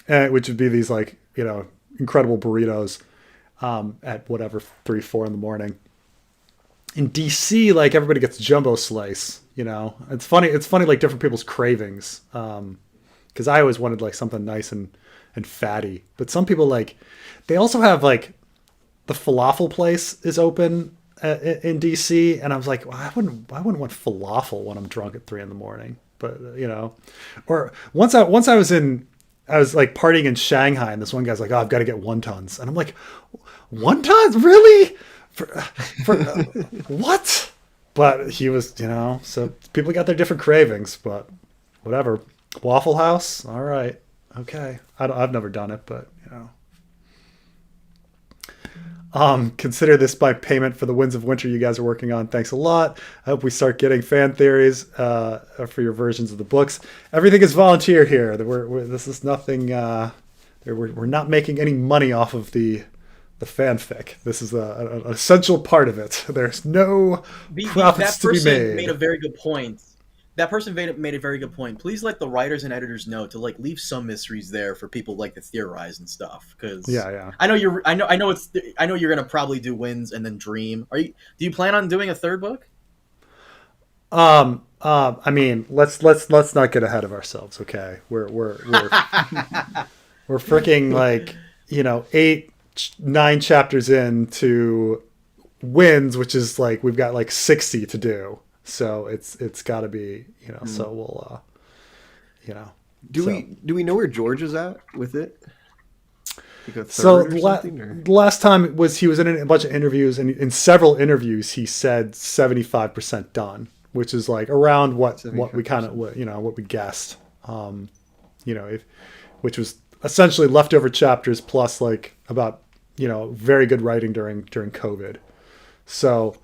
which would be these incredible burritos at whatever 3-4 in the morning. In DC, everybody gets jumbo slice. It's funny different people's cravings. Because I always wanted something nice and fatty, but some people they also have the falafel place is open in DC, and I was like, well, I wouldn't want falafel when I'm drunk at 3 in the morning. But or once I was partying in Shanghai, and this one guy's like, oh, I've got to get wontons, and I'm like, wontons, really? For what? But he was, so people got their different cravings, but whatever. Waffle House, all right, okay. I've never done it, but consider this my payment for the Winds of Winter you guys are working on. Thanks a lot. I hope we start getting fan theories for your versions of the books. Everything is volunteer here. This is nothing. We're not making any money off of the fanfic. This is an essential part of it. There's no profits to be made. Made a very good point. That person made a very good point. Please let the writers and editors know to leave some mysteries there for people to theorize and stuff. Because I know you're gonna probably do Winds and then Dream. Do you plan on doing a third book? I mean, let's not get ahead of ourselves, okay? We're freaking 8-9 chapters into Winds, which is we've got 60 to do. So it's got to be, so we'll Do we know where George is at with it? So the last time he was in a bunch of interviews, and in several interviews he said 75% done, which is around what we kind of what we guessed, which was essentially leftover chapters plus about very good writing during COVID. So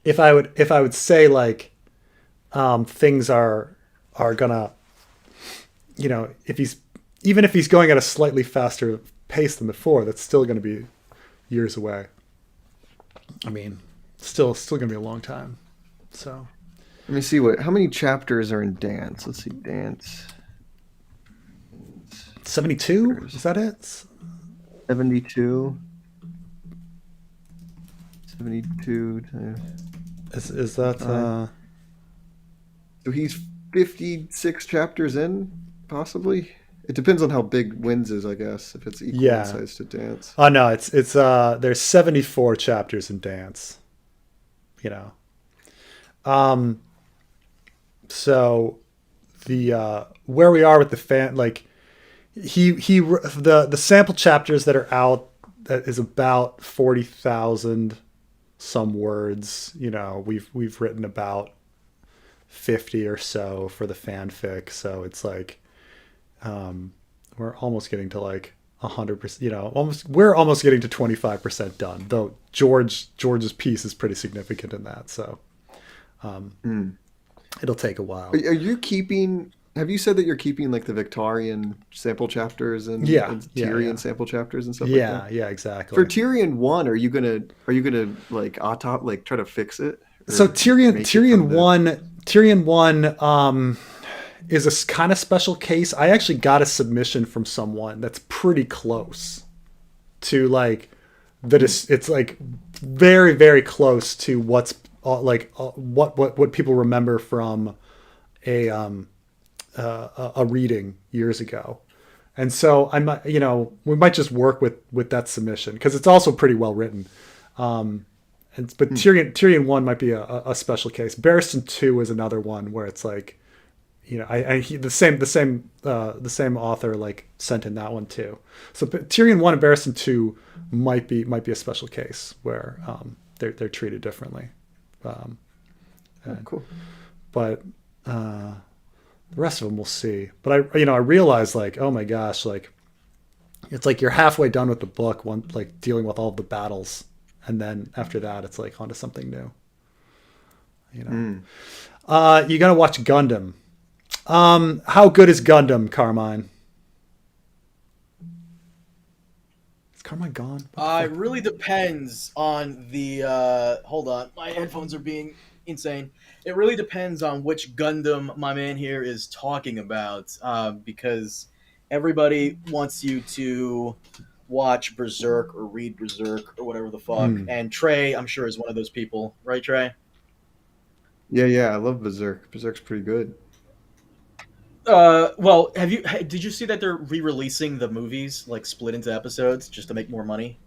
if I would say things are gonna, if he's going at a slightly faster pace than before, that's still going to be years away. I mean, still going to be a long time. So let me see how many chapters are in Dance. Let's see, Dance. 72? Is that it? 72. 72 times. Is that So he's 56 chapters in, possibly. It depends on how big Wins is, I guess. If it's equal Yeah. in size to Dance. Oh no, it's there's 74 chapters in Dance. You know. So the where we are with the fan, like the sample chapters that are out, that is about 40,000 some words. You know, we've written about 50 or so for the fanfic, so it's like we're almost getting to like 100%. You know, we're almost getting to 25% done. Though George's piece is pretty significant in that, so it'll take a while. Are you keeping? Have you said that you're keeping like the Victorian sample chapters and Tyrion sample chapters and stuff like that? Yeah, exactly. For Tyrion 1, are you gonna like try to fix it? So Tyrion 1 is a kind of special case. I actually got a submission from someone that's pretty close to like that is, it's like very, very close to what's what people remember from a reading years ago. And so I might, we might just work with that submission because it's also pretty well written. But Tyrion 1 might be a special case. Barristan 2 is another one where it's like, the same author like sent in that one too. So Tyrion 1 and Barristan 2 might be a special case where they're treated differently. Cool. But the rest of them we'll see. But I realized like, oh my gosh, like it's like you're halfway done with the book, like dealing with all the battles. And then after that, it's like onto something new. You gotta watch Gundam. How good is Gundam, Carmine? Is Carmine gone? It really depends on the. Hold on, my headphones are being insane. It really depends on which Gundam my man here is talking about, because everybody wants you to watch Berserk or read Berserk or whatever the fuck. And Trey, I'm sure, is one of those people, right, Trey? Yeah, I love Berserk. Berserk's pretty good. Well, did you see that they're re-releasing the movies, like split into episodes, just to make more money?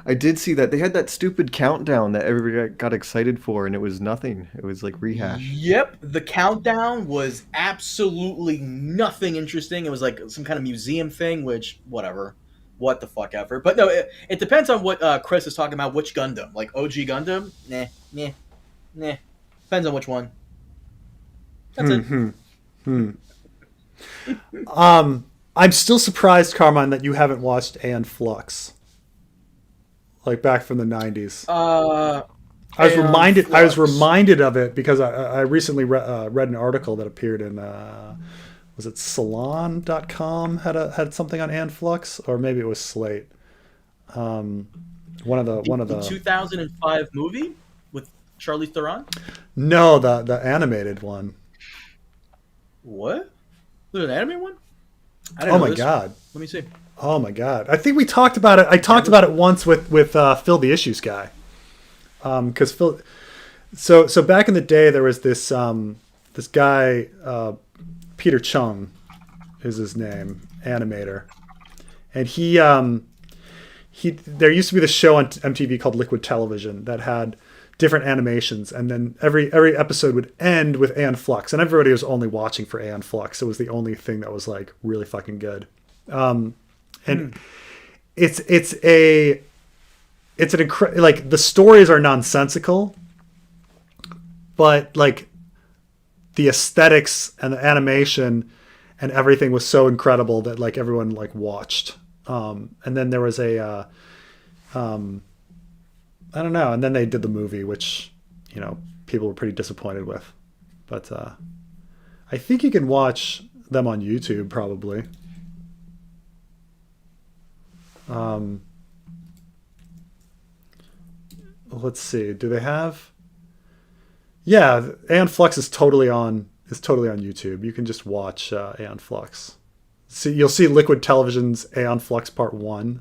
I did see that. They had that stupid countdown that everybody got excited for, and it was nothing. It was like rehash. Yep, the countdown was absolutely nothing interesting. It was like some kind of museum thing, which, whatever. What the fuck ever. But no, it depends on what Chris is talking about, which Gundam. Like OG Gundam? Nah. Depends on which one. That's it. I'm still surprised, Carmine, that you haven't watched Aeon Flux. Like back from the 90s. I was reminded of it because I recently read an article that appeared in was it Salon.com had something on Aeon Flux, or maybe it was Slate. One of the 2005 movie with Charlize Theron? No, the animated one. What? There's an anime one? Oh my god. Let me see. Oh my god! I think we talked about it. I talked about it once with Phil the Issues guy, because Phil. So back in the day, there was this guy, Peter Chung, is his name, animator, and he there used to be this show on MTV called Liquid Television that had different animations, and then every episode would end with Aeon Flux, and everybody was only watching for Aeon Flux. It was the only thing that was like really fucking good. And it's an like the stories are nonsensical, but like the aesthetics and the animation and everything was so incredible that like everyone like watched. And then there was I don't know. And then they did the movie, which people were pretty disappointed with. But I think you can watch them on YouTube probably. Let's see. Do they have? Yeah, Aeon Flux is totally on YouTube. You can just watch Aeon Flux. See, you'll see Liquid Television's Aeon Flux Part 1.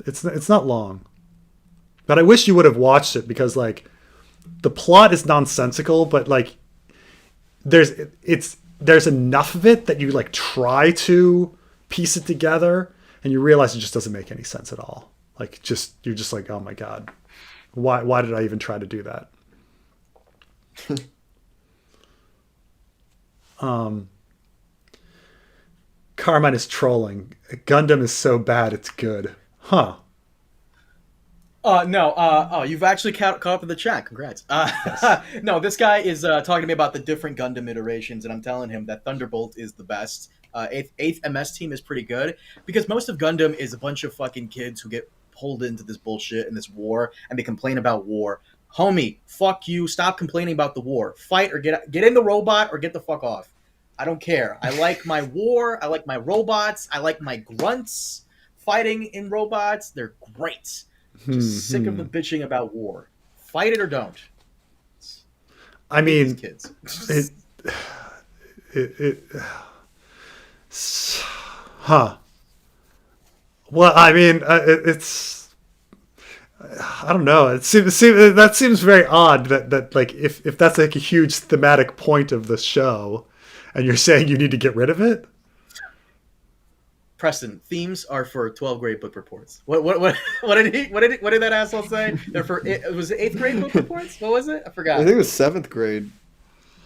It's not long. But I wish you would have watched it because like the plot is nonsensical, but like there's enough of it that you like try to piece it together and you realize it just doesn't make any sense at all. Like you're just like, oh my God, why did I even try to do that? Carmine is trolling. Gundam is so bad it's good. Huh. No. You've actually caught up with the chat. Congrats. Yes. No, this guy is talking to me about the different Gundam iterations, and I'm telling him that Thunderbolt is the best. 8th MS team is pretty good because most of Gundam is a bunch of fucking kids who get pulled into this bullshit and this war, and they complain about war. Homie, fuck you. Stop complaining about the war. Fight or get in the robot or get the fuck off. I don't care. I like my war. I like my robots. I like my grunts fighting in robots. They're great. Just sick of the bitching about war. Fight it or don't. I mean, kids. Well, I mean, it's. I don't know. That seems very odd. That like if that's like a huge thematic point of the show, and you're saying you need to get rid of it. Preston, themes are for 12th grade book reports. What did that asshole say? They're for was it 8th grade book reports? What was it? I forgot. I think it was 7th grade.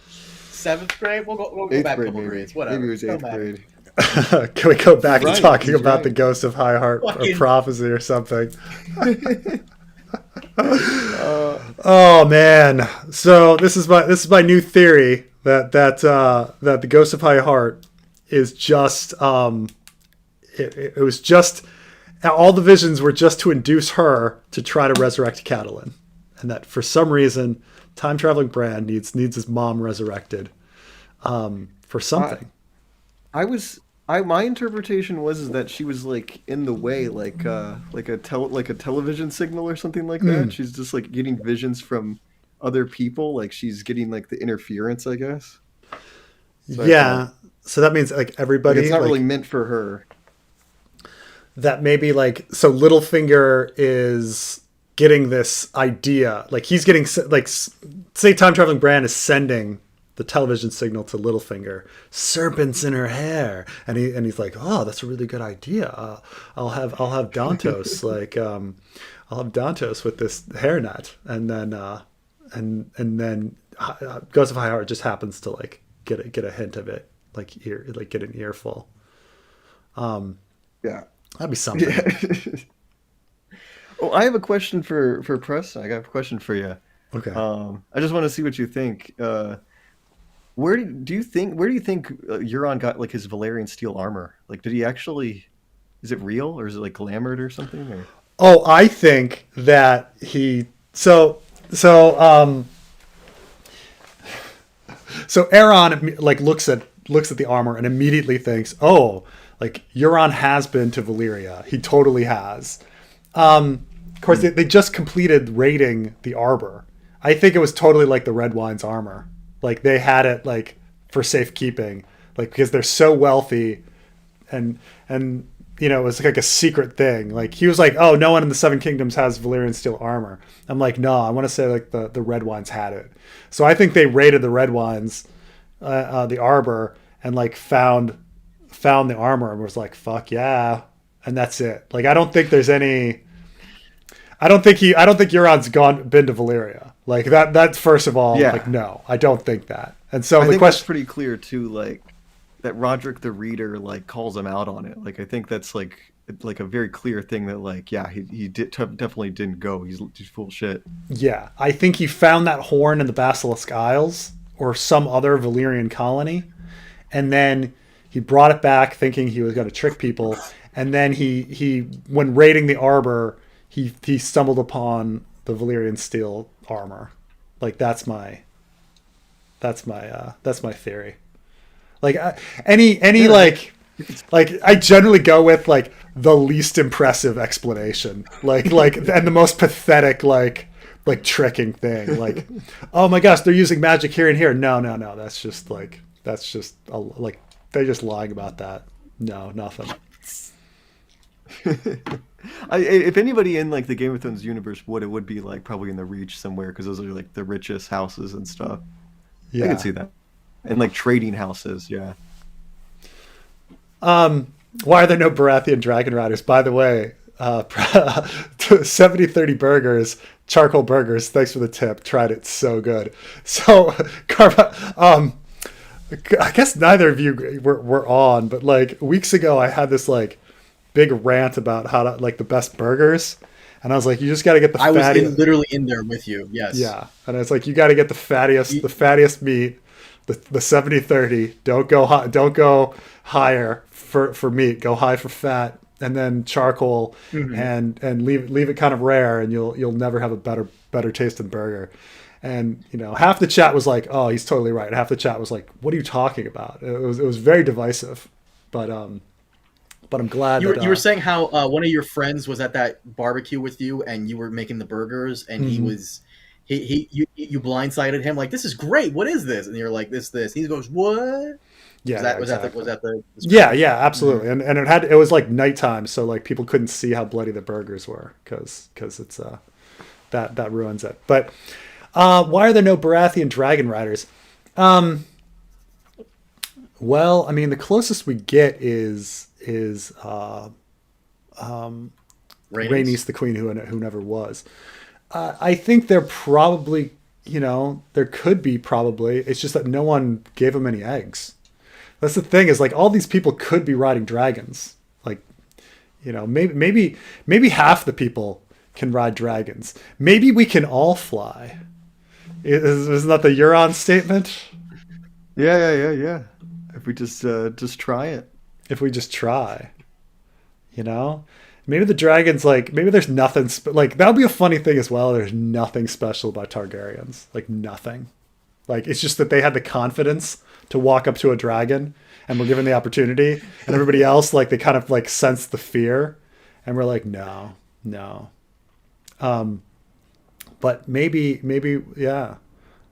7th grade? We'll go back a couple grades. Whatever. Maybe it was 8th grade. Can we go back to talking about right. the Ghost of High Heart prophecy or something? Oh man! So this is my new theory that the Ghost of High Heart is just it was just all the visions were just to induce her to try to resurrect Catalin, and that for some reason time traveling Bran needs his mom resurrected for something. My interpretation was that she was like in the way, like a television signal or something like that. She's just like getting visions from other people, like she's getting like the interference, I guess. So yeah, so that means like everybody. Like, it's not really meant for her. That maybe like so Littlefinger is getting this idea, like he's getting like say time traveling Bran is sending the television signal to Littlefinger, serpents in her hair, and he's like, oh, that's a really good idea. I'll have Dantos like I'll have Dantos with this hairnet, and then Ghost of High Heart just happens to like get a hint of it, like get an earful. Yeah, that'd be something. Yeah. Well, I have a question for Preston. I got a question for you. Okay. I just want to see what you think. Where do you think Euron got like his Valyrian steel armor? Like, did he actually? Is it real or is it like glamored or something? Or? Oh, I think that he. So Aaron like looks at the armor and immediately thinks, oh, like Euron has been to Valyria. He totally has. Of course, they just completed raiding the Arbor. I think it was totally like the Red Wine's armor. Like they had it like for safekeeping, like because they're so wealthy, and you know it was like a secret thing. Like he was like, oh, no one in the Seven Kingdoms has Valyrian steel armor. I'm like, no, I want to say like the Red Wines had it. So I think they raided the Red Wines, the Arbor, and like found the armor and was like, fuck yeah, and that's it. Like I don't think there's any. I don't think Euron's been to Valyria. Like that's first of all, like no, I don't think that. And so I the think question that's pretty clear too, like that Roderick the Reader like calls him out on it. Like I think that's like a very clear thing that like yeah, he definitely didn't go. He's full shit. Yeah, I think he found that horn in the Basilisk Isles or some other Valyrian colony, and then he brought it back thinking he was going to trick people, and then he when raiding the Arbor. He stumbled upon the Valyrian steel armor. Like that's my theory. Like any like I generally go with like the least impressive explanation. Like and the most pathetic like tricking thing. Like oh my gosh, they're using magic here and here. No. That's just like they're just lying about that. No, nothing. If anybody in like the Game of Thrones universe would, it would be like probably in the Reach somewhere, because those are like the richest houses and stuff. Yeah. I could see that. And like trading houses, yeah. Why are there no Baratheon dragon riders? By the way, 70-30 burgers, charcoal burgers. Thanks for the tip. Tried it. So good. So, I guess neither of you were on, but like weeks ago, I had this like big rant about how to like the best burgers. And I was like, you just got to get the fattiest. I was literally in there with you. Yes. Yeah. And it's like, you got to get the fattiest meat, the 70-30. Don't go higher for meat. Go high for fat, and then charcoal, and leave it kind of rare, and you'll never have a better tasting burger. And half the chat was like, "Oh, he's totally right." Half the chat was like, "What are you talking about?" It was very divisive, but I'm glad you were saying how one of your friends was at that barbecue with you, and you were making the burgers, and you blindsided him like, "This is great. What is this?" And you're like, "This." He goes, "What?" Yeah, was that the yeah, absolutely. And it was like nighttime, so like people couldn't see how bloody the burgers were because it's that ruins it. But why are there no Baratheon dragon riders? Well, I mean, the closest we get is Rhaenys, the queen who never was. I think they're probably, there could be probably. It's just that no one gave them any eggs. That's the thing, is like all these people could be riding dragons. Like, maybe half the people can ride dragons. Maybe we can all fly. Isn't that the Euron statement? Yeah. If we just try it. If we just try, maybe the dragons, like, maybe there's nothing like that would be a funny thing as well. There's nothing special about Targaryens, like nothing. Like, it's just that they had the confidence to walk up to a dragon and were given the opportunity, and everybody else, like, they kind of like sensed the fear and we're like, no. But maybe, yeah.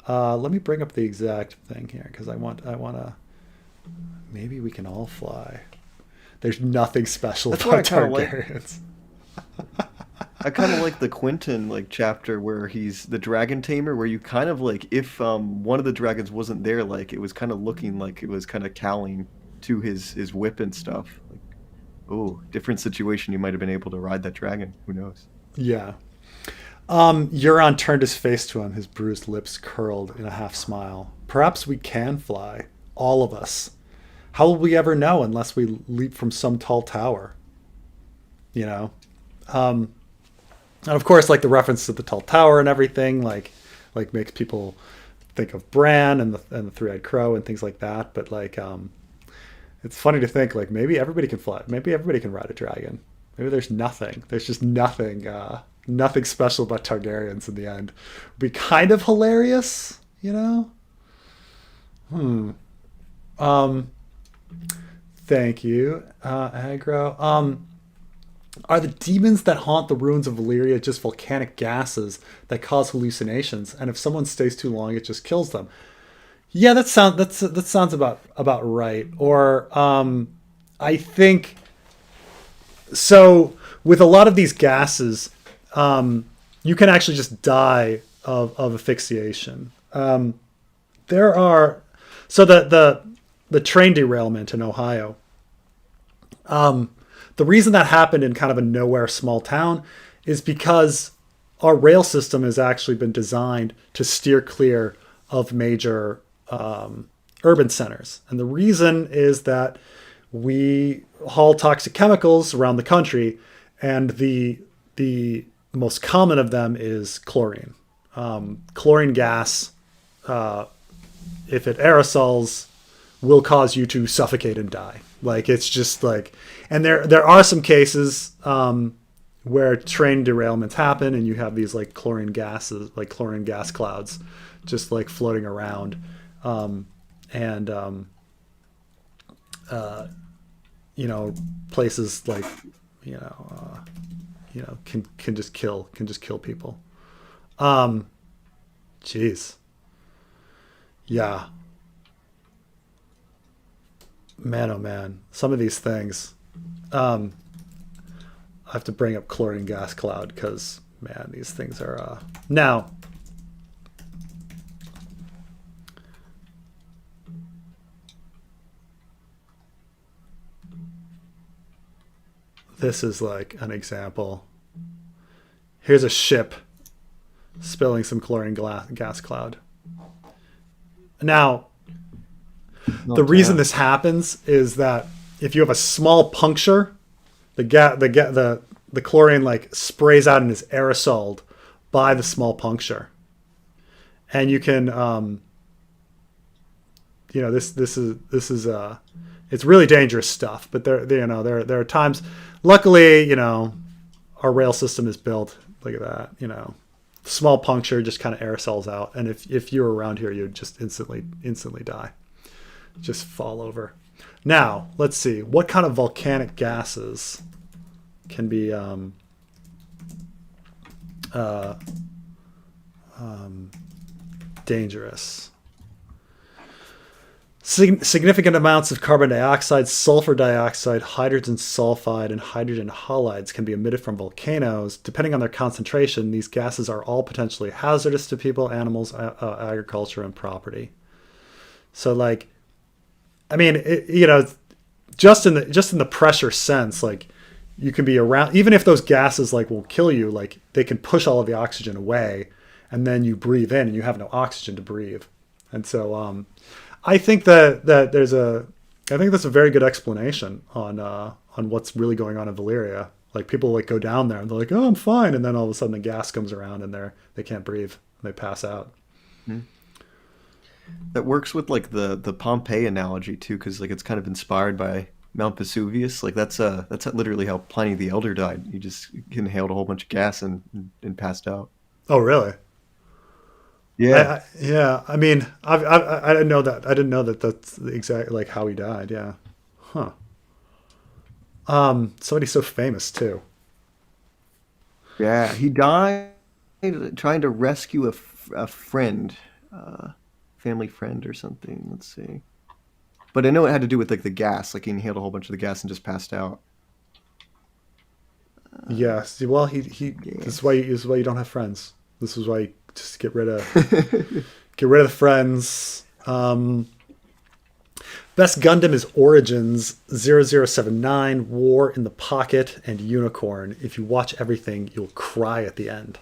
Let me bring up the exact thing here, because I want to. Maybe we can all fly. There's nothing special about Targaryens. I kind of like the Quentin chapter where he's the dragon tamer, where you kind of like, if one of the dragons wasn't there, like it was kind of looking like it was kind of cowling to his whip and stuff. Like, oh, different situation. You might have been able to ride that dragon. Who knows? Yeah. Euron turned his face to him, his bruised lips curled in a half smile. Perhaps we can fly, all of us. How will we ever know unless we leap from some tall tower? And of course, like the reference to the tall tower and everything, like makes people think of Bran and the three-eyed crow and things like that. But like, it's funny to think like maybe everybody can fly. Maybe everybody can ride a dragon. Maybe there's nothing. There's just nothing. Nothing special about Targaryens in the end. Would be kind of hilarious, Thank you, Aggro. Are the demons that haunt the ruins of Valyria just volcanic gases that cause hallucinations? And if someone stays too long, it just kills them. Yeah, that sounds about right. Or I think so. With a lot of these gases, you can actually just die of asphyxiation. There are the train derailment in Ohio. The reason that happened in kind of a nowhere small town is because our rail system has actually been designed to steer clear of major urban centers. And the reason is that we haul toxic chemicals around the country, and the most common of them is chlorine. Chlorine gas, if it aerosols, will cause you to suffocate and die. Like, it's just like, and there are some cases where train derailments happen, and you have these like chlorine gas clouds, just like floating around, places like can just kill people. Jeez. Yeah. Man, oh man, some of these things. I have to bring up chlorine gas cloud because, man, these things are... Now, this is like an example. Here's a ship spilling some chlorine gas cloud. Now, the reason this happens is that if you have a small puncture, the chlorine like sprays out and is aerosoled by the small puncture, and you can, this is it's really dangerous stuff. But there are times. Luckily, our rail system is built. Look at that, small puncture just kind of aerosols out, and if you were around here, you'd just instantly die, just fall over. Now let's see what kind of volcanic gases can be dangerous. Significant amounts of carbon dioxide, sulfur dioxide, hydrogen sulfide, and hydrogen halides can be emitted from volcanoes. Depending on their concentration, these gases are all potentially hazardous to people, animals, agriculture, and property. So, like, I mean, just in the pressure sense, like, you can be around, even if those gases like will kill you, like they can push all of the oxygen away, and then you breathe in and you have no oxygen to breathe. And so, I think that's a very good explanation on what's really going on in Valyria. Like, people like go down there and they're like, oh, I'm fine, and then all of a sudden the gas comes around and they can't breathe and they pass out. Mm-hmm. That works with like the Pompeii analogy too, because like it's kind of inspired by Mount Vesuvius. Like that's literally how Pliny the Elder died. He just inhaled a whole bunch of gas and passed out. Oh, really? Yeah. I mean, I didn't know that. I didn't know that that's exactly like how he died. Yeah. Huh. Somebody so famous too. Yeah, he died trying to rescue a friend, family friend or something. Let's see. But I know it had to do with like the gas. Like he inhaled a whole bunch of the gas and just passed out. Yes. Well, he this is why you don't have friends. This is why you just get rid of the friends. Best Gundam is Origins 0079, War in the Pocket, and Unicorn. If you watch everything, you'll cry at the end.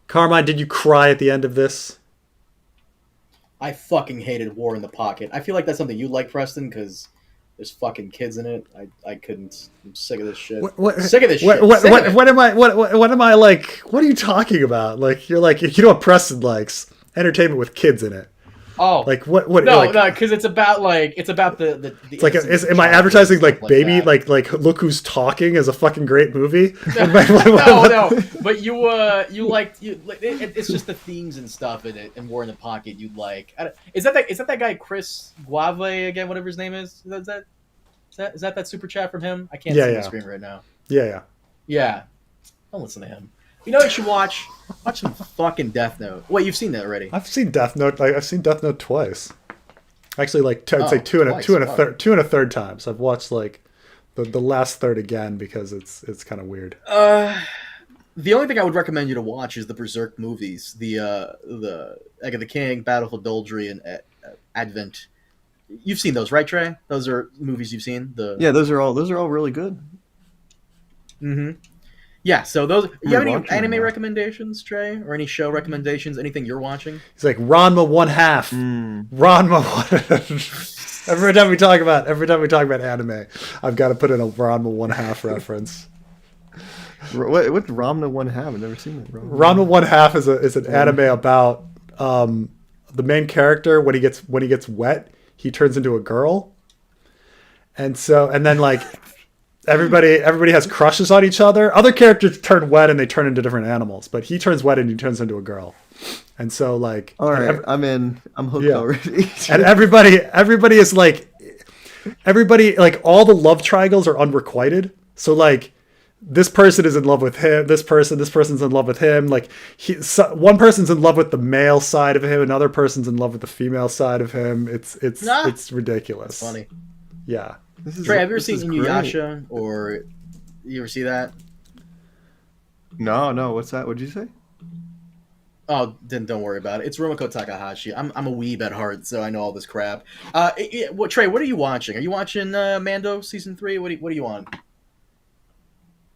Carmine, did you cry at the end of this? I fucking hated War in the Pocket. I feel like that's something you like, Preston, because there's fucking kids in it. I couldn't. I'm sick of this shit. Sick of this shit. What am I like? What are you talking about? Like, you're like, you know what Preston likes? Entertainment with kids in it. Oh, like what? No, like, no, because it's about the. It's like, am I advertising like baby? Like look who's talking is a fucking great movie. No, but it's just the themes and stuff in it, and War in the Pocket. You like? Is that that guy Chris Guave again? Whatever his name is. Is that super chat from him? I can't see the screen right now. Yeah. Don't listen to him. You know what you should watch? Watch some fucking Death Note. Wait, you've seen that already? I've seen Death Note. I've seen Death Note twice. Actually, like I'd say two and a third times. I've watched like the last third again because it's kind of weird. The only thing I would recommend you to watch is the Berserk movies, the Egg of the King, Battle for Doldry, and Advent. You've seen those, right, Trey? Those are movies you've seen. Yeah, those are all really good. Mm-hmm. Yeah, so those. You have any anime recommendations, Trey, or any show recommendations? Anything you're watching? He's like Ranma 1/2. Ranma 1. Every time we talk about anime, I've got to put in a Ranma 1/2 reference. What's Ranma 1/2? I've never seen that. Ranma 1/2 is an anime about the main character when he gets wet, he turns into a girl, and then like. Everybody has crushes on each other. Other characters turn wet and they turn into different animals, but he turns wet and he turns into a girl. And so like, all right, I'm in. I'm hooked already. And everybody is like, all the love triangles are unrequited. So like, this person is in love with him. This person's in love with him. Like one person's in love with the male side of him. Another person's in love with the female side of him. It's ridiculous. That's funny. Yeah. Trey, have you ever this is seen great. Inuyasha, or you ever see that? No, what's that? What'd you say? Oh, then don't worry about it. It's Rumiko Takahashi. I'm a weeb at heart, so I know all this crap. Trey, what are you watching? Are you watching Mando season 3? What are you on?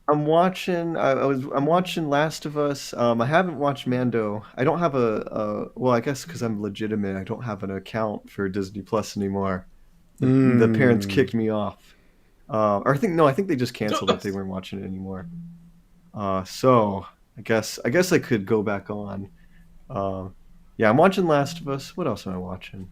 I'm watching. I'm watching Last of Us. I haven't watched Mando. I don't have well, I guess because I'm legitimate, I don't have an account for Disney Plus anymore. The parents kicked me off. Or I think they just canceled it. They weren't watching it anymore. So I guess I could go back on. Yeah, I'm watching Last of Us. What else am I watching?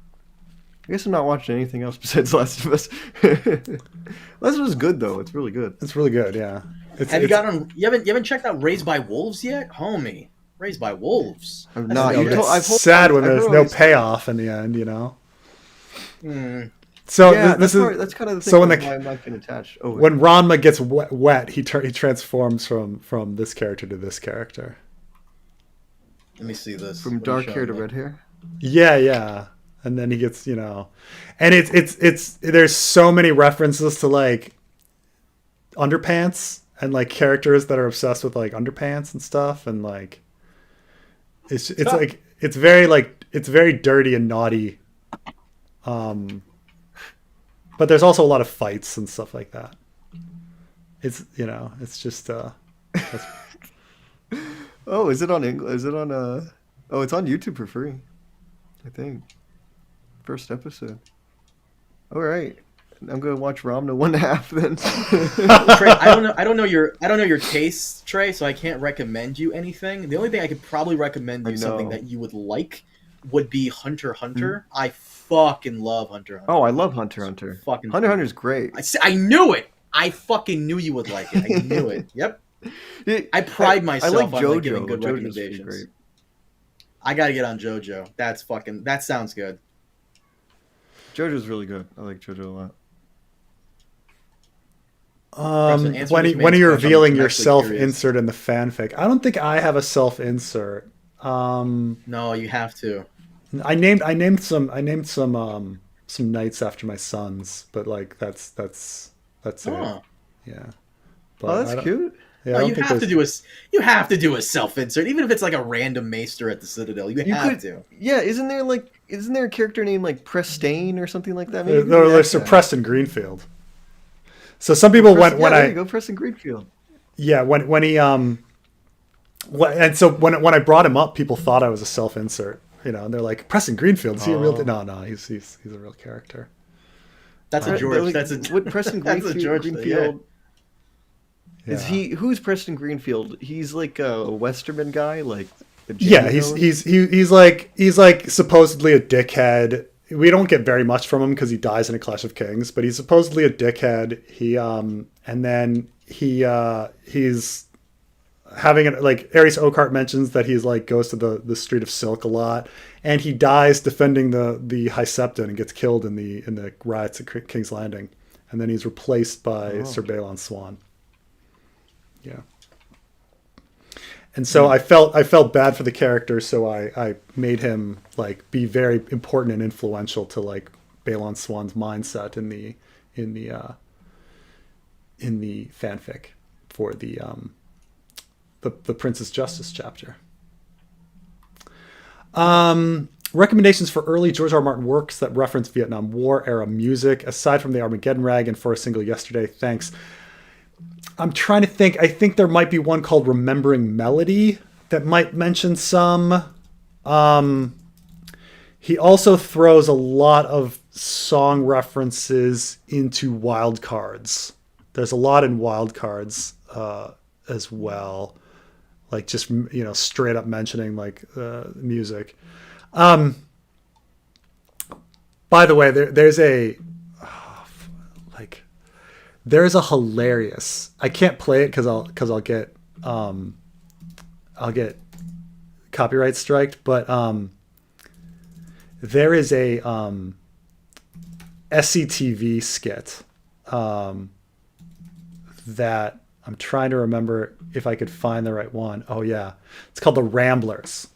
I guess I'm not watching anything else besides Last of Us. Last of Us is good though. It's really good. It's really good. Yeah. You haven't checked out Raised by Wolves yet, homie? Raised by Wolves. I'm That's not. so You good. told- I've It's sad when I've there's heard no all these- payoff in the end, you know. So So yeah, this is that's kind of the thing. so when why I'm not getting attached. Oh, when Ranma gets wet, he transforms from this character to this character. Let me see this. from What are you dark hair to showing me? red hair. Yeah. And then he gets, and it's there's so many references to like underpants and like characters that are obsessed with like underpants and stuff, and like it's like it's very dirty and naughty. But there's also a lot of fights and stuff like that. It's it's just Oh, is it on English? Is it on Oh, it's on YouTube for free. I think. First episode. All right. I'm gonna watch Ramna 1.5 then. Trey, I don't know your tastes, Trey, so I can't recommend you anything. The only thing I could probably recommend you something that you would like would be Hunter x Hunter. I fucking love Hunter x Hunter. Oh, I love Hunter x Hunter. Fucking Hunter x Hunter's great. I knew it. I fucking knew you would like it. I knew it. Yep. I pride myself I like on JoJo. like, giving good JoJo's pretty recommendations. great. I gotta get on JoJo. That sounds good. JoJo's really good. I like JoJo a lot. Preston, answer when this are man's you question. revealing I'm your actually self-insert in the fanfic? I don't think I have a self-insert. No, you have to. I named some knights after my sons, but like that's it. Oh. Yeah. Oh, that's cute. Yeah, No, I don't you think have there's- to do a self-insert, even if it's like a random maester at the Citadel. You have to. Yeah, isn't there a character named like Prestane or something like that? There's Preston Greenfield. So some people there you go, Preston Greenfield. Yeah, when he and so when I brought him up, people thought I was a self-insert, and they're like, Preston Greenfield, is he a real? No, he's a real character. That's a George. That's a what Preston that's a George thing, Greenfield. Yeah. Is he? Who's Preston Greenfield? He's like a Westerman guy, like. Yeah, he's like supposedly a dickhead. We don't get very much from him because he dies in a Clash of Kings, but he's supposedly a dickhead. He's having it like Ares Oakheart mentions that he's like goes to the Street of Silk a lot, and he dies defending the High Septon and gets killed in the riots at King's Landing, and then he's replaced by Sir Balon Swan. Yeah. And so I felt bad for the character, so I made him like be very important and influential to like Balon Swan's mindset in the fanfic for the Prince's Justice chapter. Recommendations for early George R. R. Martin works that reference Vietnam War era music, aside from the Armageddon Rag and For a Single Yesterday. Thanks. I'm trying to think. I think there might be one called Remembering Melody that might mention some. He also throws a lot of song references into wild cards. There's a lot in wild cards as well, like just straight up mentioning like music. By the way, there's a hilarious. I can't play it because I'll get copyright striked. But there is a SCTV skit that I'm trying to remember if I could find the right one. Oh yeah, it's called The Ramblers.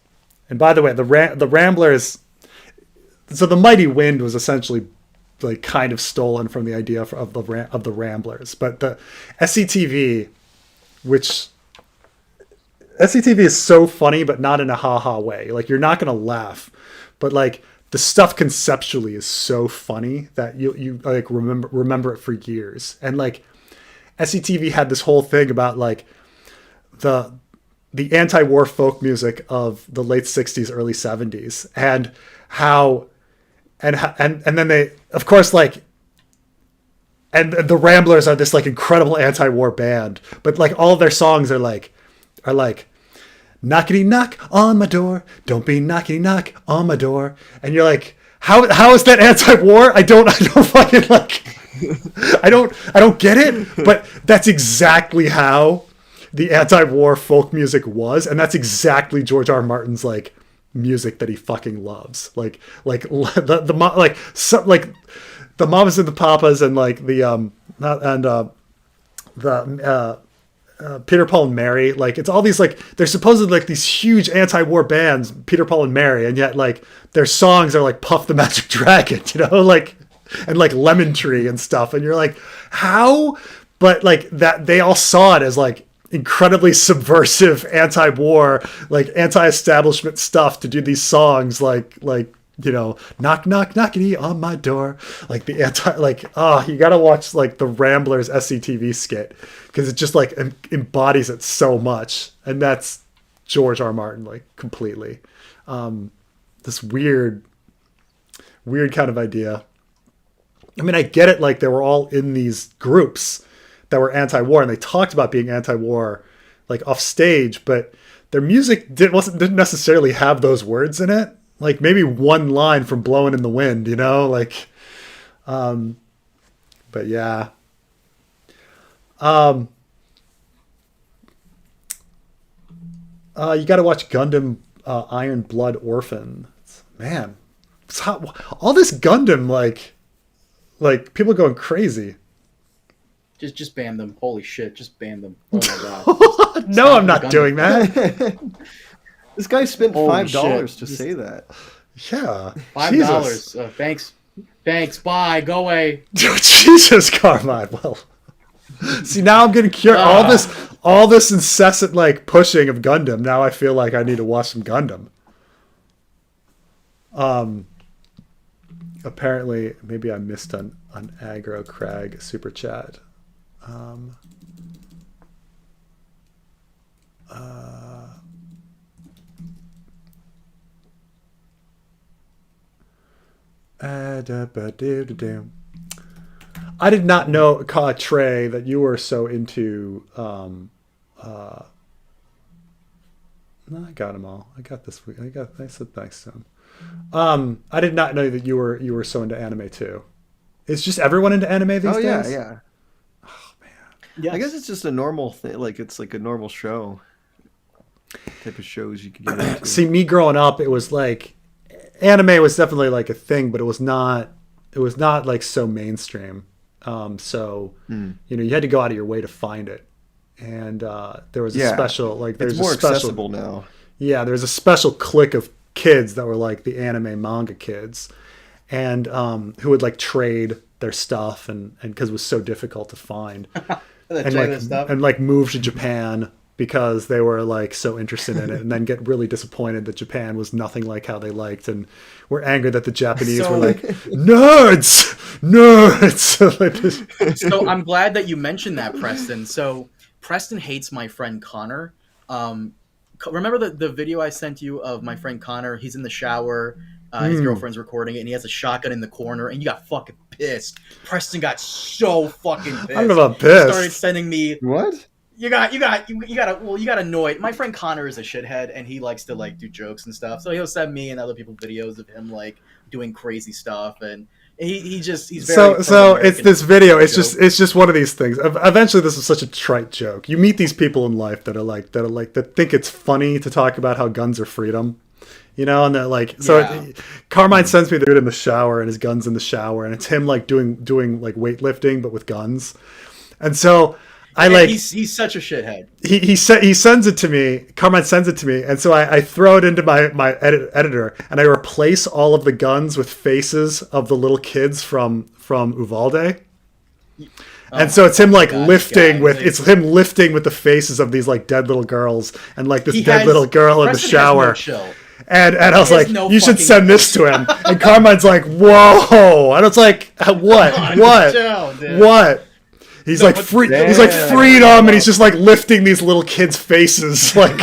And by the way, the Ramblers. So the Mighty Wind was essentially like kind of stolen from the idea of the Ramblers. But the SCTV, which SCTV is so funny, but not in a ha-ha way. Like, you're not going to laugh, but like the stuff conceptually is so funny that you like remember it for years. And like SCTV had this whole thing about like the anti-war folk music of the late 60s, early 70s, and how and then they, of course, like, and the Ramblers are this like incredible anti-war band, but like all of their songs are like knockity knock on my door, don't be knockity knock on my door, and you're like, how is that anti-war? I don't fucking like I don't get it, but that's exactly how the anti-war folk music was, and that's exactly George R. R. Martin's like music that he fucking loves. Like the Mamas and the Papas, and like the Peter, Paul, and Mary. Like, it's all these, like, they're supposedly like these huge anti-war bands, Peter, Paul, and Mary, and yet like their songs are like Puff the Magic Dragon, you know, like, and like Lemon Tree and stuff, and you're like, how? But like that, they all saw it as like incredibly subversive anti-war, like anti-establishment stuff to do these songs like you know, knock knock knockity on my door, like the anti, like, you gotta watch like the Ramblers SCTV skit, because it just like embodies it so much. And that's George R. R. Martin, like, completely. This weird kind of idea. I mean, I get it, like they were all in these groups that were anti-war, and they talked about being anti-war like off stage, but their music didn't necessarily have those words in it. Like maybe one line from Blowing in the Wind, you know, like, but yeah. You got to watch Gundam Iron Blood Orphan. Man, all this Gundam, like people going crazy. Just ban them. Holy shit, just ban them. Oh my god. No, I'm not doing that. This guy spent $5 shit. to say that. Yeah. $5. Thanks. Bye. Go away. Jesus, Carmine. Well, see, now I'm getting curious. All this incessant like pushing of Gundam. Now I feel like I need to watch some Gundam. Apparently, maybe I missed an Aggro Crag super chat. I did not know, Trey, that you were so into. No, I got them all. I got this. I said thanks to him. I did not know that you were so into anime too. Is just everyone into anime these days? Yeah. Oh man. Yes. I guess it's just a normal thing. Like, it's like a normal show. Type of shows you can get into. See, me growing up, it was like anime was definitely like a thing, but it was not like so mainstream. So you know, you had to go out of your way to find it, and there was a special, like, there's it's more a special, accessible now. Yeah, there's a special clique of kids that were like the anime manga kids, and who would like trade their stuff, and because it was so difficult to find, and like move to Japan because they were like so interested in it, and then get really disappointed that Japan was nothing like how they liked, and were angry that the Japanese were like nerds. So I'm glad that you mentioned that, Preston. So Preston hates my friend Connor. Remember the video I sent you of my friend Connor? He's in the shower. His girlfriend's recording it, and he has a shotgun in the corner, and you got fucking pissed. Preston got so fucking pissed. I'm not pissed. He started sending me What? You got annoyed. My friend Connor is a shithead, and he likes to like do jokes and stuff. So he'll send me and other people videos of him like doing crazy stuff, and he's very so it's this video. It's just one of these things. Eventually, this is such a trite joke. You meet these people in life that think it's funny to talk about how guns are freedom. You know, and they're like, Carmine sends me the dude in the shower, and his gun's in the shower, and it's him like doing like weightlifting but with guns. And so I And like he's such a shithead. he sends it to me. Carmine sends it to me, and so I throw it into my editor, and I replace all of the guns with faces of the little kids from Uvalde. And so it's him like God, lifting guy, with like- it's him lifting with the faces of these like dead little girls and like this He dead has- little girl in the Preston has should no chill. And I was He has like, no you should fucking send this to him. And Carmine's like, whoa. And it's like, what? What? chill, dude. What? He's like but- he's like freedom, and he's just like lifting these little kids' faces, like.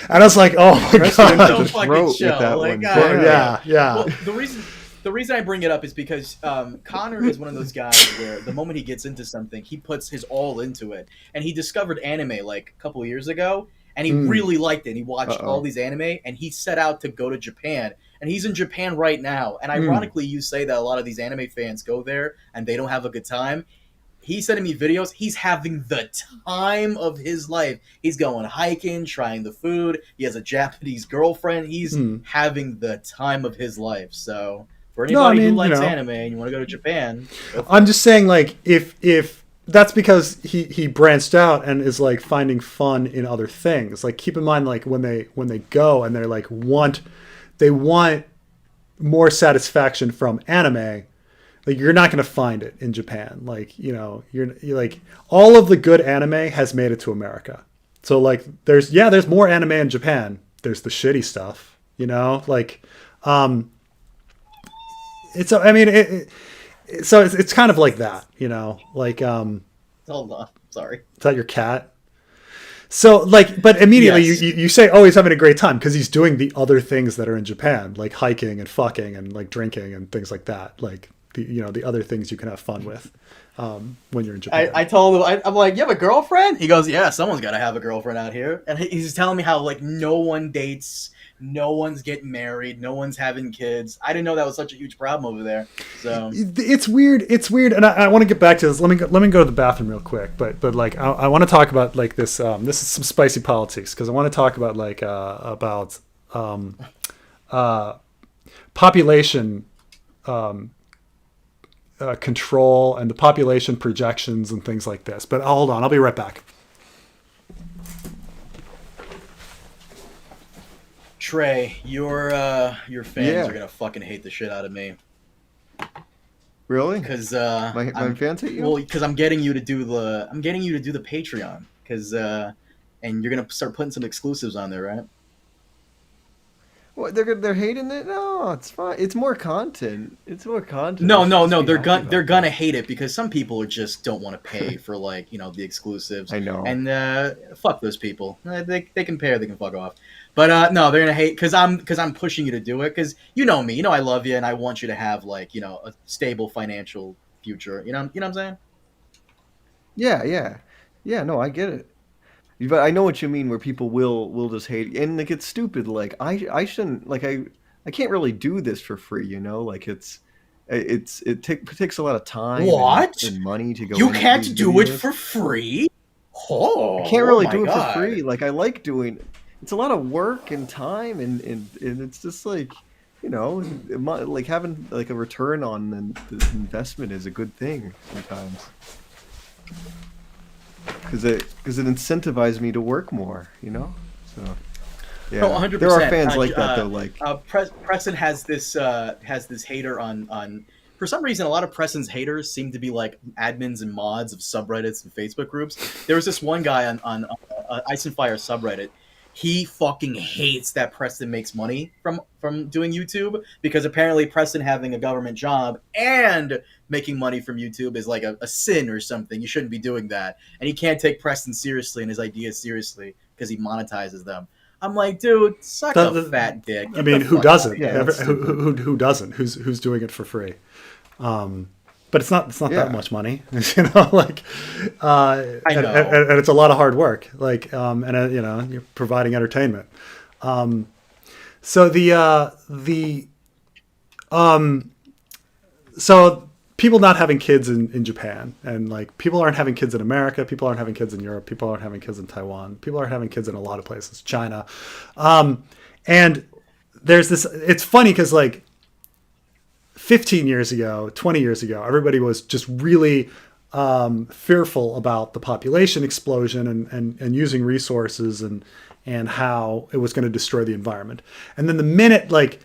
And I was like, oh my President god. No just fucking wrote with chill. that Like, one. God. Yeah. Well, the reason I bring it up is because Connor is one of those guys where the moment he gets into something, he puts his all into it. And he discovered anime like a couple of years ago, and he really liked it. He watched all these anime, and he set out to go to Japan. And he's in Japan right now. And ironically, you say that a lot of these anime fans go there and they don't have a good time. He's sending me videos. He's having the time of his life. He's going hiking, trying the food. He has a Japanese girlfriend. He's having the time of his life. So for anybody who likes anime and you want to go to Japan, I'm just saying, like, if that's because he branched out and is like finding fun in other things. Like, keep in mind, like when they go and they're like they want more satisfaction from anime. Like, you're not going to find it in Japan. Like, you're like, all of the good anime has made it to America. So like, there's more anime in Japan. There's the shitty stuff, like, it's kind of like that, like, hold on. Sorry. is that your cat? So like, but immediately Yes. you say, oh, he's having a great time because he's doing the other things that are in Japan, like hiking and fucking and like drinking and things like that. Like, the other things you can have fun with when you're in Japan. I told him, I'm like, you have a girlfriend? He goes, yeah, someone's got to have a girlfriend out here. And he's telling me how, like, no one dates, no one's getting married, no one's having kids. I didn't know that was such a huge problem over there. So It's weird, and I want to get back to this. Let me go to the bathroom real quick, but like I want to talk about like this. This is some spicy politics because I want to talk about like population control and the population projections and things like this. But hold on, I'll be right back. Trey, your fans Yeah. are gonna fucking hate the shit out of me Really? because My fans hate you? well, because I'm getting you to do the Patreon because and you're gonna start putting some exclusives on there, right? What, they're hating it? No, it's fine. It's more content. No, They should no, just be they're happy about gonna that. hate it because some people just don't want to pay for like the exclusives. I know. And fuck those people. They can pay or they can fuck off. But no, they're gonna hate because I'm pushing you to do it because you know me, I love you and I want you to have like a stable financial future. You know what I'm saying? Yeah. No, I get it. But I know what you mean, where people will just hate, and like it's stupid. Like I shouldn't, like I can't really do this for free, Like it takes a lot of time What? and money to go. You into can't these do it videos. for free. Oh, I can't really my do it God. for free. Like I like doing. It's a lot of work and time, and it's just like like having like a return on the investment is a good thing sometimes. Because it incentivizes me to work more, So yeah, No, 100%. there are fans like that though. Like Preston has this hater on. For some reason, a lot of Preston's haters seem to be like admins and mods of subreddits and Facebook groups. There was this one guy on Ice and Fire subreddit. He fucking hates that Preston makes money from doing YouTube because apparently Preston having a government job and making money from YouTube is like a sin or something. You shouldn't be doing that. And he can't take Preston seriously and his ideas seriously because he monetizes them. I'm like, dude, suck a fat dick. I mean, who doesn't? Yeah, Who doesn't? Who's doing it for free? But it's not Yeah. that much money, like, I know. and it's a lot of hard work, like, and you're providing entertainment. So so people not having kids in Japan, and like people aren't having kids in America, people aren't having kids in Europe, people aren't having kids in Taiwan, people aren't having kids in a lot of places, China, and there's this. It's funny because like 15 years ago, 20 years ago, everybody was just really fearful about the population explosion and using resources and how it was going to destroy the environment. And then the minute like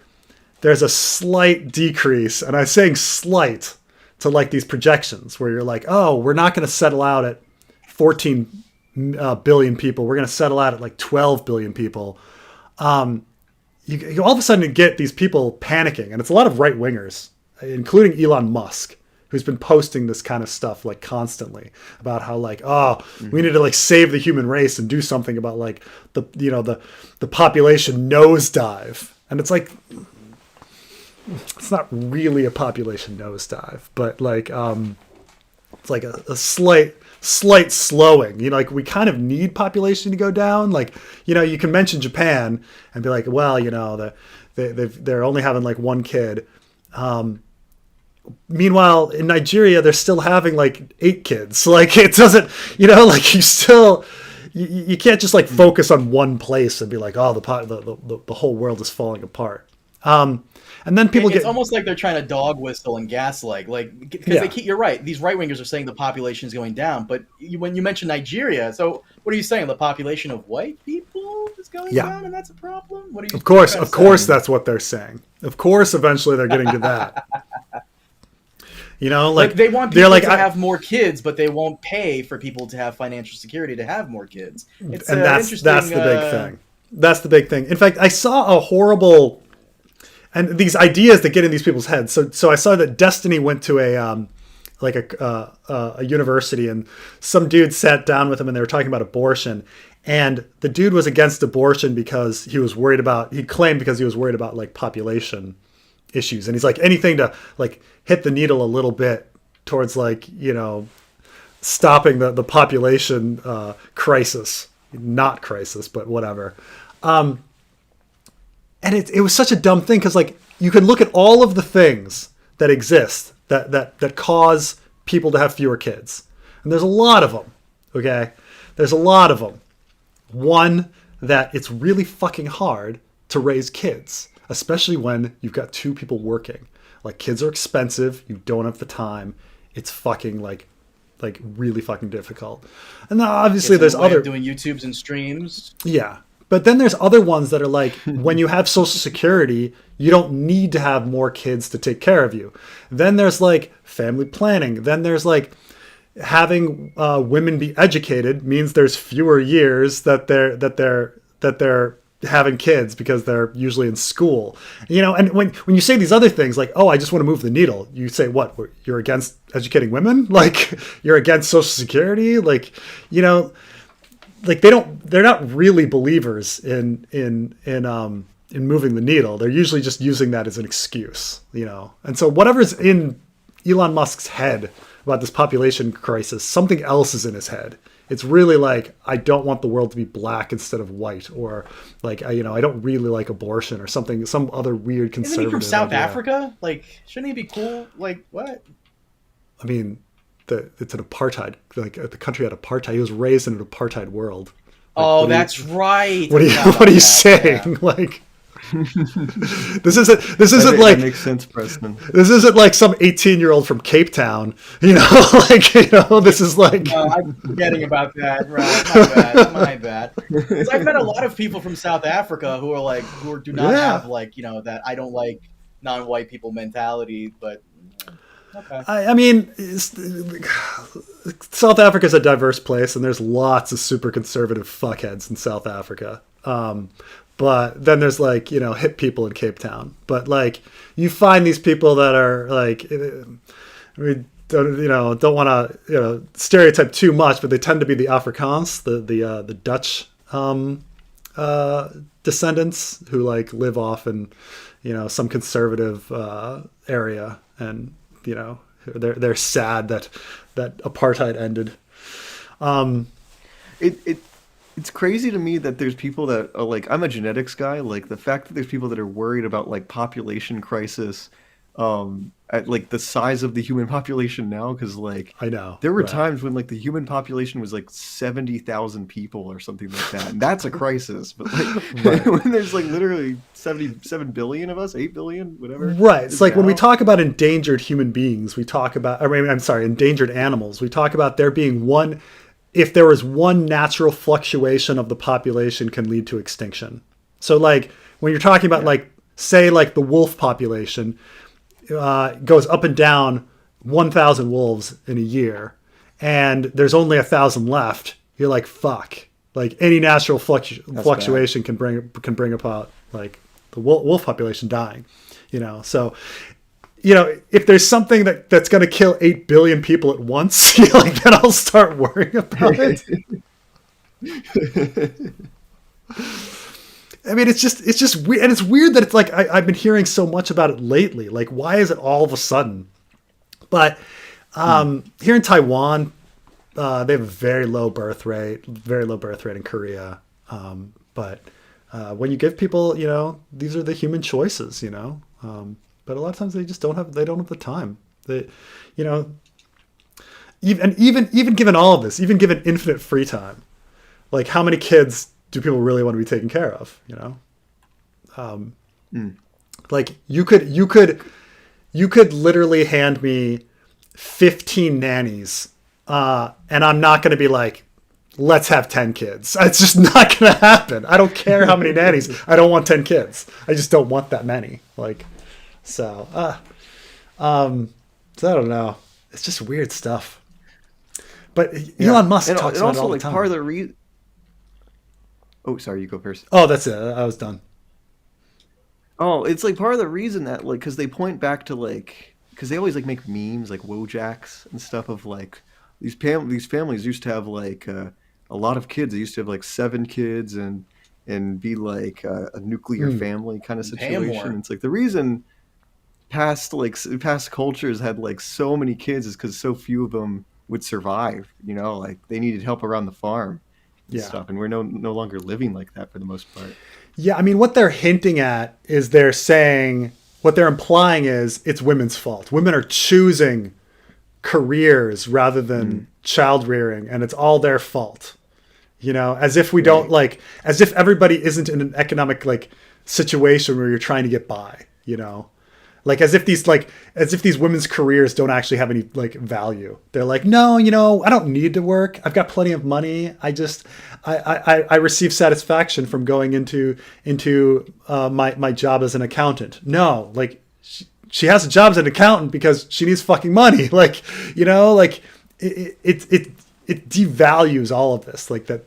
there's a slight decrease, and I'm saying slight to like these projections where you're like, oh, we're not going to settle out at 14 billion people. We're going to settle out at like 12 billion people. You all of a sudden get these people panicking, and it's a lot of right wingers, including Elon Musk, who's been posting this kind of stuff like constantly about how like, oh, we need to like save the human race and do something about like the population nosedive. And it's like, it's not really a population nosedive, but like, it's like a slight slowing. You know, like we kind of need population to go down. Like, you know, you can mention Japan and be like, well, you know, they're only having like one kid. Meanwhile, in Nigeria, they're still having like 8 kids. Like it doesn't, you know, like you can't just like focus on one place and be like, oh, the whole world is falling apart. And then people it's almost like they're trying to dog whistle and gaslight, like because you're right. These right wingers are saying the population is going down, but when you mention Nigeria, so what are you saying? The population of white people is going down, and that's a problem. What are you? Of course, that's what they're saying. Of course, eventually they're getting to that. You know, like they want people to have more kids, but they won't pay for people to have financial security to have more kids. It's that's the big thing. That's the big thing. In fact, I saw a horrible. And these ideas that get in these people's heads. So I saw that Destiny went to a university, and some dude sat down with him, and they were talking about abortion. And the dude was against abortion because he was worried about. He claimed because he was worried about like population issues, and he's like anything to like hit the needle a little bit towards like, you know, stopping the population crisis, not crisis, but whatever. And it was such a dumb thing because like you can look at all of the things that exist that cause people to have fewer kids. And there's a lot of them, okay? There's a lot of them. One, that it's really fucking hard to raise kids, especially when you've got 2 people working. Like kids are expensive. You don't have the time. It's fucking like really fucking difficult. And then obviously there's other doing YouTubes and streams. Yeah. But then there's other ones that are like, when you have Social Security, you don't need to have more kids to take care of you. Then there's like family planning. Then there's like having women be educated means there's fewer years that they're having kids because they're usually in school. You know, and when you say these other things like, oh, I just want to move the needle, you say what? You're against educating women? Like you're against Social Security? Like, you know. Like they're not really believers in moving the needle. They're usually just using that as an excuse, you know. And so whatever's in Elon Musk's head about this population crisis, something else is in his head. It's really like, I don't want the world to be black instead of white, or like, I don't really like abortion or something, some other weird conservative. Isn't he from South idea. Africa? Like, shouldn't he be cool? Like, what? I mean, it's an apartheid. Like the country had apartheid. He was raised in an apartheid world. Like, that's right. What are you saying? Yeah. Like this isn't like that makes sense, Preston. This isn't like some 18-year-old from Cape Town. You know, like this is like. I'm forgetting about that. Right, my bad. Because I've met a lot of people from South Africa who do not have like, you know, that I don't like non-white people mentality, but. Okay. I mean, South Africa is a diverse place, and there's lots of super conservative fuckheads in South Africa. But then there's like, you know, hip people in Cape Town. But like, you find these people that are like, we don't want to stereotype too much, but they tend to be the Afrikaans, the Dutch descendants who like live off in, you know, some conservative area, and you know, they're sad that apartheid ended. It's crazy to me that there's people that are like, I'm a genetics guy. Like the fact that there's people that are worried about like population crisis at like the size of the human population now, because like I know. there were right. times when like the human population was like 70,000 people or something like that, and that's a crisis. But like when there's like literally 77 billion of us, 8 billion, whatever. Right. It's like when we now. talk about endangered human beings, we talk about, I'm sorry, endangered animals. We talk about there being one, if there was one natural fluctuation of the population can lead to extinction. So like when you're talking about like, say like the wolf population goes up and down 1,000 wolves in a year, and there's only 1,000 left. You're like, fuck. Like any natural fluctuation can bring about like the wolf population dying, you know. So, you know, if there's something that's going to kill 8 billion people at once, you know, like then I'll start worrying about it. I mean, it's just weird, and it's weird that it's like I've been hearing so much about it lately. Like, why is it all of a sudden? But here in Taiwan, they have a very low birth rate in Korea. But when you give people, you know, these are the human choices, you know. But a lot of times they just don't have the time. They, you know, even given all of this, even given infinite free time, like how many kids do people really want to be taken care of? You know, like you could literally hand me 15 nannies, and I'm not going to be like, let's have 10 kids. It's just not going to happen. I don't care how many nannies. I don't want 10 kids. I just don't want that many. Like, so I don't know. It's just weird stuff. But Elon Musk talks about it all the time. Part of the reason. Oh, sorry, you go first. Oh, that's it. I was done. Oh, it's like part of the reason that like because they point back to like because they always like make memes like Wojaks and stuff of like these families used to have like a lot of kids. They used to have like 7 kids and be like a nuclear family kind of situation. It's like the reason past cultures had like so many kids is because so few of them would survive. You know, like they needed help around the farm. And stuff, and we're no longer living like that for the most part. Yeah, I mean, what they're hinting at is what they're implying is it's women's fault. Women are choosing careers rather than child rearing, and it's all their fault. You know, as if we don't as if everybody isn't in an economic like situation where you're trying to get by. You know, like as if these women's careers don't actually have any like value. They're like, no, you know, I don't need to work. I've got plenty of money. I receive satisfaction from going into my job as an accountant. No, like she has a job as an accountant because she needs fucking money. Like, you know, like it devalues all of this. Like that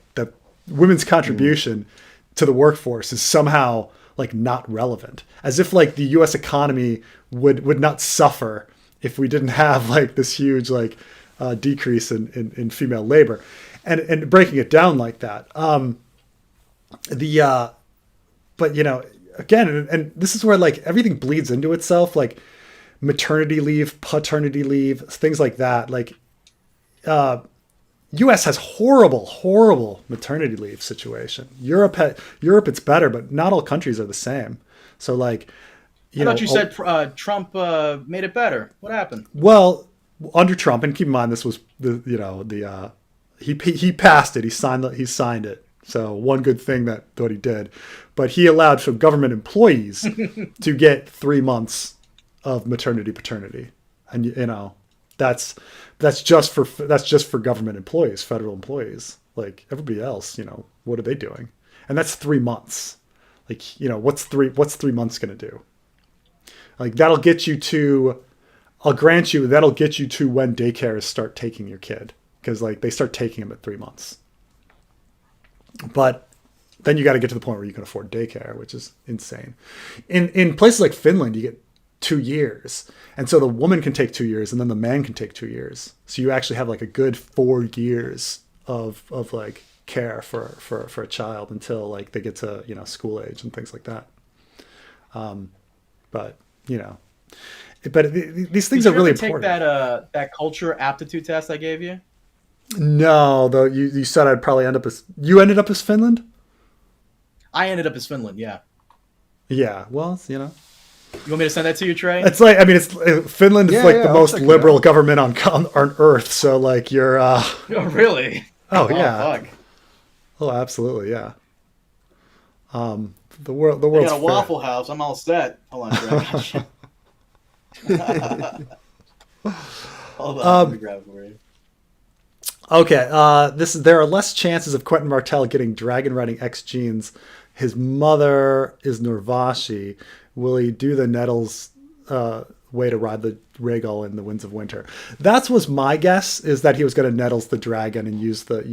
women's contribution to the workforce is somehow like not relevant, as if like the U.S. economy would not suffer if we didn't have like this huge like decrease in female labor, and breaking it down like that. But you know, again, and this is where like everything bleeds into itself, like maternity leave, paternity leave, things like that. Like U.S. has horrible maternity leave situation. Europe it's better, but not all countries are the same. So like, I thought you said Trump made it better. What happened? Well, under Trump, and keep in mind this was he passed it. He signed it. So one good thing that he did, but he allowed for government employees to get 3 months of maternity paternity, and you know that's just for government employees, federal employees. Like everybody else, you know, what are they doing? And that's 3 months. Like, you know, what's 3 months going to do? Like that'll get you to, I'll grant you, that'll get you to when daycares start taking your kid, because like they start taking them at 3 months. But then you got to get to the point where you can afford daycare, which is insane. In places like Finland, you get 2 years. And so the woman can take 2 years and then the man can take 2 years. So you actually have like a good 4 years of like care for a child until like they get to, you know, school age and things like that. But, you know, these things are really important. Did you ever take that culture aptitude test I gave you? No, though you said I'd probably ended up as Finland? I ended up as Finland, yeah. Yeah, well, you know, You want me to send that to you, Trey? It's like, I mean, it's Finland is Yeah, like yeah, the I'll most check it liberal out. government on Earth. So like you're, Oh, really? oh yeah, Fuck. oh absolutely, yeah. The world's I got a fair. Waffle House. I'm all set. Hold on, Trey. Hold on, let me grab it for you. Okay, there are less chances of Quentin Martell getting dragon riding X genes. His mother is Norvashi. Will he do the Nettles way to ride the Rhaegal in the Winds of Winter? That was my guess, is that he was going to Nettles the dragon and use the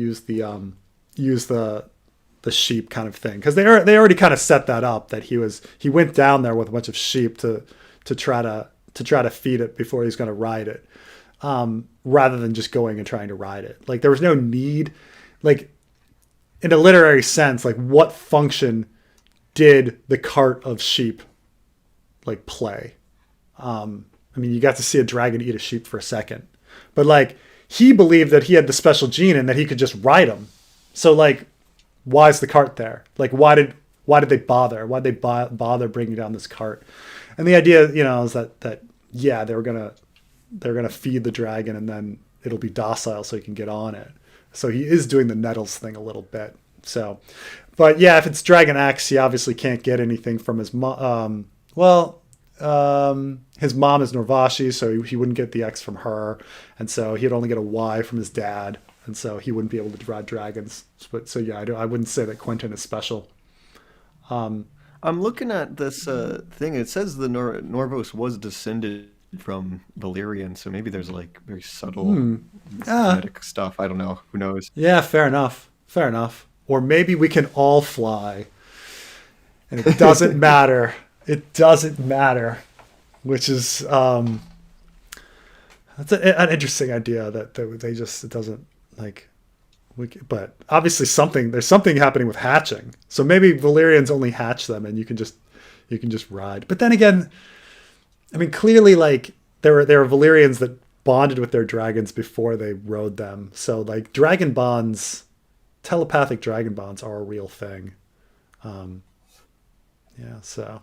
sheep kind of thing, because they already kind of set that up, that he went down there with a bunch of sheep to try to feed it before he's going to ride it. Rather than just going and trying to ride it. Like there was no need, like in a literary sense, like what function did the cart of sheep like play? I mean, you got to see a dragon eat a sheep for a second, but like he believed that he had the special gene and that he could just ride them. So like, why is the cart there? Like, why did they bother? Why did they bother bringing down this cart? And the idea, is that yeah, they're gonna feed the dragon and then it'll be docile so he can get on it. So he is doing the Nettles thing a little bit. So, but yeah, if it's Dragon X, he obviously can't get anything from his mom. His mom is Norvashi, so he wouldn't get the X from her, and so he'd only get a Y from his dad, and so he wouldn't be able to ride dragons. But so yeah, I wouldn't say that Quentin is special. I'm looking at this thing. It says the Norvos was descended from Valyrian, so maybe there's like very subtle genetic stuff. I don't know. Who knows? Yeah, fair enough. Fair enough. Or maybe we can all fly, and it doesn't matter. It doesn't matter, which is that's an interesting idea that they just, it doesn't like. But obviously there's something happening with hatching. So maybe Valyrians only hatch them, and you can just ride. But then again, I mean, clearly, like there were Valyrians that bonded with their dragons before they rode them. So like dragon bonds, telepathic dragon bonds are a real thing. Yeah. So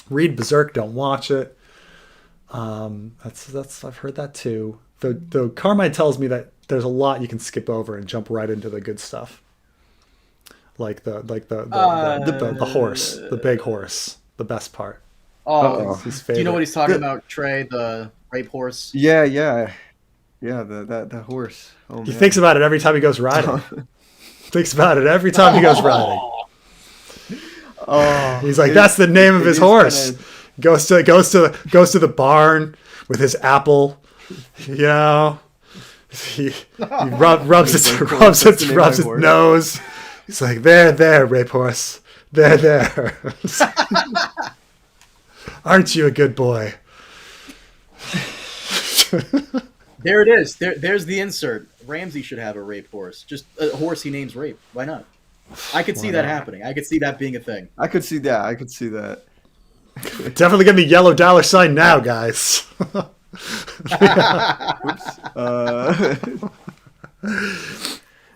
read Berserk, don't watch it. That's I've heard that too. Though Carmine tells me that there's a lot you can skip over and jump right into the good stuff. Like the horse, the big horse, the best part. Oh, His do you know favorite. what he's talking about, Trey? The rape horse? Yeah. The horse. Oh, He man. thinks about it every time he goes riding. Thinks about it every time he goes riding. Oh, He's like, that's the name of his is horse. kinda- Goes to the barn with his apple. He rubs its That's the name of my horse. nose. He's like, there, rape horse. There. Aren't you a good boy? There it is. There's the insert. Ramsey should have a rape horse. Just a horse he names Rape. Why not? I could see that happening. I could see that being a thing. I could see that. Definitely give me yellow $ now, guys.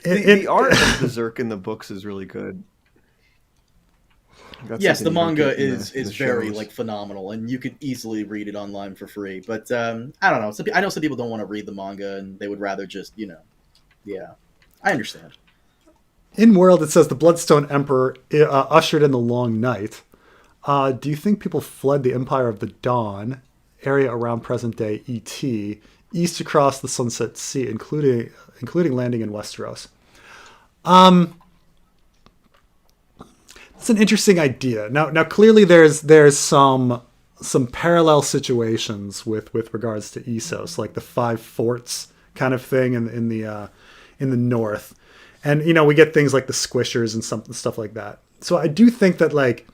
The art of Berserk in the books is really good. That's Yes, the something you don't manga get in is the very shows. like phenomenal, and you could easily read it online for free. But I don't know. I know some people don't want to read the manga, and they would rather just yeah. I understand. In World, it says the Bloodstone Emperor ushered in the Long Night. Do you think people fled the Empire of the Dawn area around present-day ET east across the Sunset Sea, including landing in Westeros? It's an interesting idea. Now clearly there's some parallel situations with regards to Essos, like the 5 forts kind of thing in the north. And we get things like the squishers and stuff like that. So I do think that like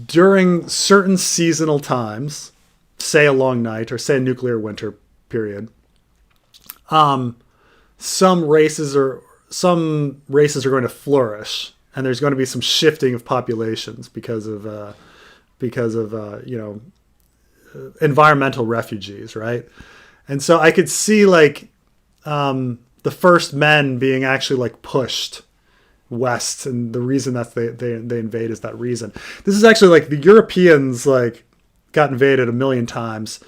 during certain seasonal times, say a long night or say a nuclear winter period, some races are going to flourish, and there's going to be some shifting of populations because of environmental refugees, right? And so I could see like the first men being actually like pushed west, and the reason that they invade is that reason. This is actually like the Europeans like got invaded a million times,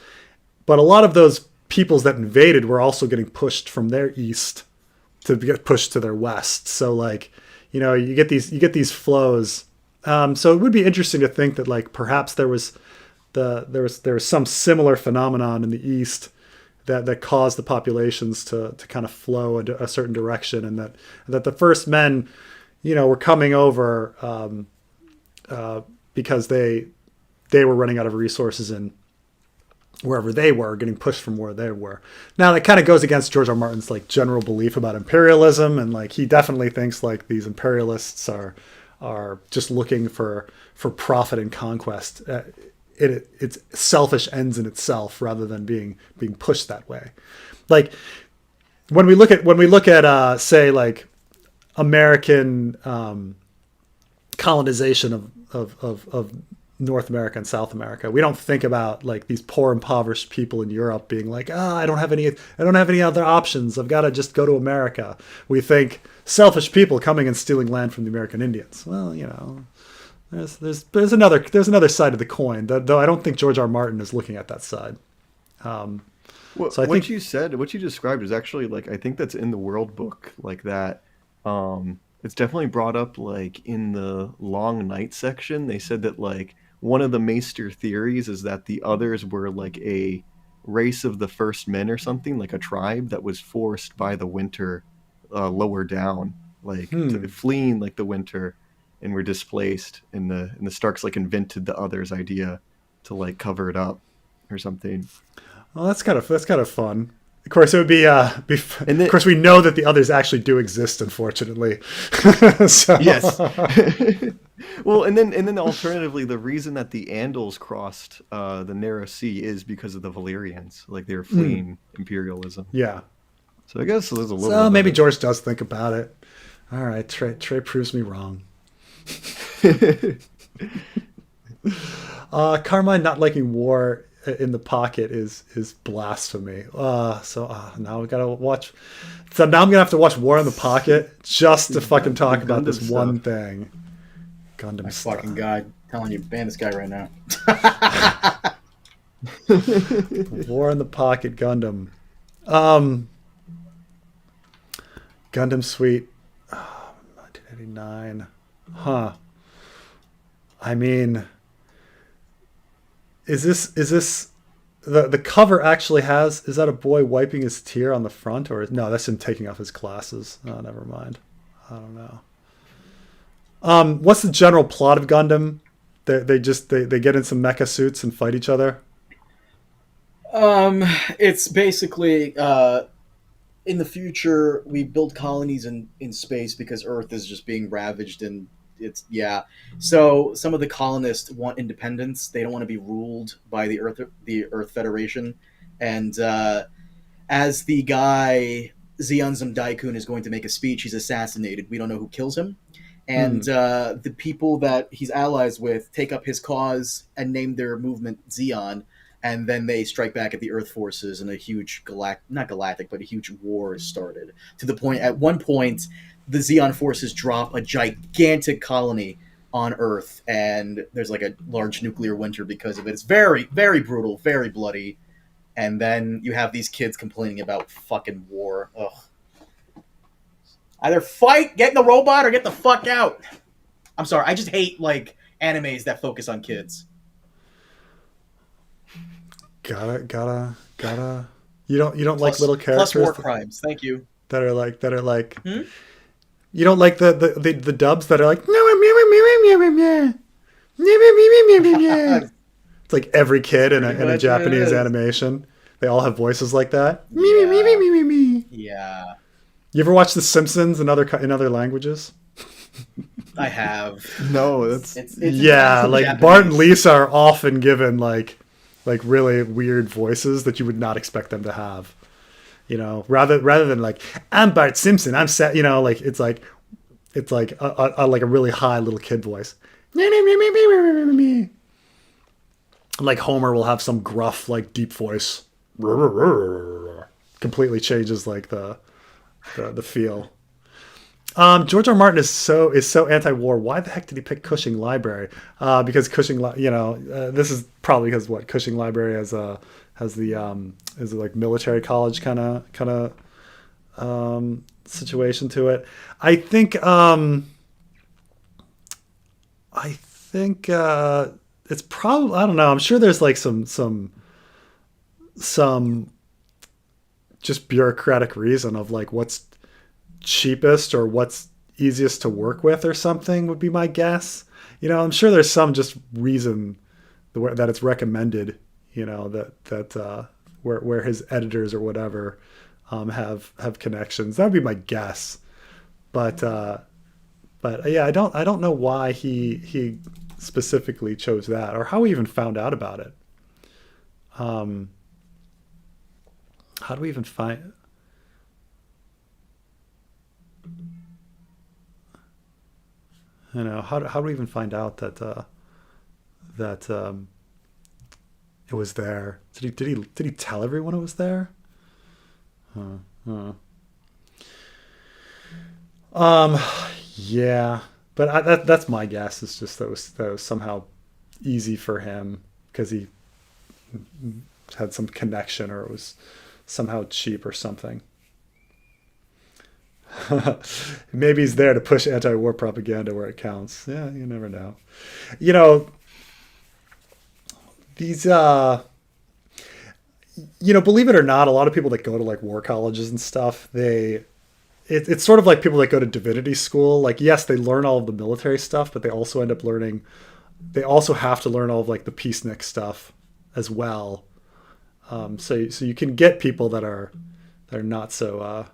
but a lot of those peoples that invaded were also getting pushed from their east to get pushed to their west. So like, you know, you get these flows. So it would be interesting to think that like perhaps there was some similar phenomenon in the east that caused the populations to kind of flow in a certain direction, and that the first men, you know, were coming over because they were running out of resources in wherever they were, getting pushed from where they were. Now that kind of goes against George R. R. Martin's like general belief about imperialism, and like he definitely thinks like these imperialists are just looking for profit and conquest. It's selfish ends in itself rather than being pushed that way. Like when we look at say like American colonization of North America and South America, we don't think about like these poor impoverished people in Europe being like, I don't have any other options, I've got to just go to America. We think selfish people coming and stealing land from the American Indians. Well, you know, there's another side of the coin, though I don't think George R. R. Martin is looking at that side. Well, so I think what you described is actually like, I think that's in the World Book, like that. It's definitely brought up like in the Long Night section. They said that like one of the Maester theories is that the others were like a race of the first men or something, like a tribe that was forced by the winter lower down, like fleeing like the winter, and were displaced, and the Starks like invented the others idea to like cover it up or something. Well, that's kind of fun. Of course, it would be. Of course, we know that the others actually do exist, unfortunately. So. Yes. Well, and then alternatively, the reason that the Andals crossed the Narrow Sea is because of the Valyrians. Like they were fleeing imperialism. Yeah. So I guess there's a little. So maybe George does think about it. All right, Trey proves me wrong. Carmine not liking war in the pocket is blasphemy. Now we gotta watch. So now I'm gonna have to watch War in the Pocket just to fucking talk about this Gundam one stuff. thing. Gundam My stuff. fucking god, telling you, ban this guy right now. War in the Pocket Gundam. Gundam Suite. 1989. Huh. I mean, is this the cover actually is that a boy wiping his tear on the front, or no, that's him taking off his glasses. Oh, never mind. I don't know. What's the general plot of Gundam? They get in some mecha suits and fight each other. It's basically in the future we build colonies in space because Earth is just being ravaged, and so some of the colonists want independence. They don't want to be ruled by the Earth Federation, and as the guy Zeonzum Daikun is going to make a speech, he's assassinated. We don't know who kills him, and the people that he's allies with take up his cause and name their movement Zeon, and then they strike back at the Earth forces, and a huge a huge war is started, to the point at one point the Zeon forces drop a gigantic colony on Earth, and there's like a large nuclear winter because of it. It's very, very brutal, very bloody. And then you have these kids complaining about fucking war. Ugh. Either fight, get in the robot, or get the fuck out. I'm sorry, I just hate like animes that focus on kids. Gotta. You don't like little characters plus war crimes. Thank you. that are like. You don't like the dubs that are like. It's like every kid in a Japanese animation. They all have voices like that. Yeah. You ever watch The Simpsons in other languages? I have. No, that's It's Like Japanese. Bart and Lisa are often given like really weird voices that you would not expect them to have. You know, rather than like, I'm Bart Simpson, I'm set. You know, like it's like a really high little kid voice. Like Homer will have some gruff like deep voice. Completely changes like the feel. George R. R. Martin is so anti-war. Why the heck did he pick Cushing Library? Because Cushing, this is probably because Cushing Library has the is like military college kind of situation to it. I think it's probably, I don't know. I'm sure there's like some just bureaucratic reason of like what's cheapest or what's easiest to work with or something would be my guess. I'm sure there's some just reason that it's recommended, that where his editors or whatever have connections. That would be my guess. But yeah, I don't know why he specifically chose that or how he even found out about it. How do we even find? How do we even find out that it was there? Did he tell everyone it was there? Yeah, but that's my guess. It's just that was somehow easy for him because he had some connection or it was somehow cheap or something. Maybe he's there to push anti-war propaganda where it counts. Yeah, you never know. These believe it or not, a lot of people that go to like war colleges and stuff, it's sort of like people that go to divinity school. Like, yes, they learn all of the military stuff, but they also have to learn all of like the peacenik stuff as well. So you can get people that are not so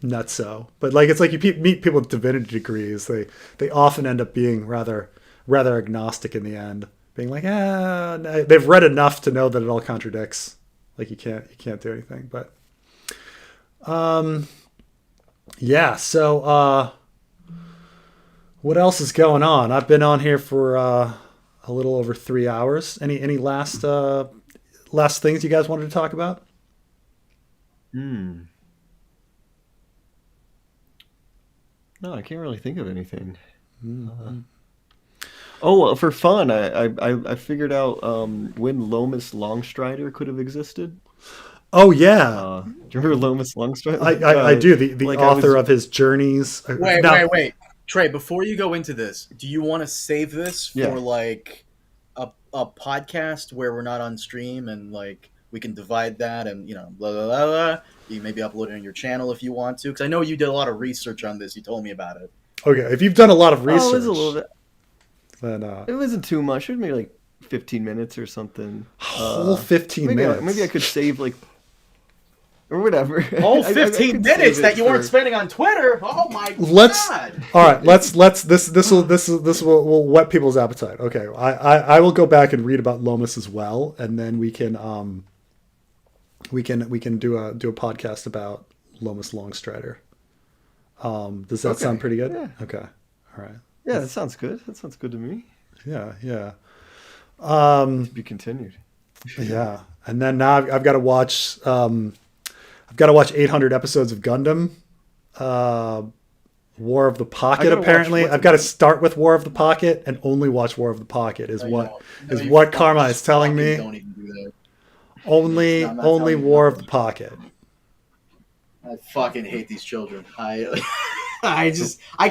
nutso, but like it's like you meet people with divinity degrees. They often end up being rather agnostic in the end, being like, they've read enough to know that it all contradicts. Like you can't do anything. But yeah. So what else is going on? I've been on here for a little over 3 hours. Any last things you guys wanted to talk about? No, I can't really think of anything. Well, for fun, I figured out when Lomas Longstrider could have existed. Oh yeah, do you remember Lomas Longstrider? I do. The author of his journeys. Wait, Trey. Before you go into this, do you want to save this for like a podcast where we're not on stream and like we can divide that and blah blah blah blah. You maybe upload it on your channel if you want to, because I know you did a lot of research on this. You told me about it. Okay, if you've done a lot of research, it was a little bit. Then it wasn't too much. It was maybe like 15 minutes or something. Whole 15 minutes. Maybe I could save like or whatever. Whole 15 minutes that you weren't spending on Twitter. Oh my god! All right, let's this will whet people's appetite. Okay, I will go back and read about Lomas as well, and then we can do a podcast about Lomas Longstrider. Does that sound pretty good? Yeah. Okay. All right. Yeah, that sounds good. That sounds good to me. Yeah. To be continued. Yeah, and then now I've got to watch. I've got to watch 800 episodes of Gundam. War of the Pocket. Apparently, I've got to start with War of the Pocket and only watch War of the Pocket. Is what Carmine is telling me. Don't even do that. Only War of the Pocket. I fucking hate these children. I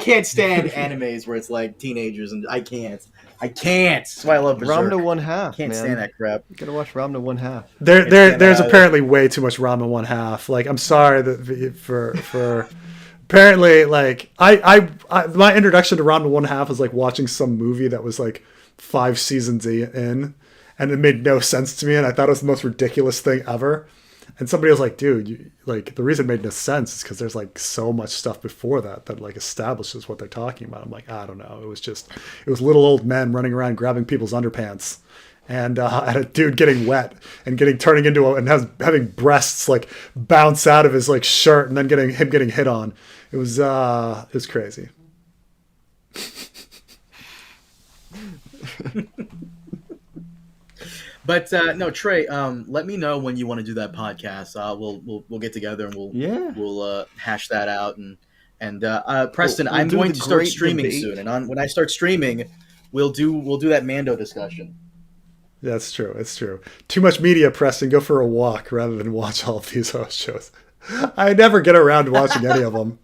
can't stand animes where it's like teenagers, and I can't. That's why I love Berserk. Ramna 1/2. Can't stand that crap. You gotta watch Ramna 1/2. There's apparently way too much Ramna 1/2. Like, I'm sorry that for apparently, like I my introduction to Ramna 1/2 was like watching some movie that was like 5 seasons in, and it made no sense to me, and I thought it was the most ridiculous thing ever. And somebody was like, dude, the reason it made no sense is because there's like so much stuff before that like establishes what they're talking about. I'm like, I don't know. It was little old men running around grabbing people's underpants and a dude getting wet and turning into having breasts like bounce out of his like shirt and then getting hit on. It was crazy. But no, Trey. Let me know when you want to do that podcast. We'll get together and we'll hash that out and And Preston, We'll I'm do going the to start great streaming debate. soon, and when I start streaming, we'll do that Mando discussion. That's true. It's true. Too much media, Preston. Go for a walk rather than watch all of these host shows. I never get around to watching any of them.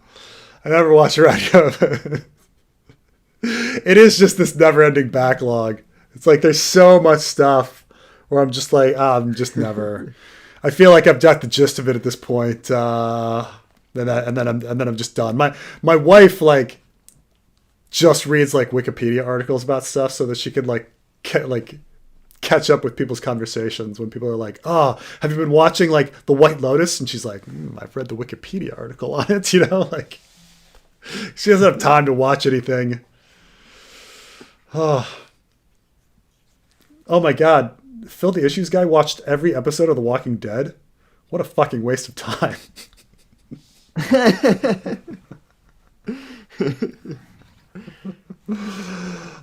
I never watch around. It is just this never-ending backlog. It's like there's so much stuff where I'm just like, I'm just never. I feel like I've got the gist of it at this point, and then I'm just done. My wife like just reads like Wikipedia articles about stuff so that she could catch up with people's conversations when people are like, "Oh, have you been watching like The White Lotus?" And she's like, "I've read the Wikipedia article on it." Like she doesn't have time to watch anything. Oh my God. Phil the Issues guy watched every episode of The Walking Dead? What a fucking waste of time.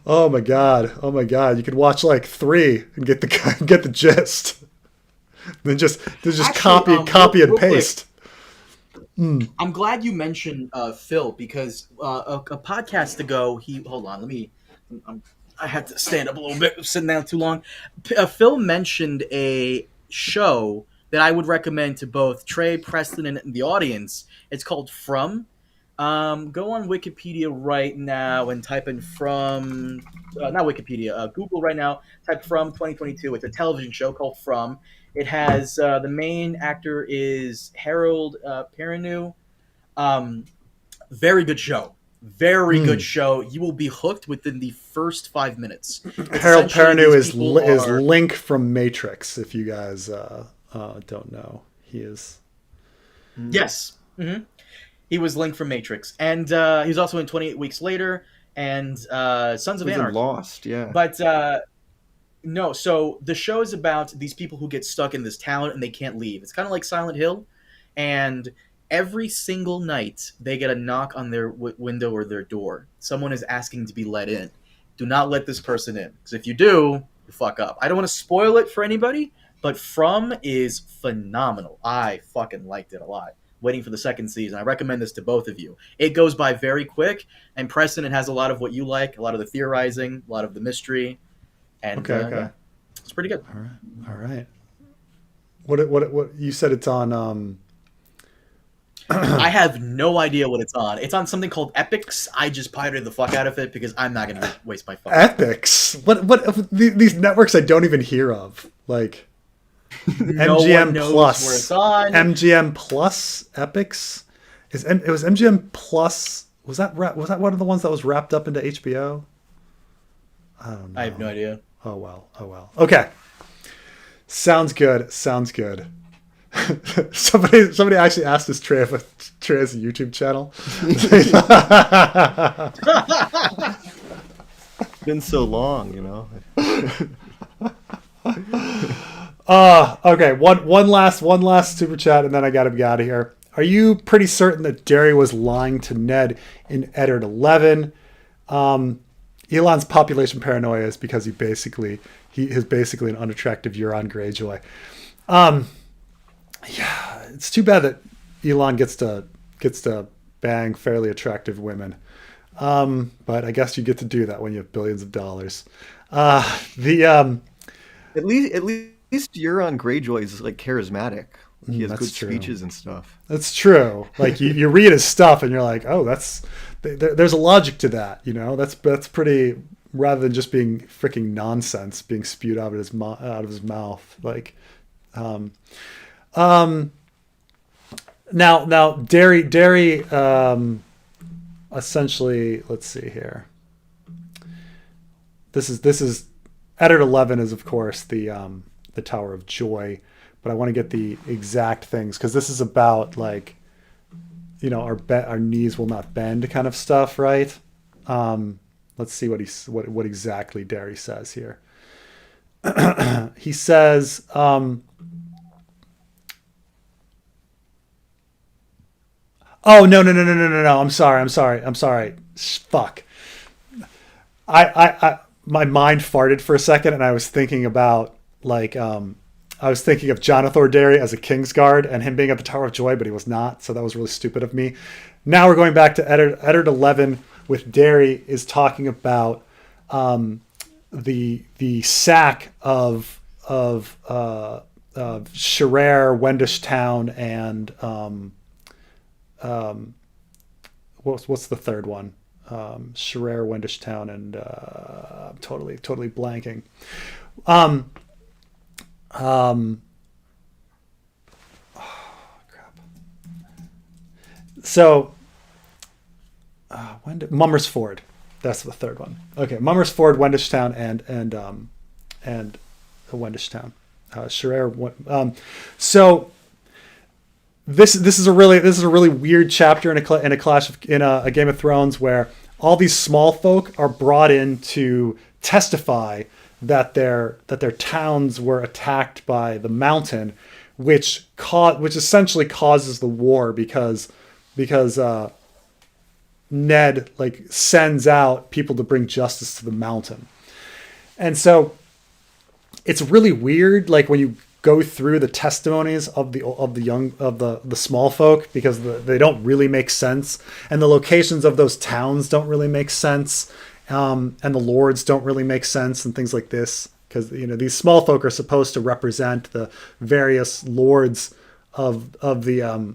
Oh my God. Oh my God. You could watch like 3 and get the gist. Then just Actually, copy and real quick, paste. I'm glad you mentioned Phil because a podcast ago, hold on, I had to stand up a little bit, I'm sitting down too long. Phil mentioned a show that I would recommend to both Trey, Preston, and the audience. It's called From. Go on Wikipedia right now and type in From, not Wikipedia, Google right now, type From 2022. It's a television show called From. It has, the main actor is Harold Perrineau. Very good show. Very good show. You will be hooked within the first 5 minutes. Harold Perrineau is are... Link from Matrix, if you guys don't know. He is. Yes. Mm-hmm. He was Link from Matrix. And he was also in 28 Weeks Later and Sons of Anarchy. Lost, yeah. But no, so the show is about these people who get stuck in this town and they can't leave. It's kind of like Silent Hill. And every single night, they get a knock on their window or their door. Someone is asking to be let in. Do not let this person in. Because if you do, you fuck up. I don't want to spoil it for anybody, but From is phenomenal. I fucking liked it a lot. Waiting for the second season. I recommend this to both of you. It goes by very quick, and Preston, it has a lot of what you like, a lot of the theorizing, a lot of the mystery. And Okay. yeah, it's pretty good. All right. What you said it's on I have no idea what it's on. It's on something called Epics. I just pirated the fuck out of it because I'm not going to waste my fucking time. Epics. What these networks I don't even hear of, like No MGM one knows Plus, where it's on. MGM Plus, Epics. It was MGM Plus. Was that one of the ones that was wrapped up into HBO? I don't know. I have no idea. Oh well. Okay. Sounds good. Somebody actually asked us Trey if Trey has a YouTube channel. It's been so long, Okay. One last super chat, and then I gotta be out of here. Are you pretty certain that Derry was lying to Ned in Eddard 11? Elon's population paranoia is because he is basically an unattractive Euron Greyjoy. Yeah, it's too bad that Elon gets to bang fairly attractive women. But I guess you get to do that when you have billions of dollars. At least Euron Greyjoy is like charismatic. He has good true. speeches and stuff. That's true. Like you read his stuff and you're like, oh, there's a logic to that. That's pretty, rather than just being freaking nonsense being spewed out of his mouth. Like, now Derry essentially, let's see here. This is Eddard 11 is of course the Tower of Joy, but I want to get the exact things because this is about like, our knees will not bend kind of stuff, right? Let's see what exactly Derry says here. He says, oh, no. I'm sorry. Fuck. I my mind farted for a second and I was thinking about I was thinking of Jonathan Derry as a Kingsguard and him being at the Tower of Joy, but he was not. So that was really stupid of me. now we're going back to Eddard 11 with Derry is talking about the sack of Scherer, Wendish Town, and what's the third one? Scherer, Wendish Town, and I'm totally blanking. Crap. So, Mummers Ford. That's the third one. Okay, Mummers Ford, Wendish Town, and Wendish Town. Scherer. So this is a really weird chapter in a Game of Thrones where all these small folk are brought in to testify that their towns were attacked by the mountain, which essentially causes the war because Ned like sends out people to bring justice to the mountain. And so it's really weird, like when you go through the testimonies of the small folk, because they don't really make sense, and the locations of those towns don't really make sense, and the lords don't really make sense, and things like this, because these small folk are supposed to represent the various lords of the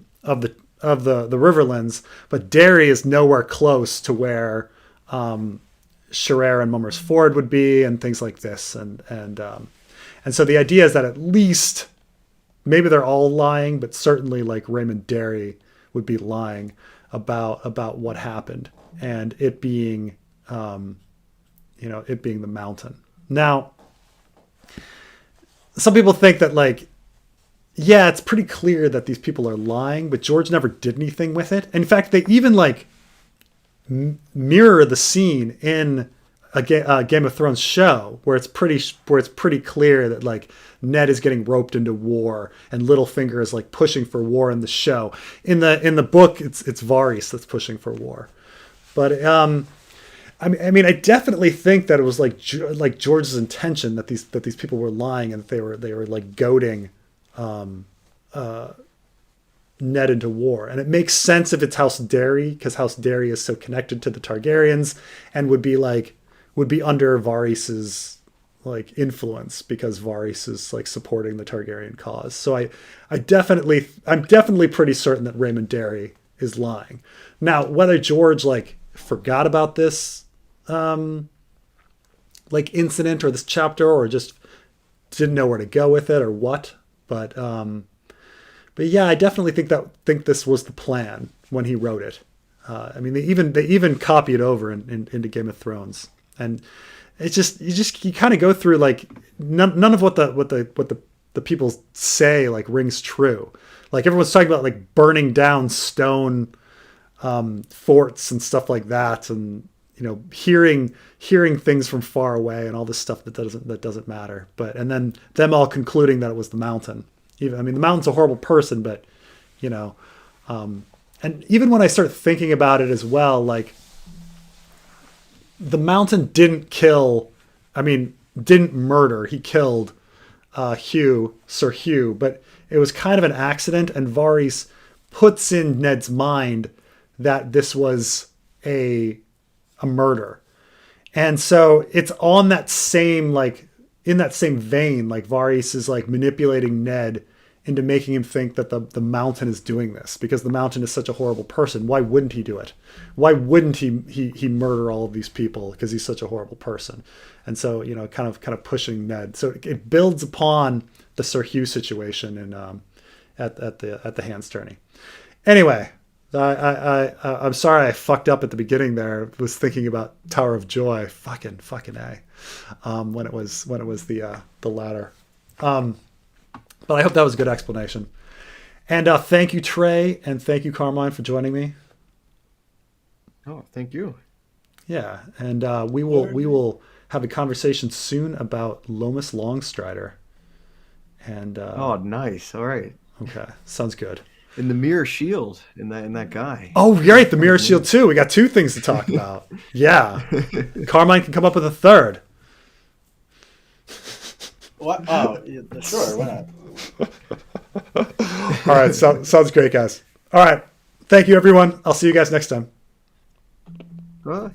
Riverlands, but Derry is nowhere close to where Scherer and Mummers Ford would be, and things like this, and so the idea is that at least maybe they're all lying, but certainly like Raymond Derry would be lying about what happened, and it being the mountain. Now, some people think that like, yeah, it's pretty clear that these people are lying, but George never did anything with it. In fact, they even like mirror the scene in a Game of Thrones show where it's pretty clear that like Ned is getting roped into war and Littlefinger is like pushing for war in the show. In the book, it's Varys that's pushing for war. But I mean, I definitely think that it was like George's intention that these people were lying, and that they were like goading Ned into war. And it makes sense if it's House Derry, because House Derry is so connected to the Targaryens and would be under Varys's like influence, because Varys is like supporting the Targaryen cause. So I'm definitely pretty certain that Raymond Derry is lying. Now, whether George like forgot about this like incident or this chapter, or just didn't know where to go with it, or what, but yeah, I definitely think this was the plan when he wrote it. I mean, they even copy it over into Game of Thrones, and it's just you kind of go through like none of what the people say like rings true. Like everyone's talking about like burning down stone forts and stuff like that, and hearing things from far away and all this stuff that doesn't matter. And then them all concluding that it was the mountain. The mountain's a horrible person, but and even when I start thinking about it as well, like the mountain didn't murder. He killed Sir Hugh, but it was kind of an accident, and Varys puts in Ned's mind that this was a murder. And so it's on that same, like in that same vein, like Varys is like manipulating Ned into making him think that the mountain is doing this, because the mountain is such a horrible person. Why wouldn't he do it? Why wouldn't he murder all of these people because he's such a horrible person? And so, kind of pushing Ned. So it builds upon the Sir Hugh situation in at the Hand's Tourney. Anyway, I'm sorry I fucked up at the beginning there. I was thinking about Tower of Joy. Fucking A. When it was the latter. But I hope that was a good explanation. And thank you, Trey, and thank you, Carmine, for joining me. Oh, thank you. Yeah, and we will have a conversation soon about Lomas Longstrider. And oh, nice. All right. Okay, sounds good. And the Mirror Shield in that guy. Oh, you're right, the Mirror Shield too. We got two things to talk about. Yeah, Carmine can come up with a third. What? Oh, sure. Why not? All right, sounds great, guys. All right, Thank you, everyone. I'll see you guys next time. Bye.